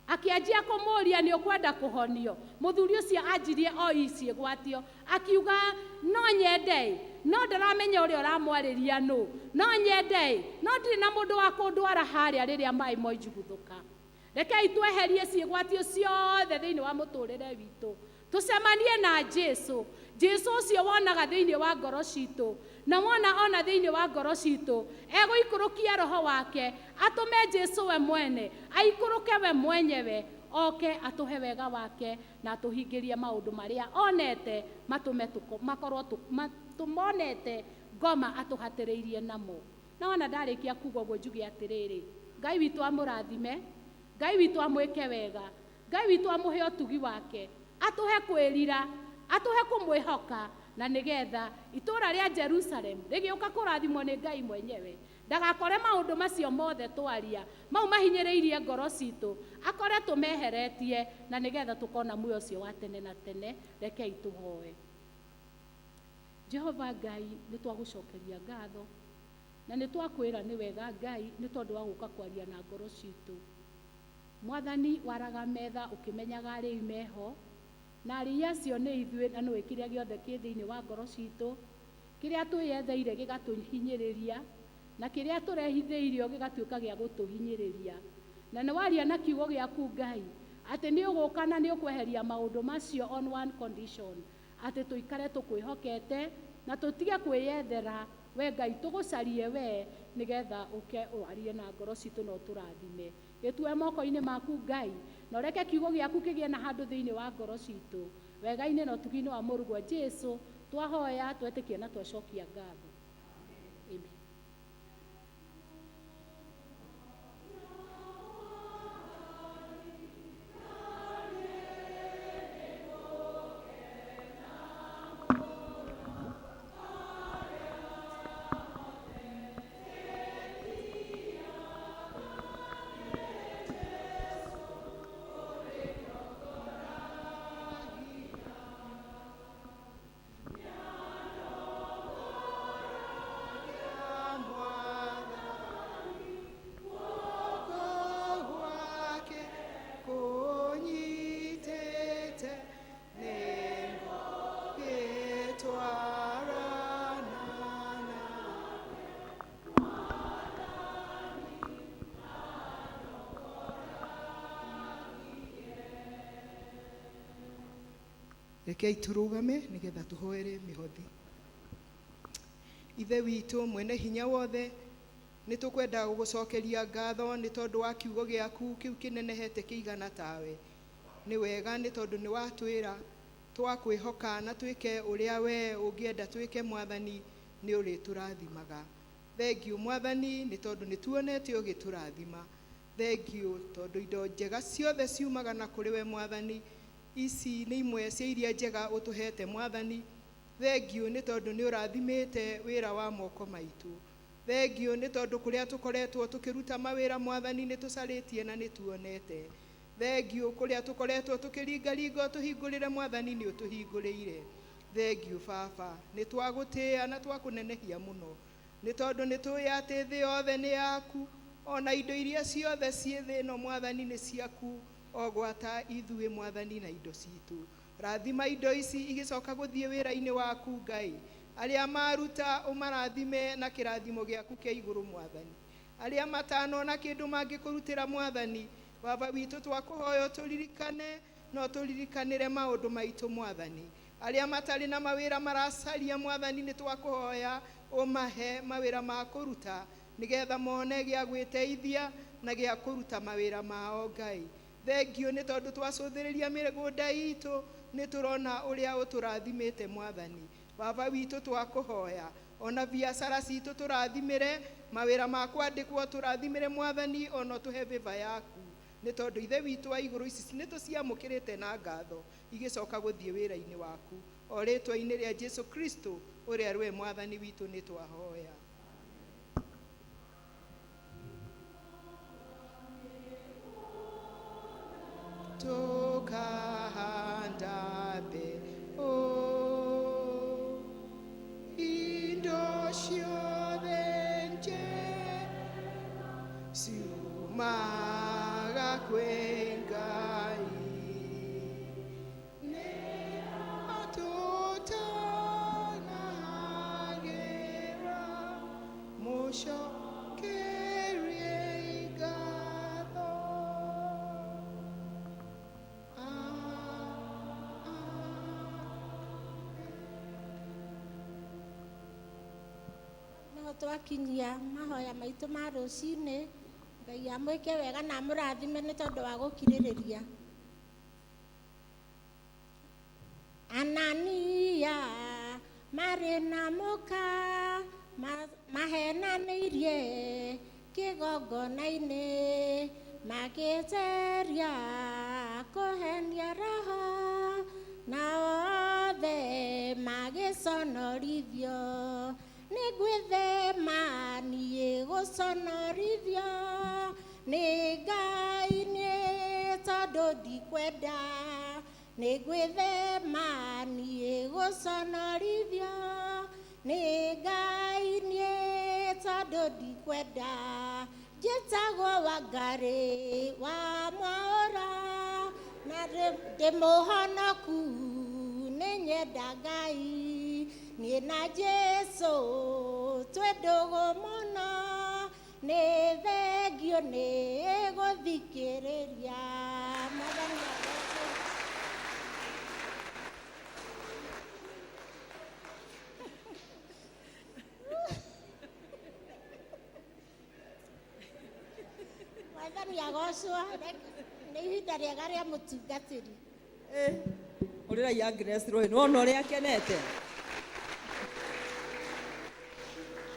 akĩanjia kũmũria nĩ ũkwenda kũhonio. Mũthuri ũcio anjirie o ciĩgwatio, akiuga no nyende, no ndaramenya ũrĩa ũramwarĩria nũ, no nyende, no ndirĩ na mũndũ wa kũndwara harĩa rĩrĩa maĩ moinjugũthũka. Rekei tweherie ciĩgwatio ciothe thĩinĩ wa mũtũrĩre witũ, tũcemanie na Jesũ. Jesũ ũcio wonaga thĩinĩ wa ngoro citũ, na wona ona thĩinĩ wa ngoro citũ, egũikũrũkia roho wake, atũme Jesũ we mwene aikũrũke we mwenyewe, oke atũhe wega wake na atũhingĩrie maũndũ marĩa onete, matũme makorwo tũmonete ngoma atũhatĩrĩirie namo. Na wona ndarĩkia kuga ũguo njuge atĩrĩrĩ, Ngai witũ amũrathime, Ngai witũ amwĩke wega, Ngai witũ amũhe ũtugi wake, atũhe kwĩrira, atũhe kũmwĩhoka, na nĩgetha itũũra rĩa Jerusalem rĩgĩũka kũrathimwo nĩ Ngai mwenyewe, ndagakore maũndũ macio mothe twaria, mau mahinyĩrĩirie ngoro citũ, akore tũmeheretie, na nĩgetha tũkona muoyo ũcio wa tene na tene. Rekei tũhoe. Jehova Ngai, nĩ twagũcokeria ngatho, na nĩ twakwĩra nĩ wega Ngai, nĩ tondũ wa gũka kwaria na ngoro citũ. Mwathani waraga metha ũkĩmenyaga arĩa imeho, na arĩa acio nĩ ithuĩ, na nĩ wĩkire gĩothe kĩ thĩinĩ wa ngoro citũ, Kiria twiyetheire gigatuhinyiriria na kiria turehithĩirio gĩgatuĩka gĩa gũtũhinyĩrĩria. Na nĩ waria na kiugo gĩaku Ngai atĩ nĩ ũgũka na nĩ ũkweheria maũndũ macio on one condition, atĩ tũikare tũkwĩhokete na tũtige kwĩyethera. We Ngai tũgũcarie we nĩgetha ũke ũarie na ngoro citũ na ũtũrathime. Gĩtue moko-inĩ maku Ngai na ũreke kiugo gĩaku kĩgĩe na handũ thĩinĩ wa ngoro citũ. Wega-inĩ na ũtugi-inĩ wa mũrũgwo Jesũ twahoya, twetĩkia na twacokia ngatho. Amen. Rekei tũrũgame nĩgetha tũhoere mĩhothi. Ithe witũ mwene hinya wothe, nĩ tũkwenda gũgũcokeria ngatho nĩ tondũ wa kiugo gĩaku kĩu kĩnenehete kĩigana tawe. Nĩ wega nĩ tondũ nĩ watwĩra twakwĩhoka na twĩke ũrĩa we ũngĩenda twĩke Mwathani, nĩ ũrĩtũrathimaga. Thengiũ Mwathani nĩ tondũ nĩ tuonete ũgĩtũrathima. Thengiũ tondũ indo njega ciothe ciumaga na kũrĩ we Mwathani. Ici nĩ imwe cia iria njega ũtũhete Mwathani. Thengiũ nĩ tondũ nĩ ũrathimĩte wĩra wa moko maitũ. Thengiũ nĩ tondũ kũrĩa tũkoretwo tũkĩruta mawĩra Mwathani nĩ tũcarĩtie na nĩ tuonete. Thengiũ kũrĩa tũkoretwo tũkĩringaringa tũhingũrĩre Mwathani nĩ ũtũhingũrĩire. Thengiũ Baba, nĩ twagũtĩĩa na twakũnenehia mũno nĩ tondũ nĩ tũĩ atĩ thĩ yothe nĩ yaku, ona indo iria ciothe ciĩ thĩ ĩno Mwathani nĩ ciaku, o gwata ithuĩ Mwathani na indo citũ. Rathima indo ici igĩcoka gũthiĩ wĩra-inĩ waku Ngai. Arĩa maruta ũmarathime na kĩrathimo gĩaku kĩa igũrũ Mwathani. Arĩa matanona kĩndũ mangĩkũrutĩra Mwathani, Baba witũ twakũhoya tũririkane no tũririkanĩre maũndũ maitũ Mwathani. Arĩa matarĩ na mawĩra maracaria Mwathani nĩ twakũhoya ũmahe mawĩra ma kũruta nĩgetha mone gĩa gwĩteithia na gĩa kũruta mawĩra mao Ngai. Thengiũ nĩ tondũ twacũthĩrĩria mĩgũnda itũ nĩ tũrona ũrĩa ũtũrathimĩte Mwathani. Baba witũ twakũhoya ona biacara citũ tũrathimĩre, mawĩra ma kwandĩkwo tũrathimĩre Mwathani, ona tũhe vĩva yaku nĩ tondũ ithe witũ wa igũrũ ici nĩ tũciamũkĩrĩte na ngatho igĩcoka gũthiĩ wĩra-inĩ waku. O rĩtwa-inĩ rĩa Jesũ Kristo ũrĩa rwe Mwathani witũ nĩ twahoya. Tukahanda mbegũ indo ciothe njega ciumaga kwĩ Ngai, nĩyo tũtanahagĩra mũcokerie ngatho. Twakinyia mahoya maitũ ma rũcinĩ, Ngai amwĩke wega na amũrathime nĩ tondũ wa gũkirĩrĩria. Anania marĩ na mũka mahenanĩirie kĩgongona-inĩ magĩteria kũhenia roho na othe magĩconorithio. Nĩ gwĩthema niĩ gũconorithio nĩ Ngai nĩ tondũ ndikwenda. Nĩ gwĩthema niĩ gũconorithio nĩ Ngai nĩ tondũ ndikwenda. Njĩtagwo Wangari wa Mwaũra na ndĩ mũhonoku nĩ nyenda Ngai niĩ na Jesu twĩ ndũgũ mũno, nĩ thengio nĩ gũthikĩrĩria Mwathani agocwo. Mwathani agocwo, nĩ ihinda rĩega rĩa mũtungatĩri. Ũrĩra ya Agnes Roy, nĩwona ũrĩa akenete.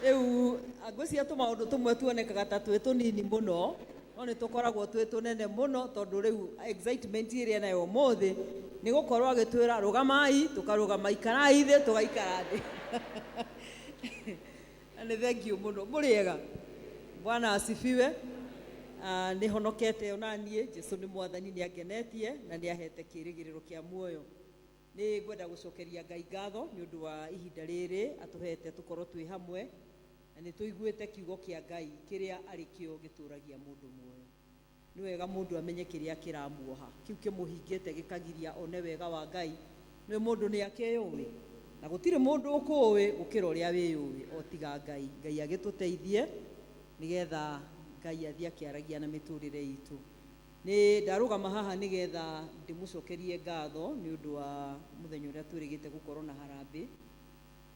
Rĩu ngwĩciria tũmaũndũ tũmwe tuonekaga ta twĩ tũnini mũno, no nĩ tũkoragwo twĩ tũnene mũno, tondũ rĩu excitement ĩrĩa nayo ũmũthĩ nĩ gũkorwo agĩtwĩra rũgamai, tũkarũgama, ikarai thĩ, tũgaikara thĩ. Na nĩ thengiũ mũno. Mũrĩega? Bwana asifiwe. Nĩ honokete ona niĩ, Jesũ nĩ Mwathani, nĩ angenetie na nĩ ahete kĩĩrĩgĩrĩro kĩa muoyo. Nĩ ngwenda gũcokeria Ngai ngatho nĩ ũndũ wa ihinda rĩrĩ atũhete tũkorwo twĩ hamwe, na nĩ tũiguĩte kiugo kĩa Ngai kĩrĩa arĩ kĩo gĩtũragia mũndũ muoyo. Nĩ wega mũndũ amenye kĩrĩa kĩramuoha, kĩu kĩmũhingĩte gĩkagiria one wega wa Ngai. Nĩ mũndũ nĩ akĩyũĩ, na gũtirĩ mũndũ ũkũũĩ gũkĩra ũrĩa wĩyũĩ, o tiga Ngai. Ngai agĩtũteithie nĩgetha Ngai athiĩ akĩaragia na mĩtũrĩre itũ. Nĩ ndarũgama haha nĩgetha ndĩmũcokerie ngatho nĩ ũndũ wa mũthenya ũrĩa twĩrĩgĩte gũkorwo na harambĩ,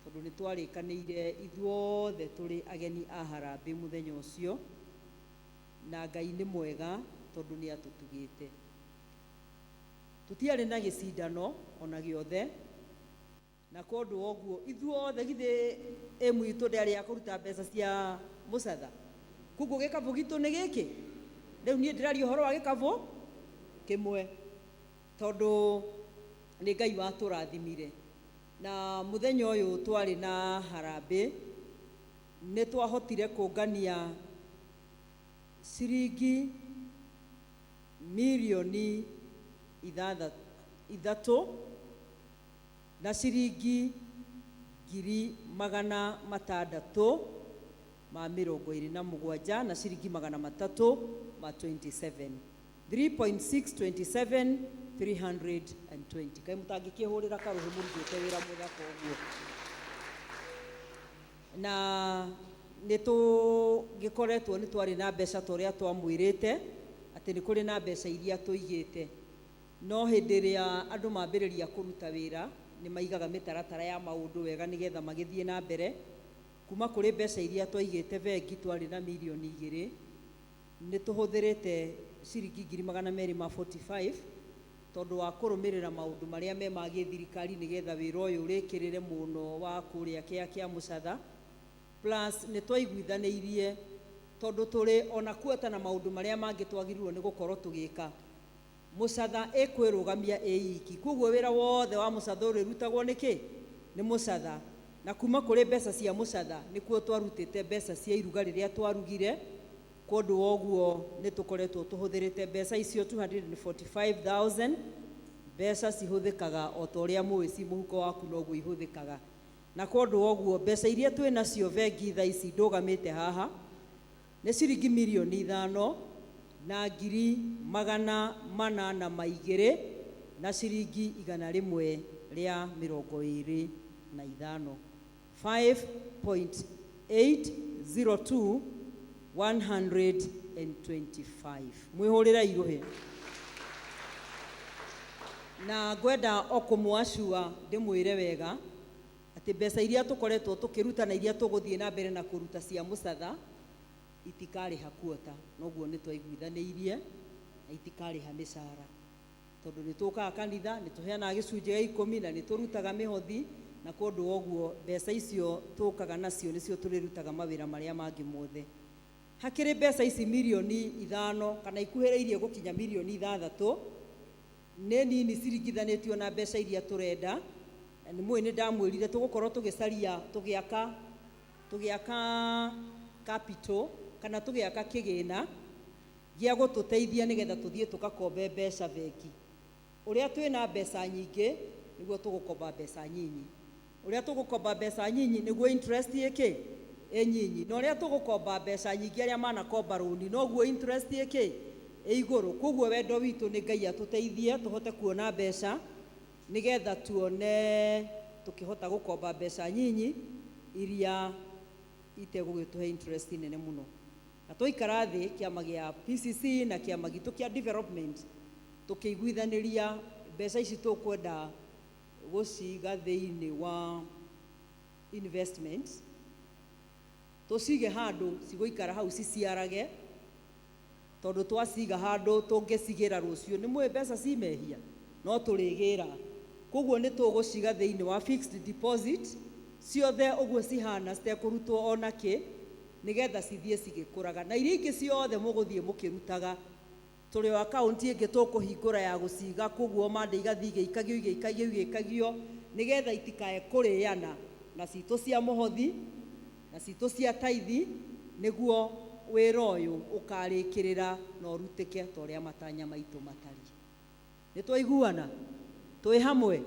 tondũ nĩ twarĩkanĩire ithuothe tũrĩ ageni a harambĩ mũthenya ũcio, na Ngai nĩ mwega tondũ nĩ atũtugĩte. Tũtiarĩ na gĩcindano ona gĩothe, na kũndũ ũguo ithuothe githĩ ĩmu itũ ndĩarĩ ya kũruta mbeca cia mũcatha. Koguo gĩkabũ gitũ nĩ gĩkĩ. Rĩu niĩ ndĩraria ũhoro wa gĩkabũ kĩmwe, tondũ nĩ Ngai watũrathimire. Na mũthenya ũyũ twarĩ na harambĩ, nĩ twahotire kũngania ciringi mirioni 6 na ciringi 627 na ciringi 327. 3.627 320. Kai mũtangĩkĩhũrĩra karũhĩ mũrutĩte wĩra mwega koguo. Na nĩ tũgĩkoretwo nĩ twarĩ na mbeca ta ũrĩa twamwĩrĩte atĩ nĩ kũrĩ na mbeca iria tũigĩte, no hĩndĩ ĩrĩa andũ mambĩrĩria kũruta wĩra nĩ maigaga mĩtaratara ya maũndũ wega nĩgetha magĩthiĩ na mbere. Kuma kũrĩ mbeca iria twaigĩte bengi twarĩ na mirioni 2, nĩ tũhũthĩrĩte ciringi 245 tondũ wa kũrũmĩrĩra maũndũ marĩa me ma gĩthirikari nĩgetha wĩra ũyũ ũrĩkĩrĩre mũno wa kũrĩa kĩa mũcatha. Plus nĩ twaiguithanĩirie tondũ tũrĩ ona kuota na maũndũ marĩa mangĩ twagĩrĩirwo nĩ gũkorwo tũgĩka. Mũcatha ĩkwĩrũgamia ĩiki, koguo wĩra wothe wa mũcatha ũrĩrutagwo nĩkĩ? Nĩ mũcatha. Na kuma kũrĩ mbeca cia mũcatha nĩkuo twarutĩte mbeca cia iruga rĩrĩa twarugire. Kũndũ ũguo nĩ tũkoretwo tũhũthĩrĩte mbeca icio 245,000. Mbeca cihũthĩkaga o ta ũrĩa mũĩ ci mũhuko waku noguo ihũthĩkaga. Na kũndũ ũguo mbeca iria twĩ nacio bengi thaa ici ndũgamĩte haha nĩ ciringi mirioni 5 na ngiri 802 na ciringi 125. 5.802 125. Mwĩhũrĩra irũhĩ. Na ngwenda o kũmwacua ndĩmwĩre wega atĩ mbeca iria tũkoretwo tũkĩruta na iria tũgũthiĩ na mbere na kũruta cia mũcatha itikarĩha kuota, noguo nĩ twaiguithanĩirie na itikarĩha mĩcara, tondũ nĩ tũkaga kanitha nĩ tũheanaga gĩcunjĩ gĩa 10 na nĩ tũrutaga mĩhothi, na kũndũ ũguo mbeca icio tũkaga nacio nĩcio tũrĩrutaga mawĩra marĩa mangĩ mothe. Hakĩrĩ mbeca ici mirioni 5 kana ikuhĩrĩirie gũkinya mirioni 6 nĩ nini ciringithanĩtio na mbeca iria tũrenda. Nĩ mũĩ nĩ ndamwĩrire tũgũkorwo tũgĩcaria tũgĩaka capital kana tũgĩaka kĩgĩna gĩa gũtũteithia nĩgetha tũthiĩ tũgakombe mbeca bengi. Ũrĩa twĩna mbeca nyingĩ nĩguo tũgũkomba mbeca nyinyi. Ũrĩa tũgũkomba mbeca nyinyi nĩguo interest ĩkĩ nyinyi. Na ũrĩa tũgũkomba mbeca nyingĩ arĩa manakomba rũni noguo interest ĩkĩ igũrũ. Koguo wendo witũ nĩ Ngai atũteithie tũhote kuona mbeca nĩgetha tuone tukihota gukomba mbeca nyinyi iria itegugituhe interest nene muno. Na twaikara thi kiama gia PCC na kiama gitu kia development tukiguithaniria mbeca ici tukwenda guciga thiini wa investment, tucige handu ciguikara hau ciciarage, tondu twaciga handu tungicigira rucio ni mwe mbeca cimehia no turigira, koguo ni tuguciga thiini wa fixed deposit ciothe uguo cihana citekurutwo ona ki, nigetha cithie cigikuraga, na iria ingi ciothe muguthie mukirutaga turi wa akaunti ingi tukuhingura ya guciga, koguo mande igathie igikagio nigetha itikae kuriana na citu cia muhothi na citu cia taithi, niguo wira uyu ukarikirira na urutike toria matanya maitu matari. Ni twaiguana twi hamwe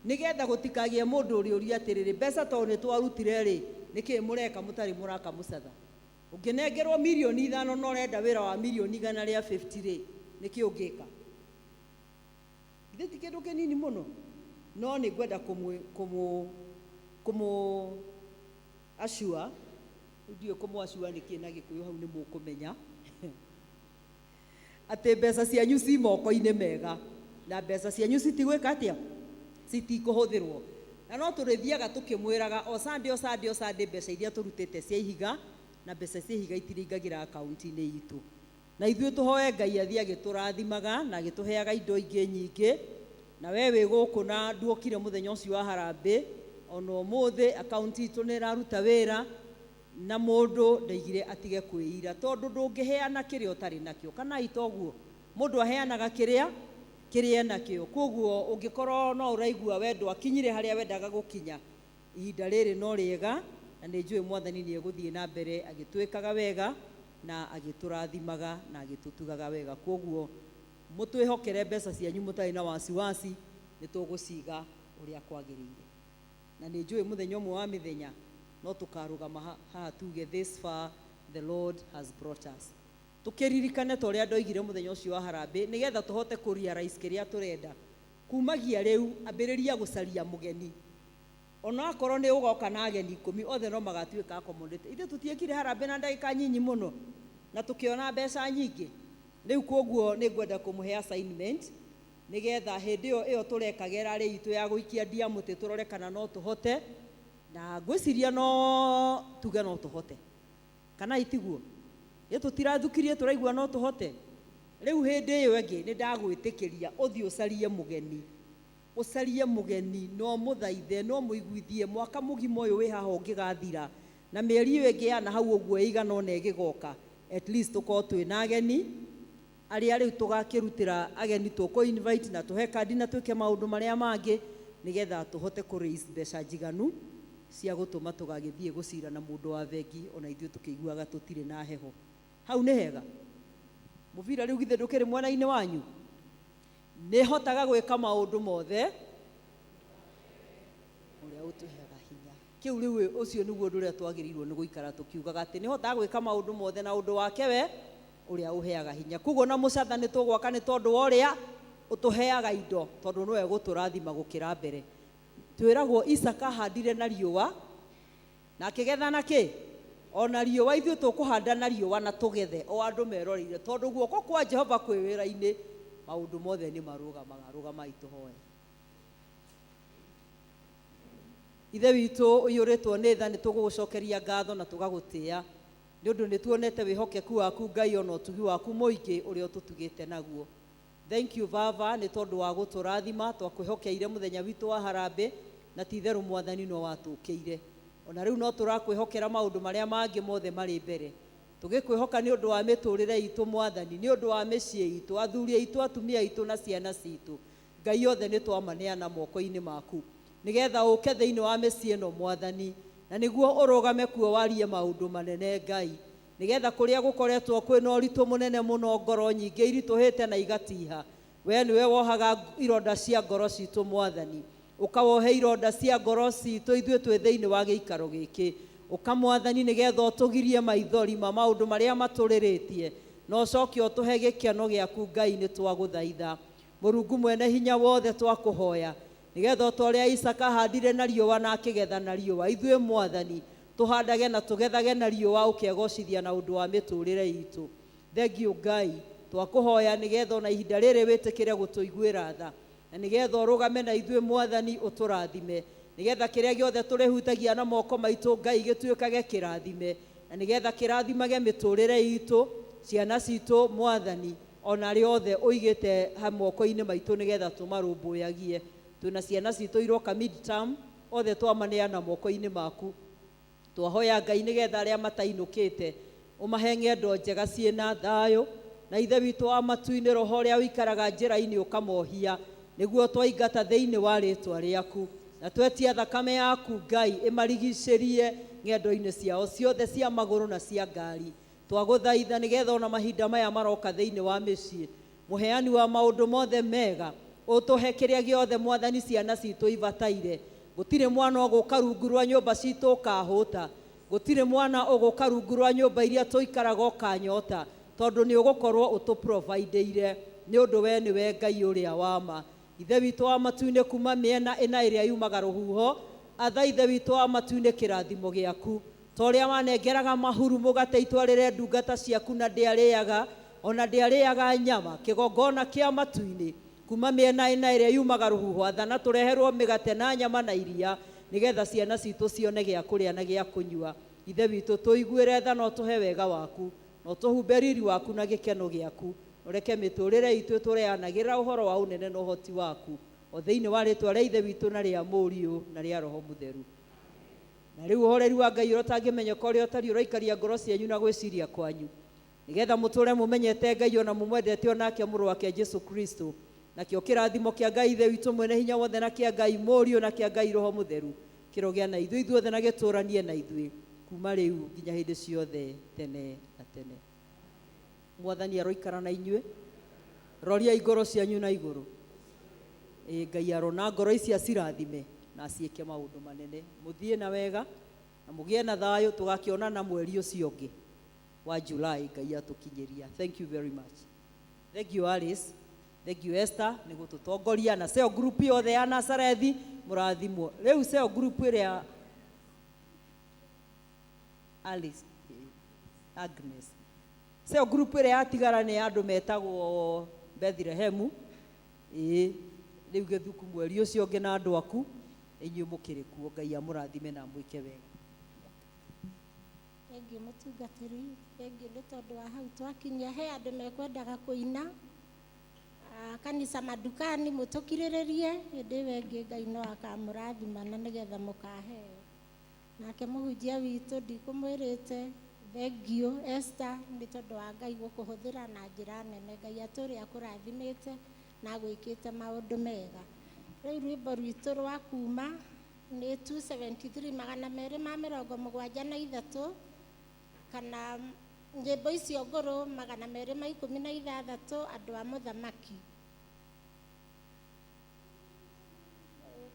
nigetha gutikagie mundu uri atiriri mbeca to ni twarutire ri niki mureka mutari muraka mucatha, unginengerwo milioni 5 no renda wira wa milioni 150 ri niki ungika? Ithe ti kindu kinini muno, no ni ngwenda kumu ashua ndio kumu ashua niki na Gikuyu hau ni mukumenya ati mbeca cianyu ci moko-ini mega na mbeca cianyu citigwika atia, citikuhuthirwo. Na no turithiaga tukimwiraga o Sunday mbeca iria turutite cia ihiga na mbeca cia ihiga itiringagira akaunti-ini itu, na ithuĩ tuhoe Ngai athie agiturathimaga na agituheaga indo ingi nyingi. Na we wi guku na nduokire muthenya ucio wa harambe, ona umuthi akaunti itu ni raruta wira na mundu ndaigire atige kwĩira, tondu ndungiheana kiria utari nakio, kana itoguo mundu aheanaga kiria nakio. Koguo ungikorwo no uraigua wendo akinyire haria wendaga gukinya, ihinda riri no riega, na ni njui Mwathani ni eguthie na mbere agitwikaga wega na agiturathimaga na agitutugaga wega. Koguo mutwihokere mbeca cianyu mutari na wasiwasi, ni tuguciga uria kwagiriire. Na ni njui muthenya umwe wa mithenya no tukarugama haha tuge this far the Lord has brought us, tukiririkane to ria ndoigire muthenya ucio wa harambe, nigetha tuhote kurealize kiria turenda kumagia riu ambiriria gucaria mugeni. Ona akorwo ni ugoka na ageni 10 othe no magatuika accommodate. Ithe tutiekire harambe na ndagika nyinyi muno na tukiona mbeca nyingi. Riu koguo ni ngwenda kumuhe assignment nigetha hindi iyo turekagera ri itu ya guikia ndiamuti turore kana no tuhote, na ngwiciria no tuge no tuhote kana itiguo. Ye tutirathukirie turaigua no tuhote. Riu hindi iyo engi ni ndagwitikiria uthie ucarie mugeni no muthaithe no muiguithie mwaka mugima uyu wi haha ungigathira na mieri iyo engi yana hau uguo igana ona igigoka, at least tukorwo twina ageni aria riu tugakirutira ageni tuko invite na tuhe kadi na twike maundu maria mangi nigetha tuhote ku raise mbeca njiganu cia gutuma tugagithie gucira na mundu wa vengi ona ithuĩ tukiguaga tutire na heho. Hau ni hega muvira riu githe ndukiri mwena-ini wanyu ni hotaga gwika maundu mothe uria utuheaga hinya. Kiu riu ucio niguo undu uria twagirirwo ni guikara tukiugaga ati ni hotaga gwika maundu mothe na undu wake we uria uheaga hinya. Koguo na mucatha ni tugwaka ni tondu wa uria utuheaga indo, tondu niwe guturathima gukira mbere. Twiragwo Isaka handire na riũa na akigetha na ki ona riũa, ithuĩ tukuhanda na riũa na tugethe o andu meroreire, tondu guoko kwa Jehova kwi wira-ini maundu mothe ni marugamaga. Rugamai tuhoe. Ithe witu uyuritwo ni tha, ni tugugucokeria ngatho na tugagutia ni undu ni tuonete wihokeku waku Ngai ona utugi waku muingi uria ututugite naguo. Thank you Baba ni tondu wa guturathima, twakwihokeire muthenya witu wa harambe na titheru Mwathani no watukiire. Ona riu no turakwihokera maundu maria mangi mothe mari mbere, tugikwihoka ni undu wa miturire itu Mwathani, ni undu wa micii itu, athuri itu, atumia itu na ciana citu. Ngai othe ni twamaneana moko-ini maku nigetha uke thiini wa micii ino Mwathani, na niguo urugame kuo warie maundu manene Ngai, nigetha kuria gukoretwo kwina uritu munene muno, ngoro nyingi irituhite na igatiha, we niwe wohaga ironda cia ngoro citu Mwathani, ukawohe ironda cia ngoro citu ithuĩ twi thiini wa giikaro giki, ukamwathani nigetha utugirie maithori ma maundu maria maturiritie, no coke utuhe gikeno giaku Ngai ni twaguthaitha. Murungu mwene hinya wothe twakuhoya nigetha ũrĩa Isaka handire na riũa na akĩgetha na riũa, ithuĩ Mwathani tũhandage na tũgethage na riũa, ũkĩegocithia na ũndũ wa mĩtũrĩre itũ. Thengiũ Ngai, twakũhoya nigetha ona ihinda rĩrĩ wĩtĩkĩre gũtũiguĩra tha, na nigetha ũrũgame na ithuĩ Mwathani, ũtũrathime, nigetha kĩrĩa gĩothe tũrĩhutagia na moko maitũ Ngai gĩtuĩkage kĩrathime, na nigetha kĩrathimage mĩtũrĩre itũ, ciana citũ Mwathani, ona arĩa othe ũigĩte ha moko-inĩ maitũ nigetha tũmarũmbũyagie. Twĩna ciana citũ iroka mid-term, othe twamaneana moko-inĩ maku. Twahoya Ngai nigetha arĩa matainũkĩte ũmahe ng'endo njega ciĩna thayũ, na ithe witũ wa matu-inĩ, roho ũrĩa ũikaraga njĩra-inĩ ũkamohia, nĩguo twaingata thĩinĩ wa rĩtwa rĩaku, na twetia thakame yaku Ngai ĩmarigicĩrie ng'endo-inĩ ciao ciothe cia magũrũ na cia ngari. Twagũthaitha nigetha ona mahinda maya maroka thĩinĩ wa mĩciĩ, mũheani wa maũndũ mothe mega, ũtũhe kĩrĩa gĩothe Mwathani ciana citũ ibataire. Gũtirĩ mwana ũgũka rungu rwa nyũmba citũ ũkahũta, gũtirĩ mwana ũgũka rungu rwa nyũmba iria tũikaraga ũkanyota, tondũ nĩ ũgũkorwo ũtũprovideire, nĩ ũndũ we nĩwe Ngai ũrĩa wa ma. Ithe witũ wa matu-inĩ kuma mĩena ĩna ĩrĩa yumaga rũhuho, atha ithe witũ wa matu-inĩ kĩrathimo gĩaku, ta ũrĩa wanengeraga mahuru mũgate itwarĩre ndungata ciaku na ndĩarĩaga, ona ndĩarĩaga nyama, kĩgongona kĩa matu-inĩ kuma mĩena ĩna ĩrĩa yumaga rũhuho, atha na tũreherwo mĩgate na nyama na iria, nigetha ciana citũ cione gĩa kũrĩa na gĩa kũnyua. Ithe witũ tũiguĩre tha na ũtũhe wega waku, na ũtũhumbe riri waku na gĩkeno gĩaku, ũreke mĩtũrĩre itũ tũreanagĩra ũhoro wa ũnene na ũhoti waku, o thĩinĩ wa rĩtwa rĩa ithe witũ na rĩa mũriũ na rĩa roho mũtheru. Na rĩu ũhoreri wa Ngai ũrĩa ũtangĩmenyeka ũrĩa ũtariĩ ũroikaria ngoro cianyu na gwĩciria kwanyu, nigetha mũtũre mũmenyete Ngai ona mũmwendete onake mũrũ wake Jesu Kristo, nakĩo kĩrathimo kĩa Ngai ithe witũ mwene hinya wothe na kĩa Ngai mũriũ na kĩa Ngai roho mũtheru kĩrogĩa na ithuĩ ithuothe na gĩtũranie na ithuĩ kuma rĩu nginya hĩndĩ ciothe tene na tene. Mwathani aroikara na inyuĩ, roria ngoro cianyu na igũrũ. Ngai arona ngoro ici acirathime na aciĩke maũndũ manene. Mũthiĩ na wega na mũgĩe na thayũ, tũgakĩonana mweri ũcio ũngĩ wa July Ngai atũkinyĩria. Thank you very much. Thank you Alice. Thank you Esther nĩ gũtũtongoria na cell group yothe ya Nazarethi mũrathimwo. Rĩu cell group ĩrĩa Alice Agnes, cell group ĩrĩa yatigara nĩ andũ metagwo Bethlehem. Rĩu gĩthuku mweri ũcio ũngĩ na andũ aku, inyuĩ mũkĩrĩ kuo. Ngai amũrathime na mwĩke wega. Thengiũ mũtungatĩri, thengiũ nĩ tondũ wa hau twakinyia, he andũ mekwendaga kũina kanisa madukani, mũtũkirĩrĩrie hĩndĩ ĩyo ĩngĩ Ngai no akamũrathima na nĩgetha mũkaheo. Nake mũhunjia witũ ndikũmwĩrĩte thengiũ Esther nĩ tondũ wa Ngai gũkũhũthĩra na njĩra nene. Ngai atũre akũrathimĩte na gwĩkĩte maũndũ mega. Rĩu rwĩmbo rwitũ rwa kuma nĩ 273 273 kana nyĩmbo icio ngũrũ 216 andũ a mũthamaki.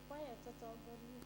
Kwaya tũtongorie.